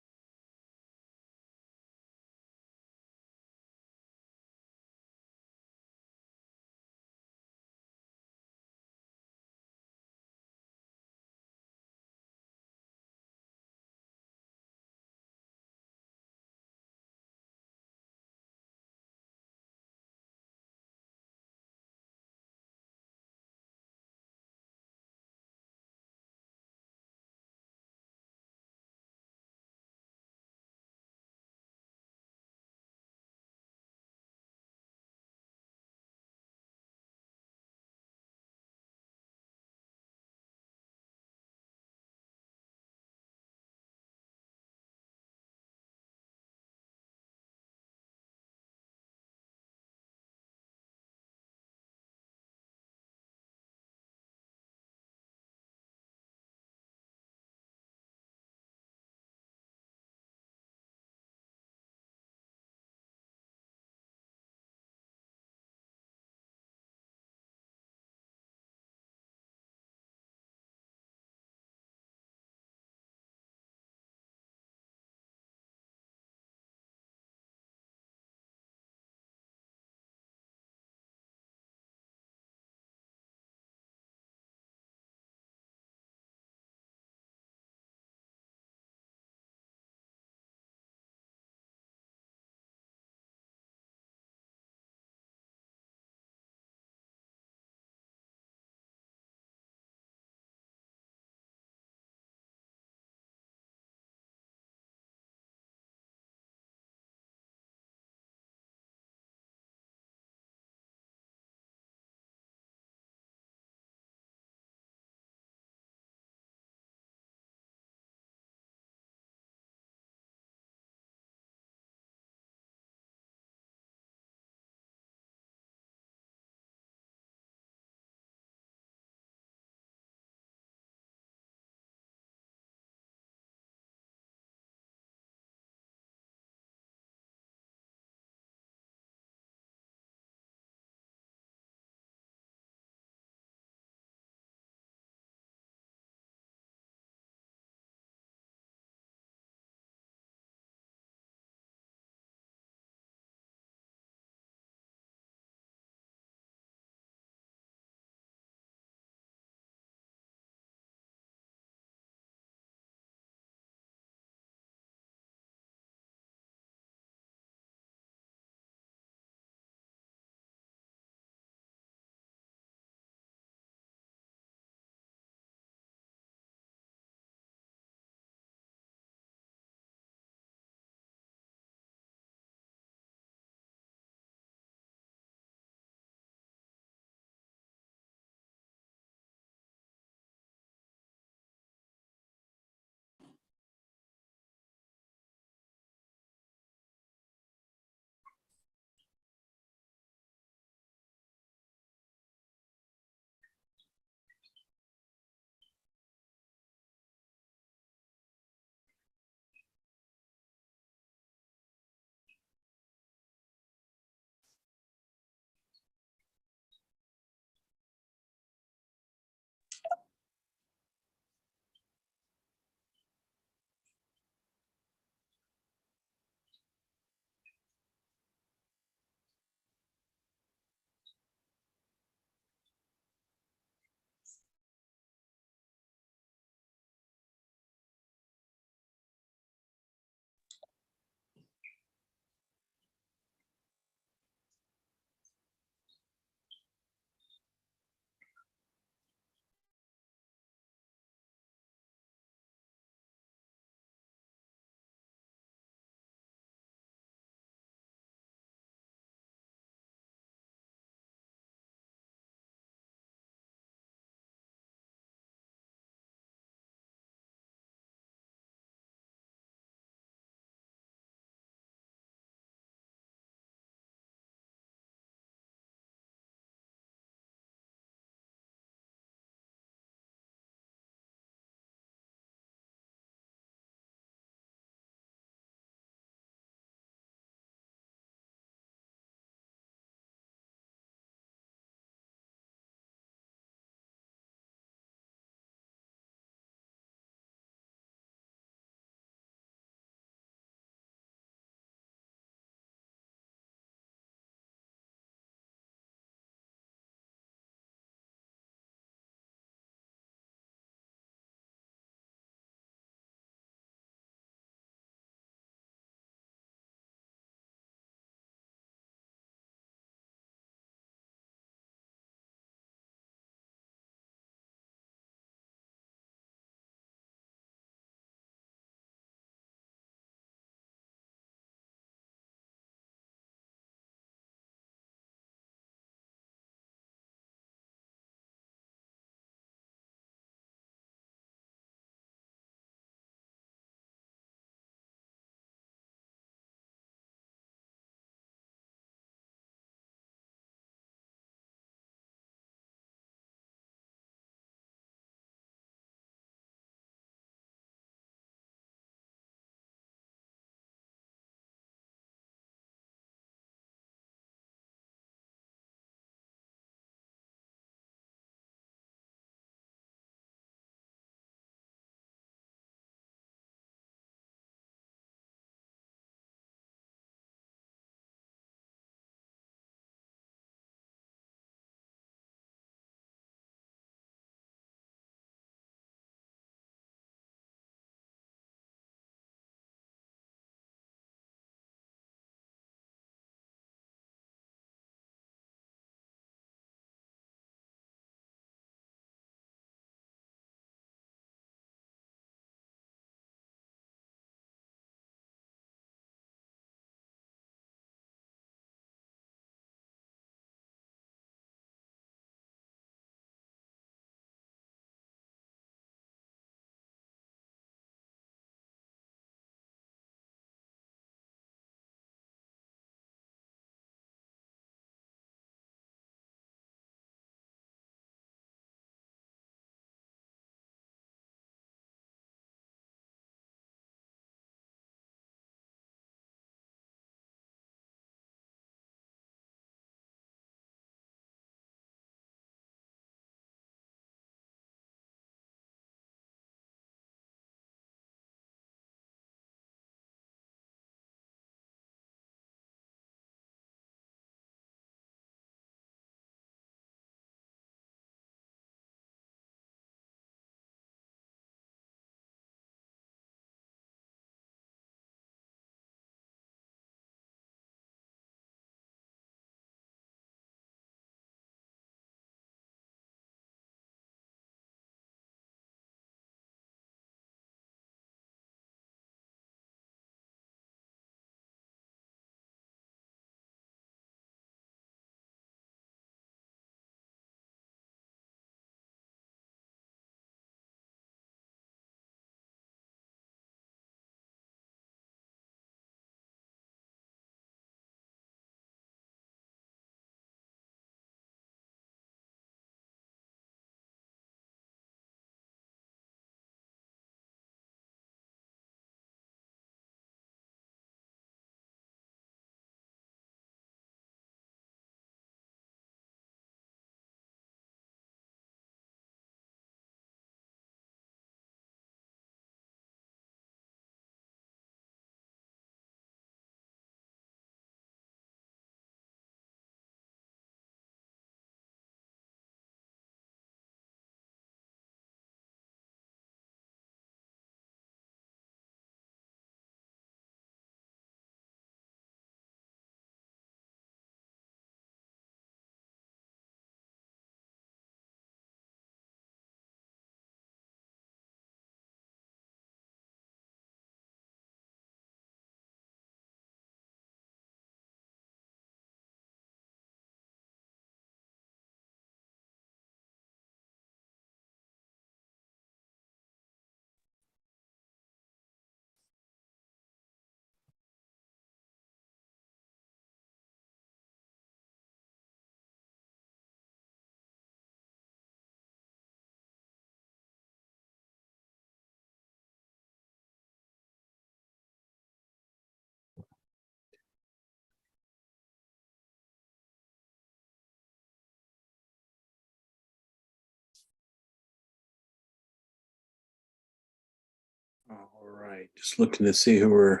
right, just looking to see who we're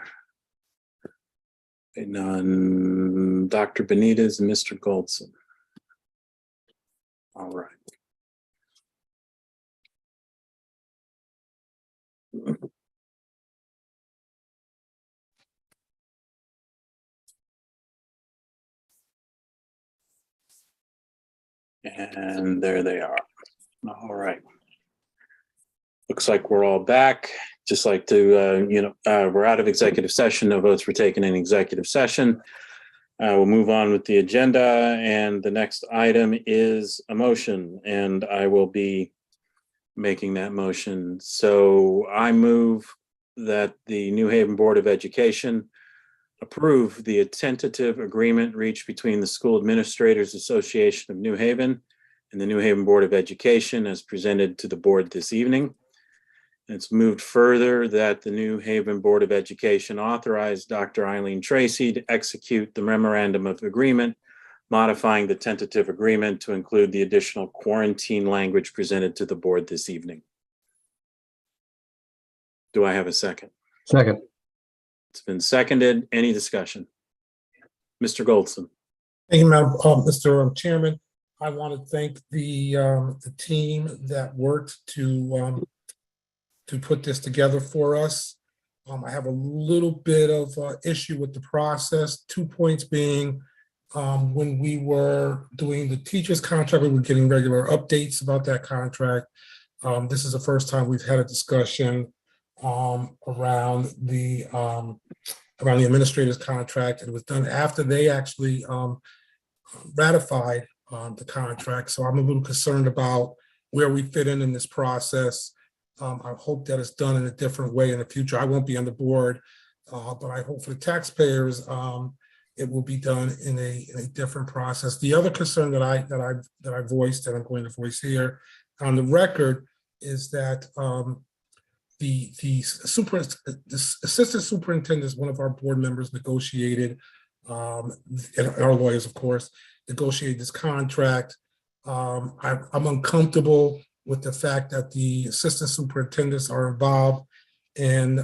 waiting on. Dr. Benitez and Mr. Goldson. All right. And there they are. All right. Looks like we're all back. Just like to, we're out of executive session. No votes were taken in executive session. We'll move on with the agenda. And the next item is a motion. And I will be making that motion. So I move that the New Haven Board of Education approve the tentative agreement reached between the School Administrators Association of New Haven and the New Haven Board of Education as presented to the board this evening. It's moved further that the New Haven Board of Education authorize Dr. Eileen Tracy to execute the memorandum of agreement, modifying the tentative agreement to include the additional quarantine language presented to the board this evening. Do I have a second? Second. It's been seconded. Any discussion? Mr. Goldson. Thank you, Mr. Chairman. I want to thank the team that worked to put this together for us. I have a little bit of issue with the process. 2 points being, when we were doing the teacher's contract, we were getting regular updates about that contract. This is the first time we've had a discussion around the administrator's contract. It was done after they actually ratified the contract. So I'm a little concerned about where we fit in this process. I hope that it's done in a different way in the future. I won't be on the board, but I hope for the taxpayers, it will be done in a different process. The other concern that I voiced, and I'm going to voice here on the record, is that the assistant superintendent, one of our board members, negotiated, and our lawyers, of course, negotiated this contract. I'm uncomfortable with the fact that the assistant superintendents are involved in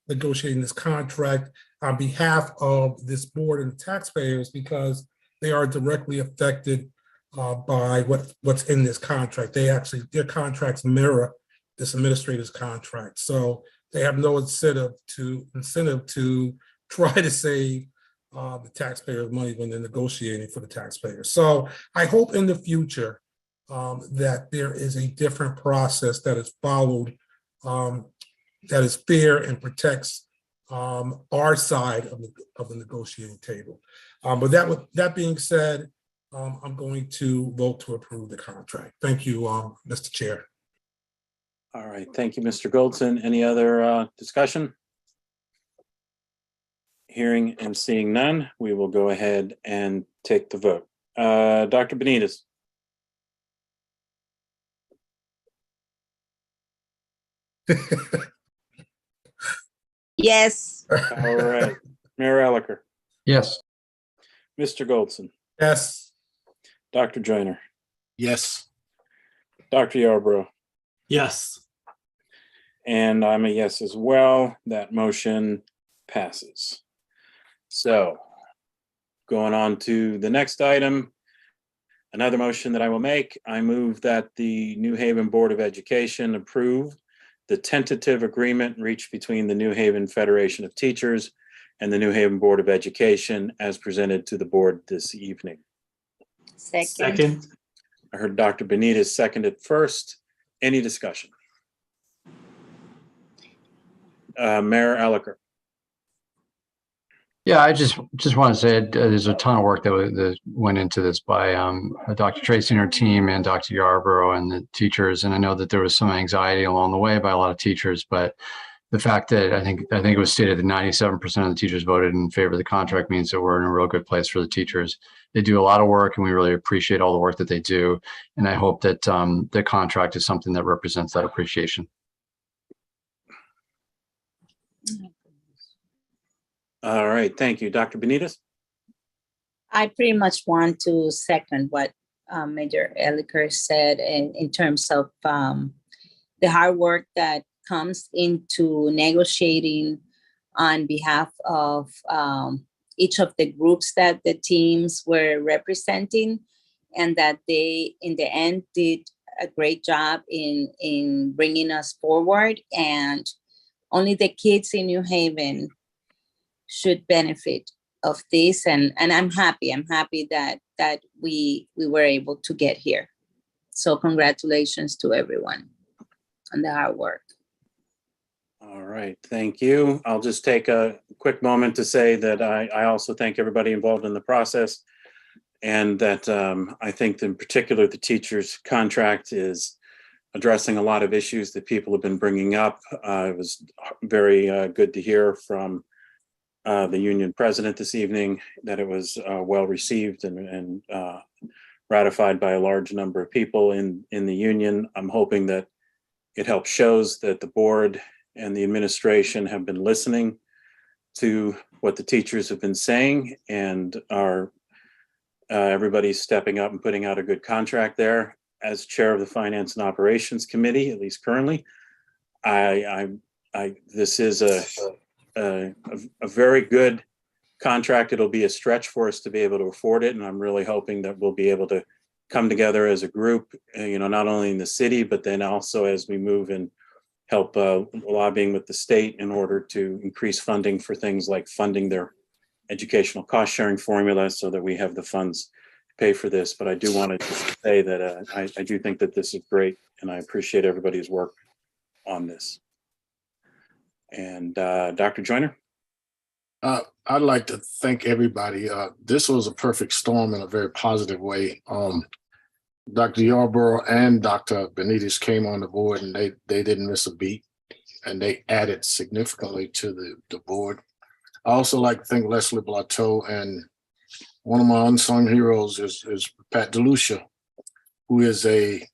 negotiating this contract on behalf of this board and the taxpayers, because they are directly affected by what's in this contract. Their contracts mirror this administrator's contract. So they have no incentive to try to save the taxpayers money when they're negotiating for the taxpayers. So I hope in the future that there is a different process that is followed that is fair and protects our side of the negotiating table. But that being said, I'm going to vote to approve the contract. Thank you, Mr. Chair. All right, thank you, Mr. Goldson. Any other discussion? Hearing and seeing none, we will go ahead and take the vote. Dr. Benitez. Yes. All right. Mayor Elicker. Yes. Mr. Goldson. Yes. Dr. Joyner. Yes. Dr. Yarbrough. Yes. And I'm a yes as well. That motion passes. So going on to the next item, another motion that I will make. I move that the New Haven Board of Education approve the tentative agreement reached between the New Haven Federation of Teachers and the New Haven Board of Education as presented to the board this evening. Second. I heard Dr. Benitez seconded first. Any discussion? Mayor Elicker. Yeah, I just want to say there's a ton of work that went into this by Dr. Tracy and her team and Dr. Yarbrough and the teachers. And I know that there was some anxiety along the way by a lot of teachers, but the fact that I think it was stated that 97% of the teachers voted in favor of the contract means that we're in a real good place for the teachers. They do a lot of work, and we really appreciate all the work that they do. And I hope that the contract is something that represents that appreciation. All right, thank you. Dr. Benitez? I pretty much want to second what Major Elicker said in terms of the hard work that comes into negotiating on behalf of each of the groups that the teams were representing, and that they, in the end, did a great job in bringing us forward. And only the kids in New Haven should benefit of this. And I'm happy that we were able to get here. So congratulations to everyone on the hard work. All right, thank you. I'll just take a quick moment to say that I also thank everybody involved in the process, and that I think in particular the teacher's contract is addressing a lot of issues that people have been bringing up. It was very good to hear from the union president this evening that it was well received and ratified by a large number of people in the union. I'm hoping that it helps shows that the board and the administration have been listening to what the teachers have been saying, and are everybody's stepping up and putting out a good contract there. As chair of the Finance and Operations Committee, at least currently, this is a very good contract. It'll be a stretch for us to be able to afford it, and I'm really hoping that we'll be able to come together as a group, not only in the city, but then also as we move and help lobbying with the state in order to increase funding for things like funding their educational cost sharing formula, so that we have the funds to pay for this. But I do want to say that I do think that this is great, and I appreciate everybody's work on this. And Dr. Joyner? I'd like to thank everybody. This was a perfect storm in a very positive way. Dr. Yarborough and Dr. Benitez came on the board, and they didn't miss a beat, and they added significantly to the board. I also like to thank Leslie Blateau, and one of my unsung heroes is Pat DeLucia, who is a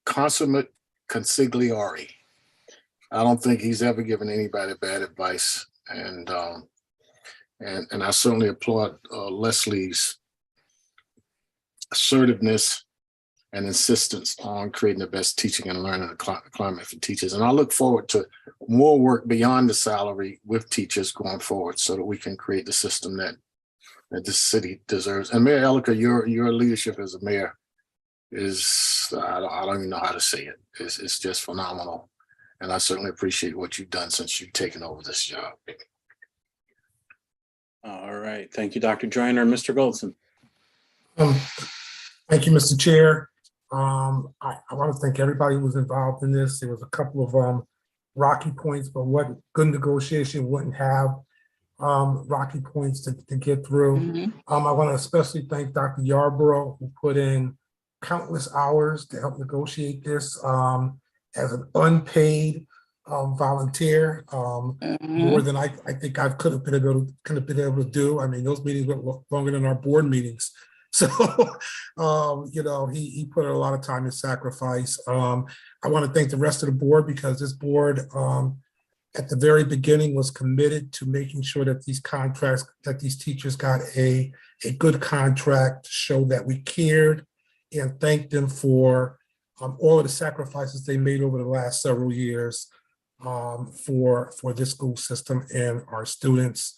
consummate consigliere. I don't think he's ever given anybody bad advice, and I certainly applaud Leslie's assertiveness and insistence on creating the best teaching and learning climate for teachers. And I look forward to more work beyond the salary with teachers going forward, so that we can create the system that this city deserves. And Mayor Elica, your leadership as a mayor is, I don't even know how to say it. It's just phenomenal. And I certainly appreciate what you've done since you've taken over this job. All right, thank you, Dr. Joyner. Mr. Goldson. Thank you, Mr. Chair. I want to thank everybody who was involved in this. There was a couple of rocky points, but what good negotiation wouldn't have rocky points to get through. I want to especially thank Dr. Yarborough, who put in countless hours to help negotiate this as an unpaid volunteer, more than I think I could have been able to do. I mean, those meetings went longer than our board meetings. So, he put in a lot of time and sacrifice. I want to thank the rest of the board, because this board at the very beginning was committed to making sure that these contracts, that these teachers got a good contract to show that we cared, and thank them for all of the sacrifices they made over the last several years for this school system and our students.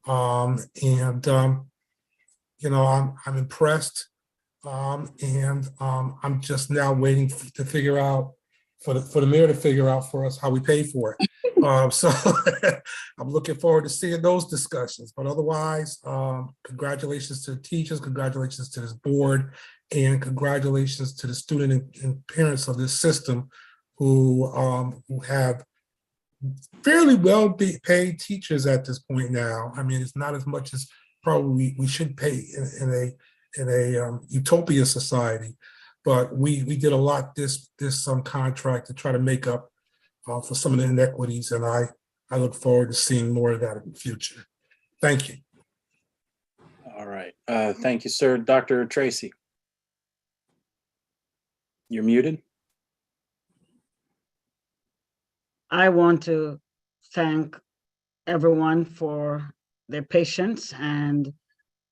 I'm impressed, and I'm just now waiting to figure out, for the mayor to figure out for us how we pay for it. So I'm looking forward to seeing those discussions. But otherwise, congratulations to the teachers, congratulations to this board, and congratulations to the student and parents of this system who have fairly well paid teachers at this point now. I mean, it's not as much as probably we should pay in a utopia society, but we did a lot this contract to try to make up for some of the inequities, and I look forward to seeing more of that in the future. Thank you. All right, thank you, sir. Dr. Tracy. You're muted. I want to thank everyone for their patience and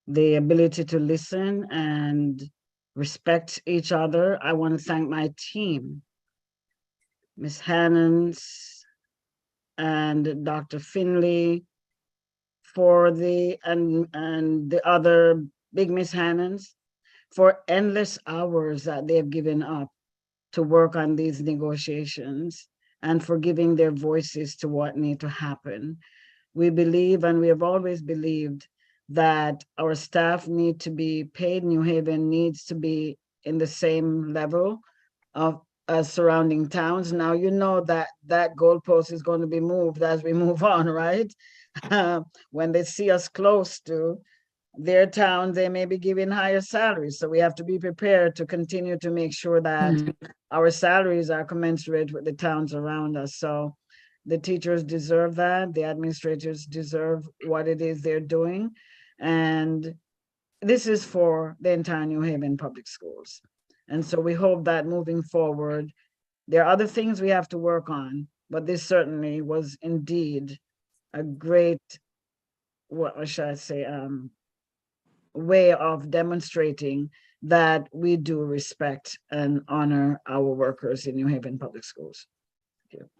the ability to listen and respect each other. I want to thank my team, Ms. Hannons, and Dr. Finley for and the other big Miss Hannons for endless hours that they've given up to work on these negotiations and for giving their voices to what need to happen. We believe, and we have always believed, that our staff need to be paid. New Haven needs to be in the same level of surrounding towns. Now, you know that that goalpost is going to be moved as we move on, right? When they see us close to their town, they may be giving higher salaries. So we have to be prepared to continue to make sure that our salaries are commensurate with the towns around us. So the teachers deserve that. The administrators deserve what it is they're doing. And this is for the entire New Haven Public Schools. And so we hope that moving forward, there are other things we have to work on, but this certainly was indeed a great, what should I say, way of demonstrating that we do respect and honor our workers in New Haven Public Schools. Thank you.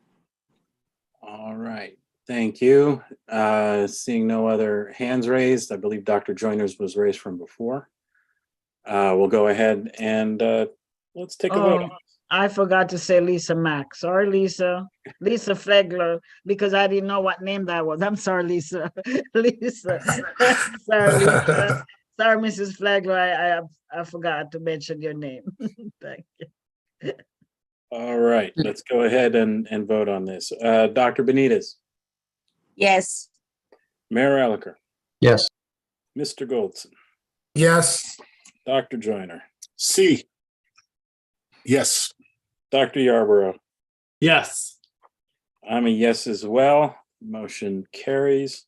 All right, thank you. Seeing no other hands raised, I believe Dr. Joyner's was raised from before. We'll go ahead and let's take a vote. I forgot to say Lisa Mack. Sorry, Lisa. Lisa Flegler, because I didn't know what name that was. I'm sorry, Lisa. Lisa. Sorry, Lisa. Sorry, Mrs. Flagler, I forgot to mention your name. Thank you. All right, let's go ahead and vote on this. Dr. Benitez, Yes. Mayor Elicker, Yes. Mr. Goldson, Yes. Dr. Joyner, C. Yes. Dr. Yarborough. Yes. I'm a yes as well. Motion carries.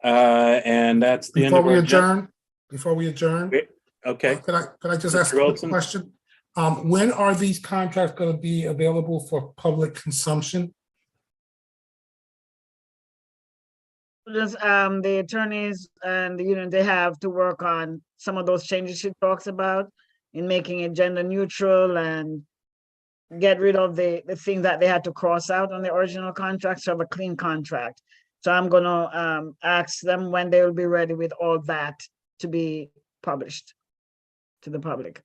And that's the end Before of we our adjourn, Okay. could I just Mr. ask a quick Goldson? question? When are these contracts going to be available for public consumption? Just the attorneys and the union, they have to work on some of those changes she talks about in making it gender neutral and get rid of the thing that they had to cross out on the original contract, so have a clean contract. So I'm gonna ask them when they will be ready with all that to be published to the public.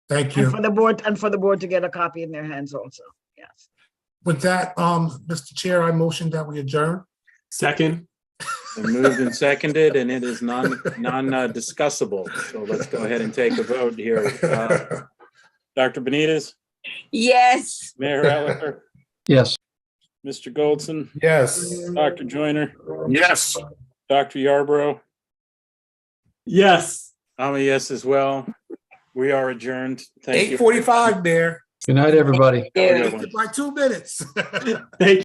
Thank And you. for the board to get a copy in their hands also, yes. With that, Mr. Chair, I motion that we adjourn. Second. Been moved and seconded, and it is non-discussable. So let's go ahead and take a vote here. Dr. Benitez, Yes. Mayor Elicker, Yes. Mr. Goldson, Yes. Dr. Joyner, Yes. Dr. Yarborough. Yes. I'm a yes as well. We are adjourned. Thank you. 8:45 there. Good night, everybody. Have a good one. By 2 minutes. Thank